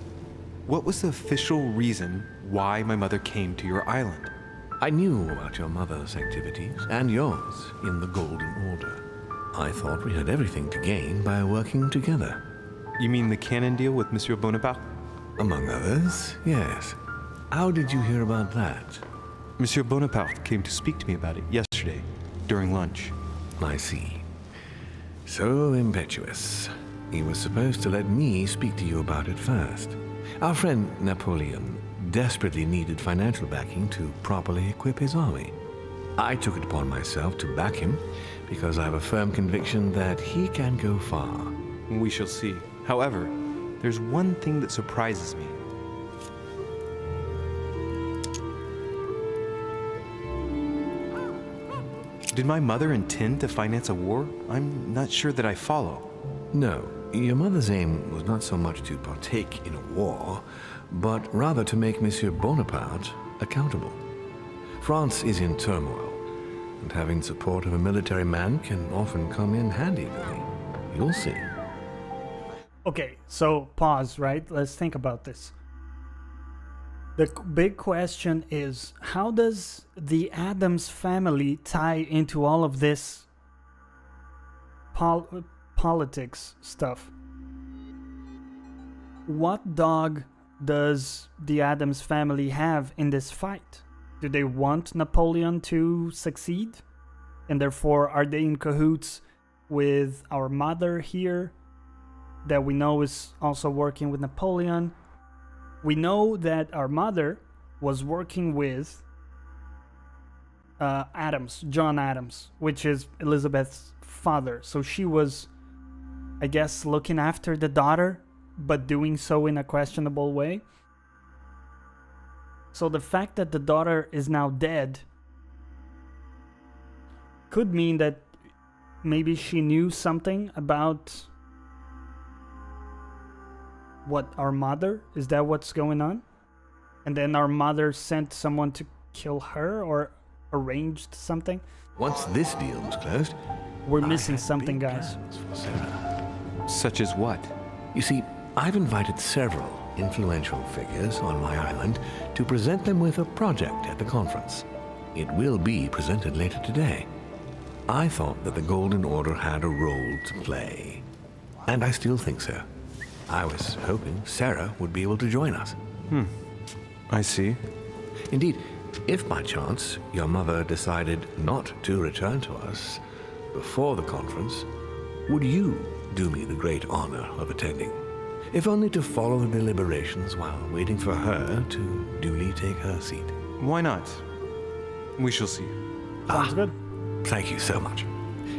What was the official reason why my mother came to your island? I knew about your mother's activities, and yours, in the Golden Order. I thought we had everything to gain by working together. You mean the cannon deal with Monsieur Bonaparte? Among others, yes. How did you hear about that? Monsieur Bonaparte came to speak to me about it yesterday, during lunch. I see. So impetuous. He was supposed to let me speak to you about it first. Our friend Napoleon desperately needed financial backing to properly equip his army. I took it upon myself to back him because I have a firm conviction that he can go far. We shall see. However, there's one thing that surprises me. Did my mother intend to finance a war? I'm not sure that I follow. No, your mother's aim was not so much to partake in a war, but rather to make Monsieur Bonaparte accountable. France is in turmoil, and having support of a military man can often come in handy, Louis. You'll see. Okay, so pause, right? Let's think about this. The big question is, how does the Addams family tie into all of this politics stuff? What dog does the Addams family have in this fight? Do they want Napoleon to succeed? And therefore, are they in cahoots with our mother here, that we know is also working with Napoleon? we know that our mother was working with John Adams, which is Elizabeth's father. So she was, I guess, looking after the daughter, but doing so in a questionable way. So the fact that the daughter is now dead could mean that maybe she knew something about what our mother, is that what's going on? And then our mother sent someone to kill her or arranged something? Once this deal was closed, we're missing something, guys. Such as what? You see, I've invited several influential figures on my island to present them with a project at the conference. It will be presented later today. I thought that the Golden Order had a role to play, and I still think so. I was hoping Sarah would be able to join us. I see. Indeed, if by chance your mother decided not to return to us before the conference, would you do me the great honor of attending? If only to follow the deliberations while waiting for her to duly take her seat. Why not? We shall see. Sounds good. Thank you so much.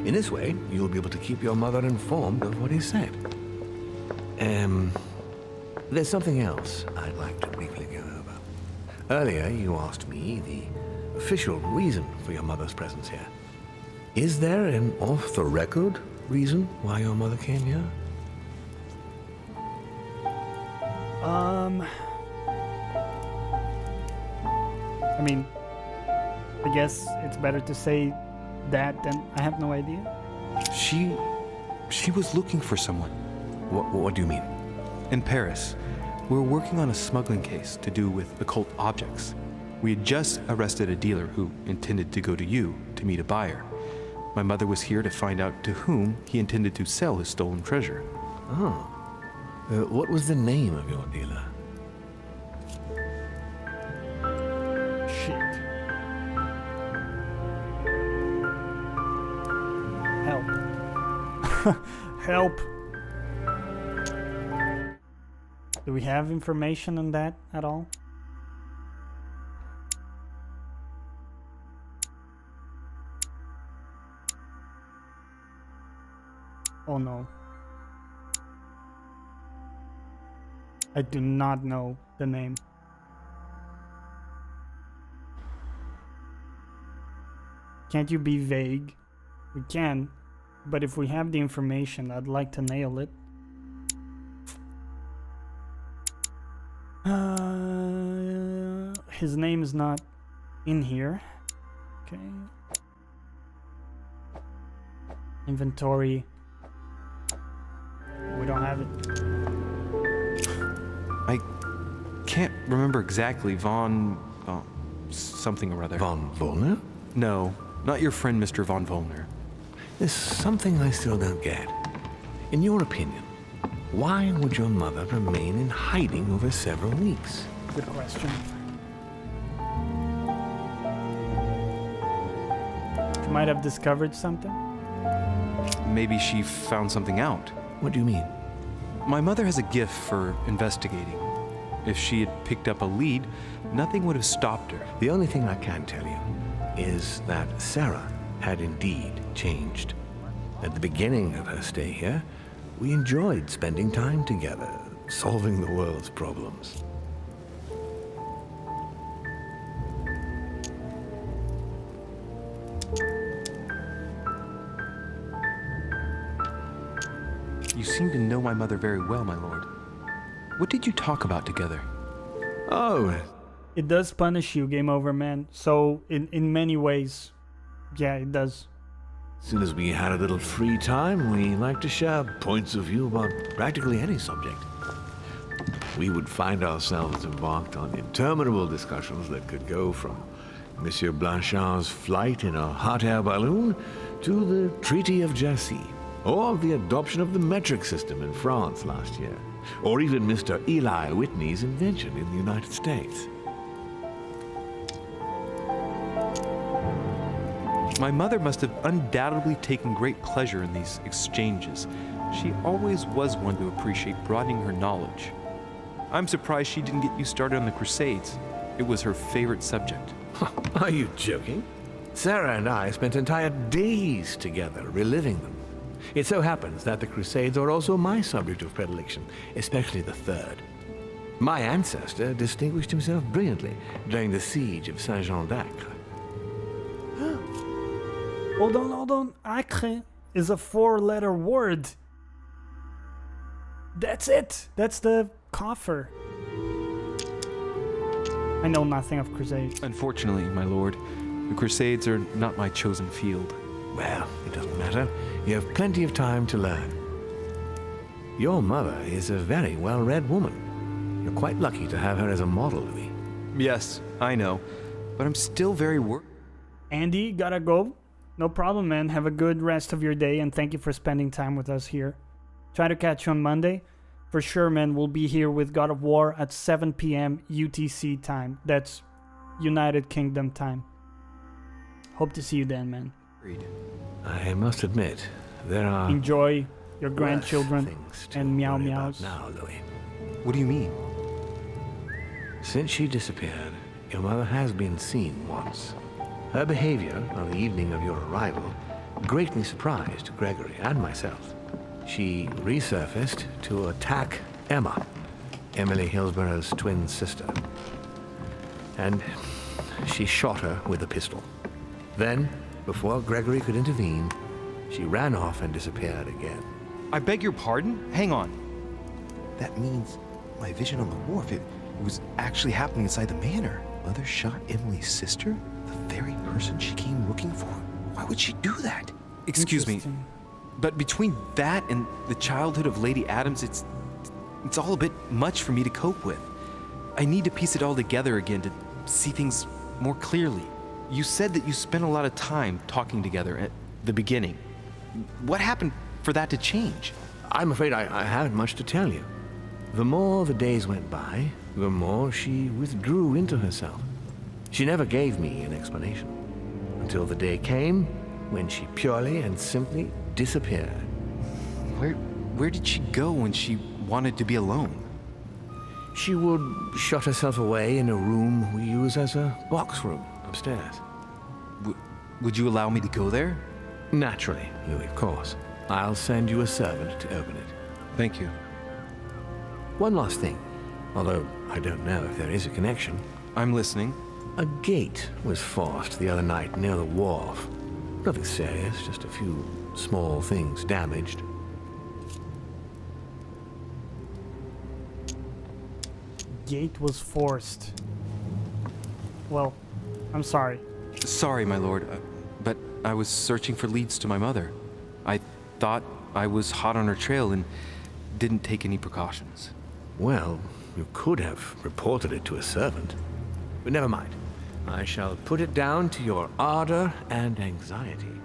In this way, you'll be able to keep your mother informed of what is said. There's something else I'd like to briefly go over. Earlier, you asked me the official reason for your mother's presence here. Is there an off-the-record reason why your mother came here? I mean, I guess it's better to say that than I have no idea. She was looking for someone. What do you mean? In Paris, we were working on a smuggling case to do with occult objects. We had just arrested a dealer who intended to go to you to meet a buyer. My mother was here to find out to whom he intended to sell his stolen treasure. Oh. What was the name of your dealer? Shit. Help. Help. Do we have information on that at all? Oh no. I do not know the name. Can't you be vague? We can, but if we have the information, I'd like to nail it. His name is not in here. Okay. Inventory. We don't have it. I can't remember exactly. Von something or other. Von Volner? No, not your friend Mr. Von Volner. There's something I still don't get. In your opinion, why would your mother remain in hiding over several weeks? Good question. She might have discovered something. Maybe she found something out. What do you mean? My mother has a gift for investigating. If she had picked up a lead, nothing would have stopped her. The only thing I can tell you is that Sarah had indeed changed. At the beginning of her stay here, we enjoyed spending time together, solving the world's problems. You seem to know my mother very well, my lord. What did you talk about together? Oh. It does punish you, Game Over Man. So, in many ways, yeah, it does. As soon as we had a little free time, we like to share points of view about practically any subject. We would find ourselves embarked on interminable discussions that could go from Monsieur Blanchard's flight in a hot air balloon to the Treaty of Jassy, or the adoption of the metric system in France last year, or even Mr. Eli Whitney's invention in the United States. My mother must have undoubtedly taken great pleasure in these exchanges. She always was one to appreciate broadening her knowledge. I'm surprised she didn't get you started on the Crusades. It was her favorite subject. Are you joking? Sarah and I spent entire days together reliving them. It so happens that the Crusades are also my subject of predilection, especially the Third. My ancestor distinguished himself brilliantly during the siege of Saint-Jean d'Acre. Hold on. Acre is a 4-letter word. That's it. That's the coffer. I know nothing of Crusades. Unfortunately, my lord, the Crusades are not my chosen field. Well, it doesn't matter. You have plenty of time to learn. Your mother is a very well-read woman. You're quite lucky to have her as a model, Louis. Yes, I know, but I'm still very Andy, gotta go. No problem, man. Have a good rest of your day, and thank you for spending time with us here. Try to catch you on Monday. For sure, man, we'll be here with God of War at 7 p.m. UTC time. That's United Kingdom time. Hope to see you then, man. I must admit, there are... Enjoy your grandchildren and meow meows. Now, Louis. What do you mean? Since she disappeared, your mother has been seen once. Her behavior on the evening of your arrival greatly surprised Gregory and myself. She resurfaced to attack Emma, Emily Hillsborough's twin sister. And she shot her with a pistol. Then, before Gregory could intervene, she ran off and disappeared again. I beg your pardon? Hang on. That means my vision on the wharf, it was actually happening inside the manor. Mother shot Emily's sister? The very person she came looking for. Why would she do that? Excuse me, but between that and the childhood of Lady Adams, it's all a bit much for me to cope with. I need to piece it all together again to see things more clearly. You said that you spent a lot of time talking together at the beginning. What happened for that to change? I'm afraid I haven't much to tell you. The more the days went by, the more she withdrew into herself. She never gave me an explanation, until the day came when she purely and simply disappeared. Where did she go when she wanted to be alone? She would shut herself away in a room we use as a box room upstairs. Would you allow me to go there? Naturally, Louis, of course. I'll send you a servant to open it. Thank you. One last thing, although I don't know if there is a connection. I'm listening. A gate was forced the other night near the wharf. Nothing serious, just a few small things damaged. Gate was forced. Well, I'm sorry. Sorry, my lord, but I was searching for leads to my mother. I thought I was hot on her trail and didn't take any precautions. Well, you could have reported it to a servant. But never mind. I shall put it down to your ardor and anxiety.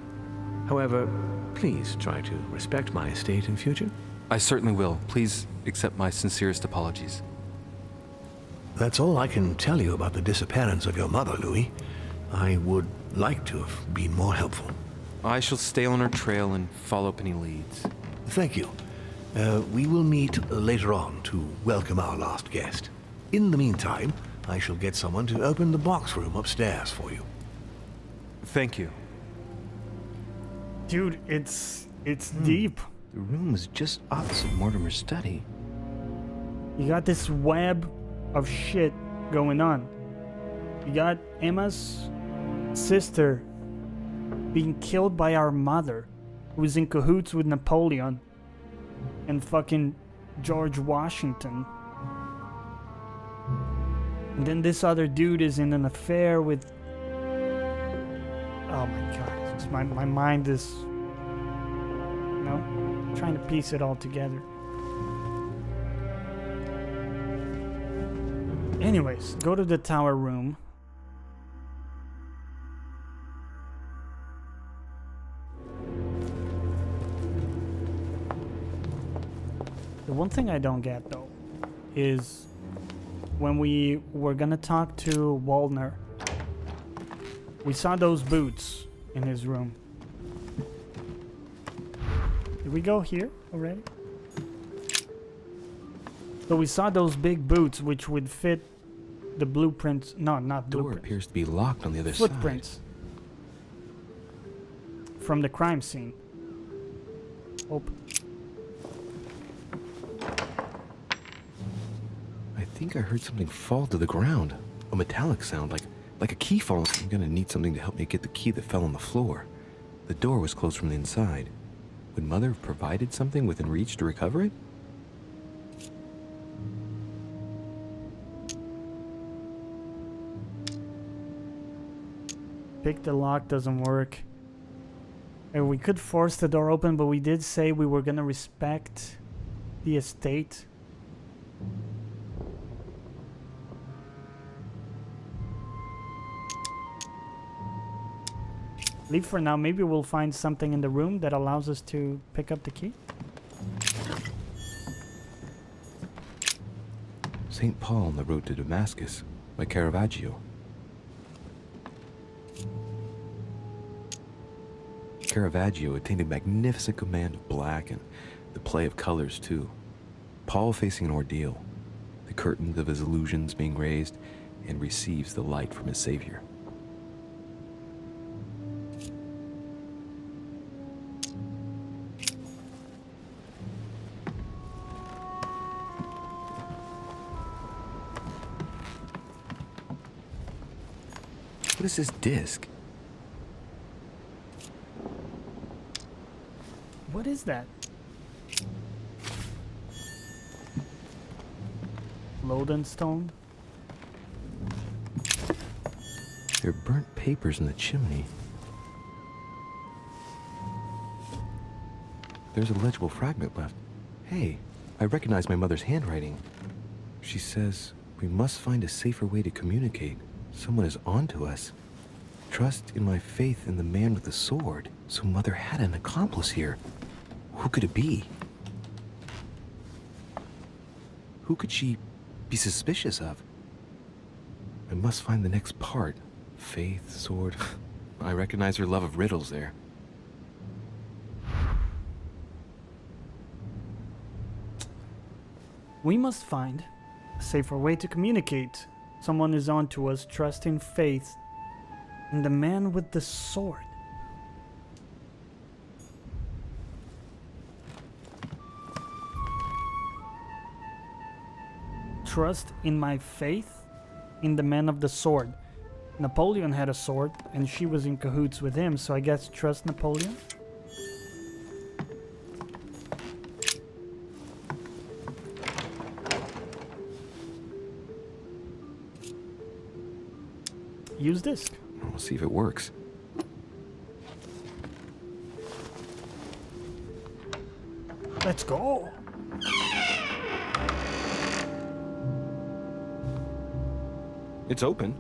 However, please try to respect my estate in future. I certainly will. Please accept my sincerest apologies. That's all I can tell you about the disappearance of your mother, Louis. I would like to have been more helpful. I shall stay on her trail and follow up any leads. Thank you. We will meet later on to welcome our last guest. In the meantime, I shall get someone to open the box room upstairs for you. Thank you. Dude, it's deep. The room was just opposite Mortimer's study. You got this web of shit going on. You got Emma's sister being killed by our mother, who was in cahoots with Napoleon and fucking George Washington. And then this other dude is in an affair with... Oh my god, it's just my mind is... You know, trying to piece it all together. Anyways, go to the tower room. The one thing I don't get, though, is when we were gonna talk to Waldner, we saw those boots in his room. Did we go here already? So we saw those big boots which would fit the blueprints. No, not The door blueprints. appears to be locked on the other Footprints. From the crime scene. Open. I think I heard something fall to the ground. A metallic sound, like a key falling. I'm gonna need something to help me get the key that fell on the floor. The door was closed from the inside. Would Mother have provided something within reach to recover it? Pick the lock doesn't work. And we could force the door open, but we did say we were gonna respect the estate. Leave for now. Maybe we'll find something in the room that allows us to pick up the key. St. Paul on the road to Damascus by Caravaggio. Caravaggio attained a magnificent command of black and the play of colors too. Paul facing an ordeal, the curtains of his illusions being raised, and receives the light from his Savior. What is this disc? What is that? Lodenstone? There are burnt papers in the chimney. There's a legible fragment left. Hey, I recognize my mother's handwriting. She says, we must find a safer way to communicate. Someone is on to us. Trust in my faith in the man with the sword. So Mother had an accomplice here. Who could it be? Who could she be suspicious of? I must find the next part. Faith, sword. I recognize her love of riddles there. We must find a safer way to communicate. Someone is on to us. Trust in faith in the man with the sword. Trust in my faith in the man of the sword. Napoleon had a sword and she was in cahoots with him, so I guess trust Napoleon. Use this. We'll see if it works. Let's go. It's open.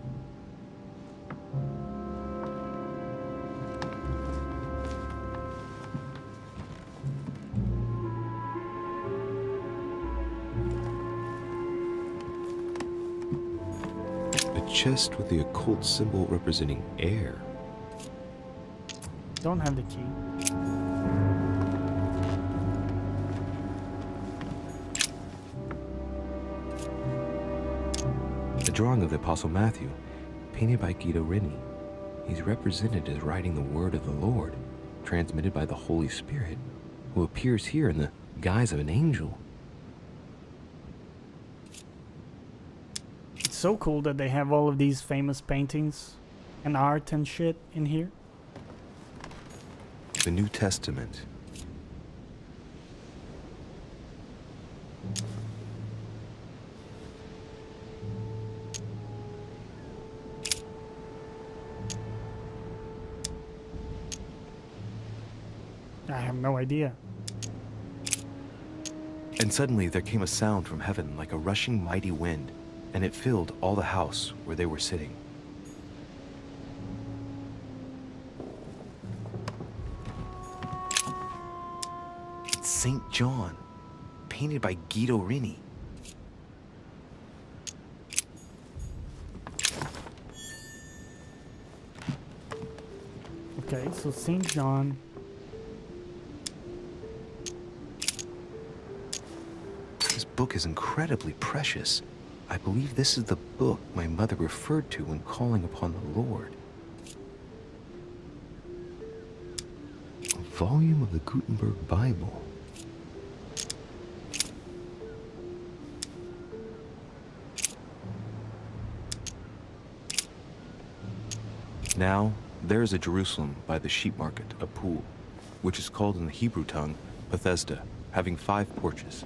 A chest with the occult symbol representing air. Don't have the key. A drawing of the Apostle Matthew, painted by Guido Reni. He's represented as writing the word of the Lord, transmitted by the Holy Spirit, who appears here in the guise of an angel. It's so cool that they have all of these famous paintings and art and shit in here. The New Testament. I have no idea. And suddenly there came a sound from heaven like a rushing mighty wind, and it filled all the house where they were sitting. It's St. John, painted by Guido Reni. Okay, so St. John. book is incredibly precious. I believe this is the book my mother referred to when calling upon the Lord. A volume of the Gutenberg Bible. Now, there is a Jerusalem by the sheep market, a pool, which is called in the Hebrew tongue Bethesda, having 5 porches.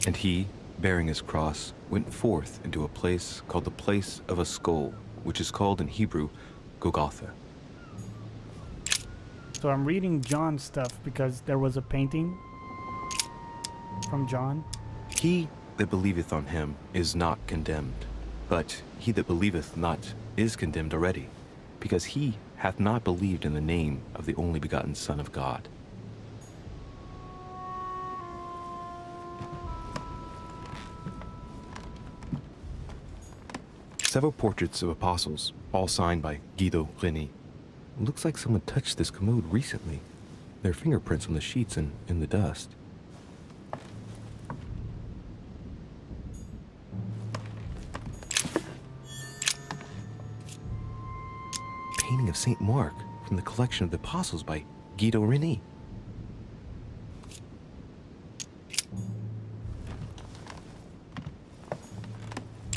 And he, bearing his cross, went forth into a place called the place of a skull, which is called in Hebrew Golgotha. So I'm reading John's stuff because there was a painting from John. He that believeth on him is not condemned, but he that believeth not is condemned already, because he hath not believed in the name of the only begotten Son of God. Several portraits of apostles, all signed by Guido Reni. Looks like someone touched this commode recently. There are fingerprints on the sheets and in the dust. Painting of St. Mark from the collection of the apostles by Guido Reni.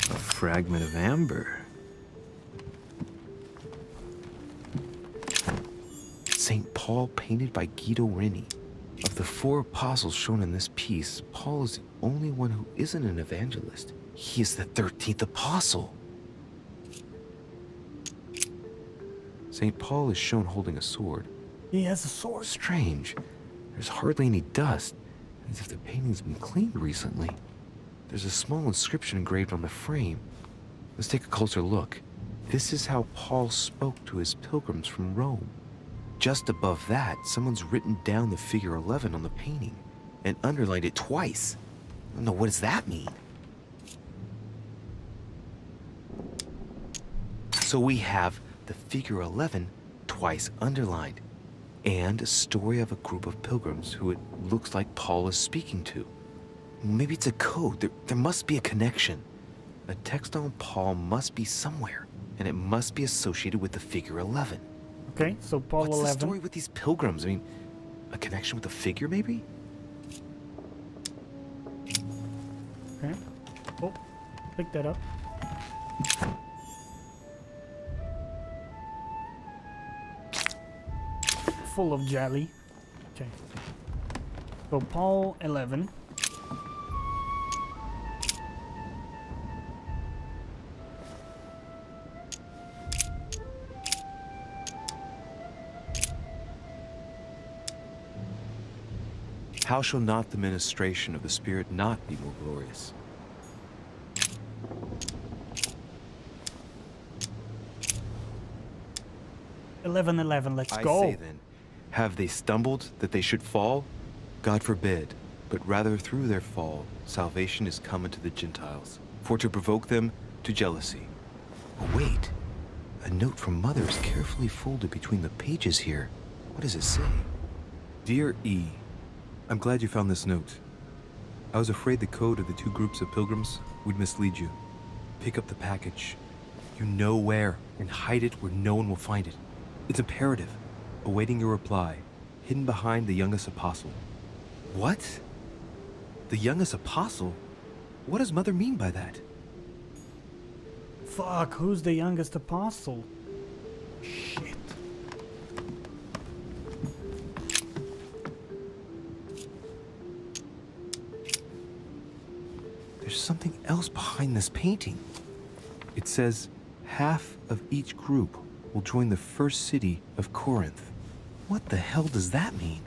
A fragment of amber. St. Paul painted by Guido Reni. Of the 4 apostles shown in this piece, Paul is the only one who isn't an evangelist. He is the 13th apostle. St. Paul is shown holding a sword. He has a sword. Strange. There's hardly any dust, as if the painting's been cleaned recently. There's a small inscription engraved on the frame. Let's take a closer look. This is how Paul spoke to his pilgrims from Rome. Just above that, someone's written down the figure 11 on the painting and underlined it twice. I don't know, what does that mean? So we have the figure 11 twice underlined, and a story of a group of pilgrims who it looks like Paul is speaking to. Maybe it's a code. There must be a connection. A text on Paul must be somewhere, and it must be associated with the figure 11. Okay, so Paul What's 11. the story with these pilgrims? I mean, a connection with the figure, maybe? Okay. Oh, pick that up. Full of jelly. Okay. So Paul 11. How shall not the ministration of the Spirit not be more glorious? Let's I go. say then, have they stumbled that they should fall? God forbid, but rather through their fall, salvation is come unto the Gentiles, for to provoke them to jealousy. Oh, wait, a note from Mother is carefully folded between the pages here. What does it say? Dear E, I'm glad you found this note. I was afraid the code of the 2 groups of pilgrims would mislead you. Pick up the package. You know where, and hide it where no one will find it. It's imperative. Awaiting your reply, hidden behind the youngest apostle. What? The youngest apostle? What does Mother mean by that? Fuck, who's the youngest apostle? Shit. There's something else behind this painting. It says, half of each group will join the first city of Corinth. What the hell does that mean?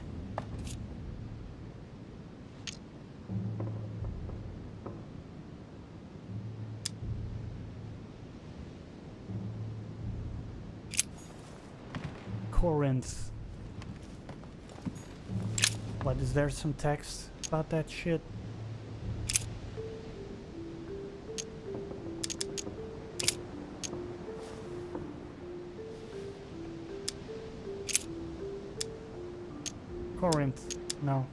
Corinth. What, is there some text about that shit? Corinth. No.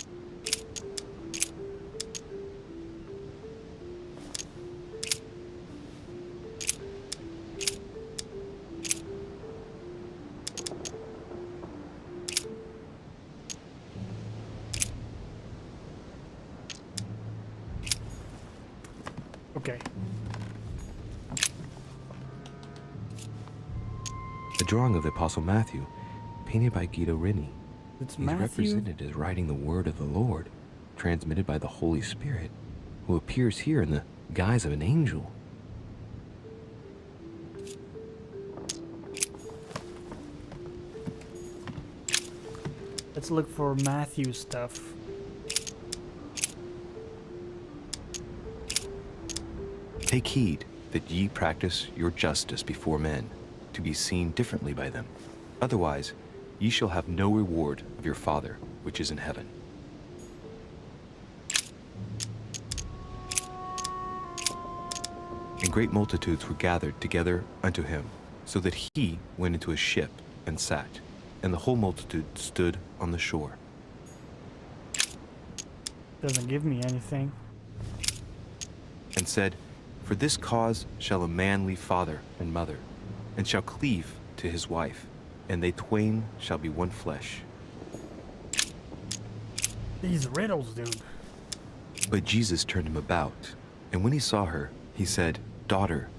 Okay. A drawing of the Apostle Matthew, painted by Guido Rini. It's He's Matthew. represented as writing the word of the Lord, transmitted by the Holy Spirit, who appears here in the guise of an angel. Let's look for Matthew stuff. Take heed that ye practice your justice before men, to be seen differently by them. Otherwise, ye shall have no reward of your Father which is in heaven. And great multitudes were gathered together unto him, so that he went into a ship and sat, and the whole multitude stood on the shore. Doesn't give me anything. And said, For this cause shall a man leave father and mother, and shall cleave to his wife, and they twain shall be one flesh. These riddles, dude. But Jesus turned him about, and when he saw her, he said, Daughter,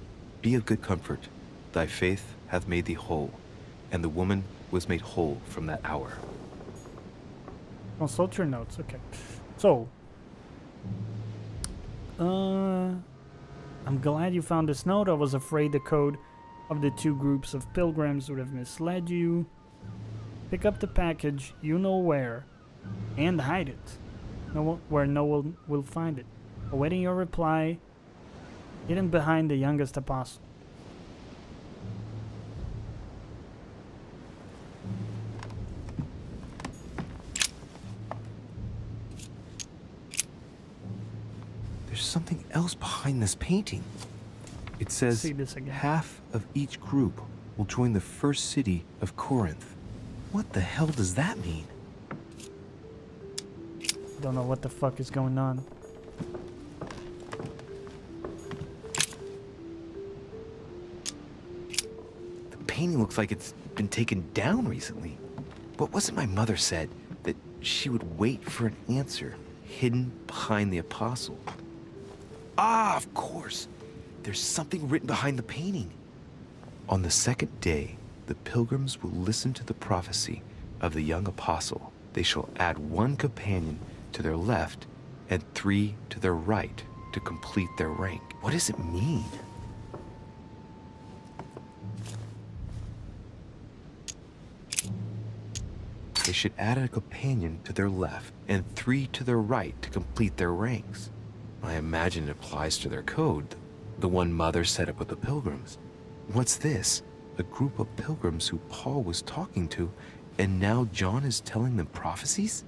be of good comfort, thy faith hath made thee whole. And the woman was made whole from that hour. Consult your notes, okay. So, I'm glad you found this note. I was afraid the code of the two groups of pilgrims would have misled you. Pick up the package, you know where, and hide it. Where no one will find it. Awaiting your reply, hidden behind the youngest apostle. There's something else behind this painting. It says, See this again. Half of each group will join the first city of Corinth. What the hell does that mean? Don't know what the fuck is going on. The painting looks like it's been taken down recently. But wasn't my mother said that she would wait for an answer hidden behind the apostle? Ah, of course. There's something written behind the painting. On the second day, the pilgrims will listen to the prophecy of the young apostle. They shall add one companion to their left and 3 to their right to complete their rank. What does it mean? They should add a companion to their left and 3 to their right to complete their ranks. I imagine it applies to their code, the one Mother set up with the pilgrims. What's this? A group of pilgrims who Paul was talking to, and now John is telling them prophecies?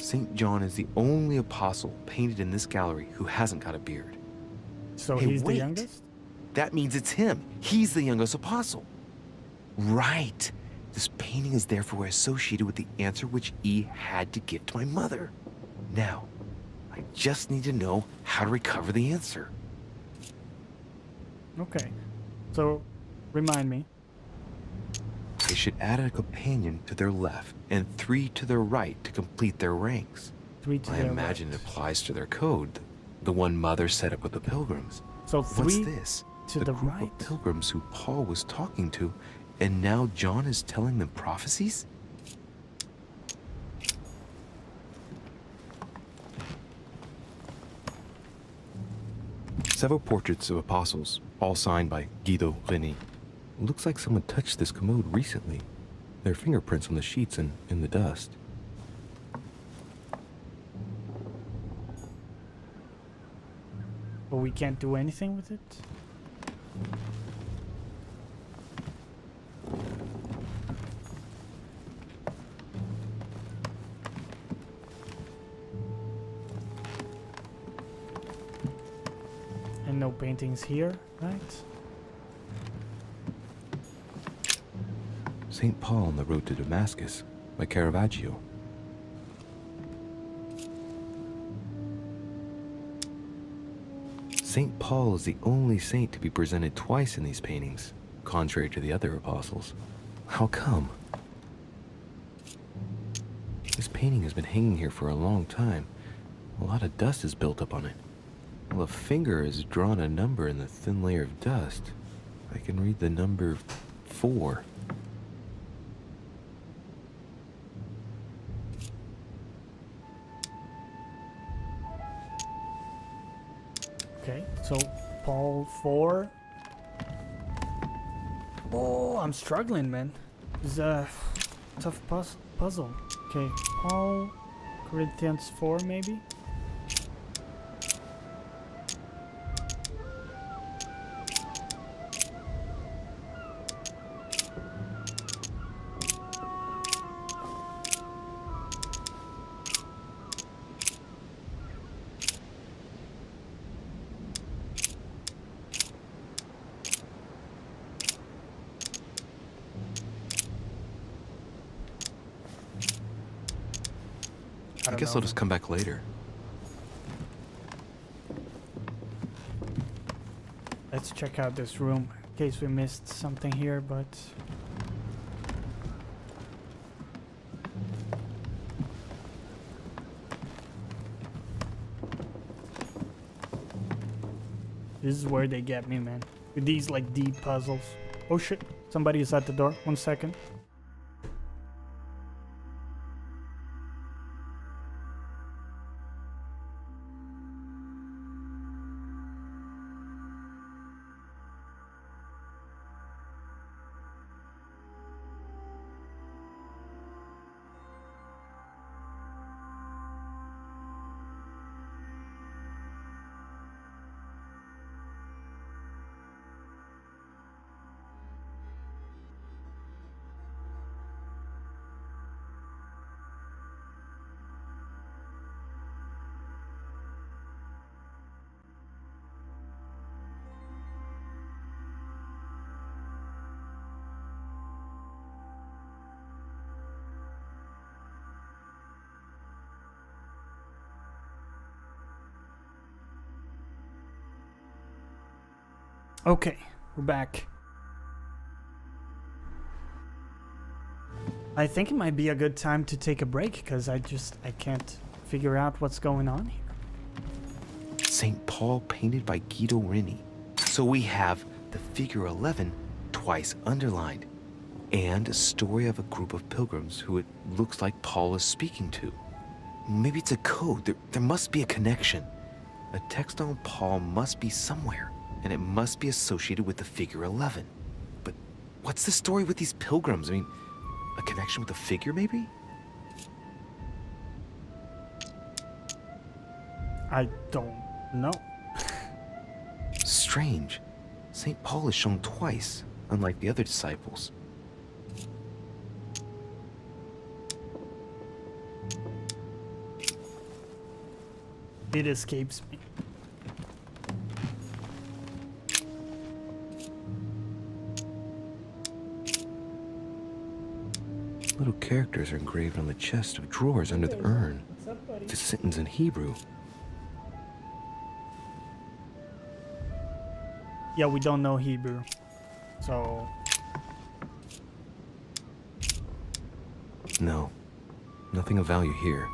St. John is the only apostle painted in this gallery who hasn't got a beard. So Hey, he's the wait. youngest? That means it's him. He's the youngest apostle. Right. This painting is therefore associated with the answer which E had to give to my mother. Now, I just need to know how to recover the answer. Okay. So, remind me. They should add a companion to their left and 3 to their right to complete their ranks. 3 to I their imagine right. it applies to their code, the one Mother set up with the pilgrims. So What's 3 this? to the the group right. of pilgrims who Paul was talking to, and now John is telling them prophecies? Several portraits of apostles, all signed by Guido Rini. Looks like someone touched this commode recently. There are fingerprints on the sheets and in the dust. But we can't do anything with it? And no paintings here, right? St. Paul on the road to Damascus. by Caravaggio. St. Paul is the only saint to be presented twice in these paintings, contrary to the other apostles. How come? This painting has been hanging here for a long time. A lot of dust is built up on it. Well, a finger has drawn a number in the thin layer of dust. I can read the number 4. Okay, so Paul 4. Oh, I'm struggling, man. It's a tough puzzle. Okay, Paul, Corinthians 4 maybe? I guess I'll just come back later. Let's check out this room in case we missed something here, but this is where they get me, man. With these like deep puzzles. Oh shit, somebody is at the door. 1 second. Okay, we're back. I think it might be a good time to take a break because I can't figure out what's going on here. St. Paul painted by Guido Reni. So we have the figure 11 twice underlined and a story of a group of pilgrims who it looks like Paul is speaking to. Maybe it's a code. There must be a connection. A text on Paul must be somewhere, and it must be associated with the figure 11. But what's the story with these pilgrims? I mean, a connection with the figure, maybe? I don't know. Strange. St. Paul is shown twice, unlike the other disciples. It escapes me. Little characters are engraved on the chest of drawers under the urn. It's a sentence in Hebrew. Yeah, we don't know Hebrew, so... No, nothing of value here.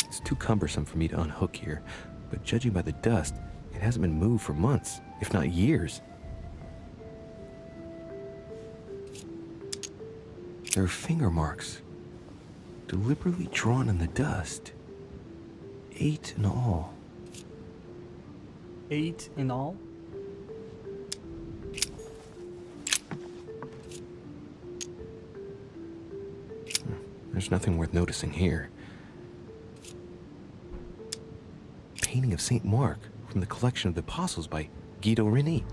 It's too cumbersome for me to unhook here, but judging by the dust, it hasn't been moved for months, if not years. There are finger marks, deliberately drawn in the dust. 8 in all. 8 in all? There's nothing worth noticing here. Painting of St. Mark from the collection of the Apostles by Guido Reni.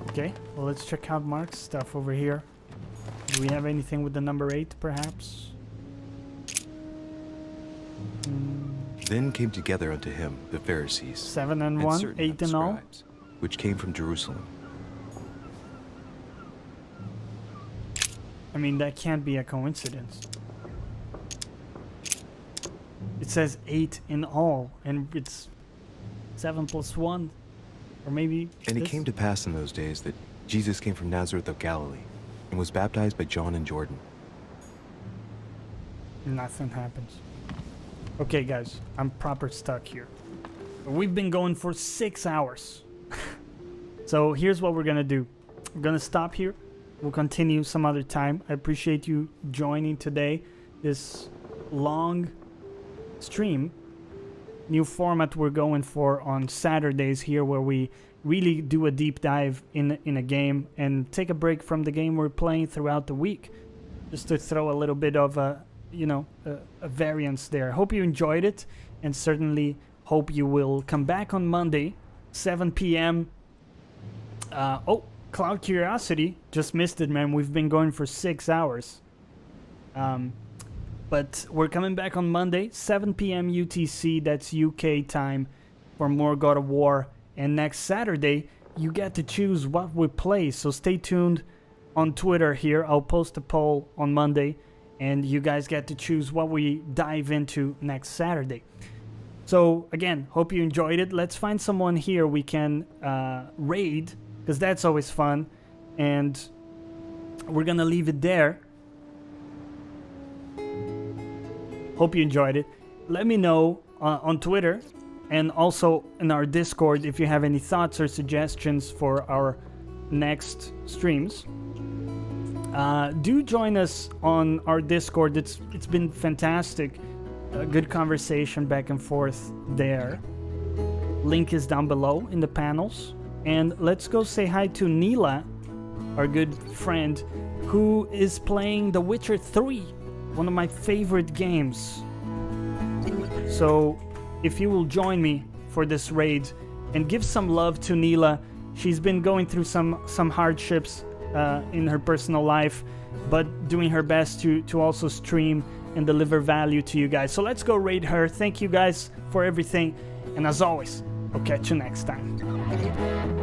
Okay, well, let's check out Mark's stuff over here. Do we have anything with the number 8, perhaps? Then came together unto him the Pharisees, 7 and 1, certain 8 of the in all. scribes, which came from Jerusalem. I mean, that can't be a coincidence. It says 8 in all, and it's 7 plus 1. Or maybe... And it came to pass in those days that Jesus came from Nazareth of Galilee and was baptized by John in Jordan. Nothing happens. Okay, guys, I'm proper stuck here. We've been going for 6 hours. So here's what we're gonna do. We're gonna stop here. We'll continue some other time. I appreciate you joining today. This long stream. New format we're going for on Saturdays here, where we really do a deep dive in a game and take a break from the game we're playing throughout the week, just to throw a little bit of a variance there. Hope you enjoyed it, and certainly hope you will come back on Monday, 7 p.m. Cloud Curiosity, just missed it, man. We've been going for 6 hours. But we're coming back on Monday, 7 p.m. UTC, that's UK time, for more God of War. And next Saturday, you get to choose what we play. So stay tuned on Twitter here. I'll post a poll on Monday, and you guys get to choose what we dive into next Saturday. So again, hope you enjoyed it. Let's find someone here we can raid, because that's always fun. And we're going to leave it there. Hope you enjoyed it. Let me know on Twitter and also in our Discord if you have any thoughts or suggestions for our next streams. Do join us on our Discord. It's been fantastic. A good conversation back and forth there. Link is down below in the panels. And let's go say hi to Neela, our good friend, who is playing The Witcher 3. One of my favorite games. So if you will join me for this raid and give some love to Neela. She's been going through some hardships in her personal life, but doing her best to also stream and deliver value to you guys. So let's go raid her. Thank you guys for everything, and as always, I'll catch you next time.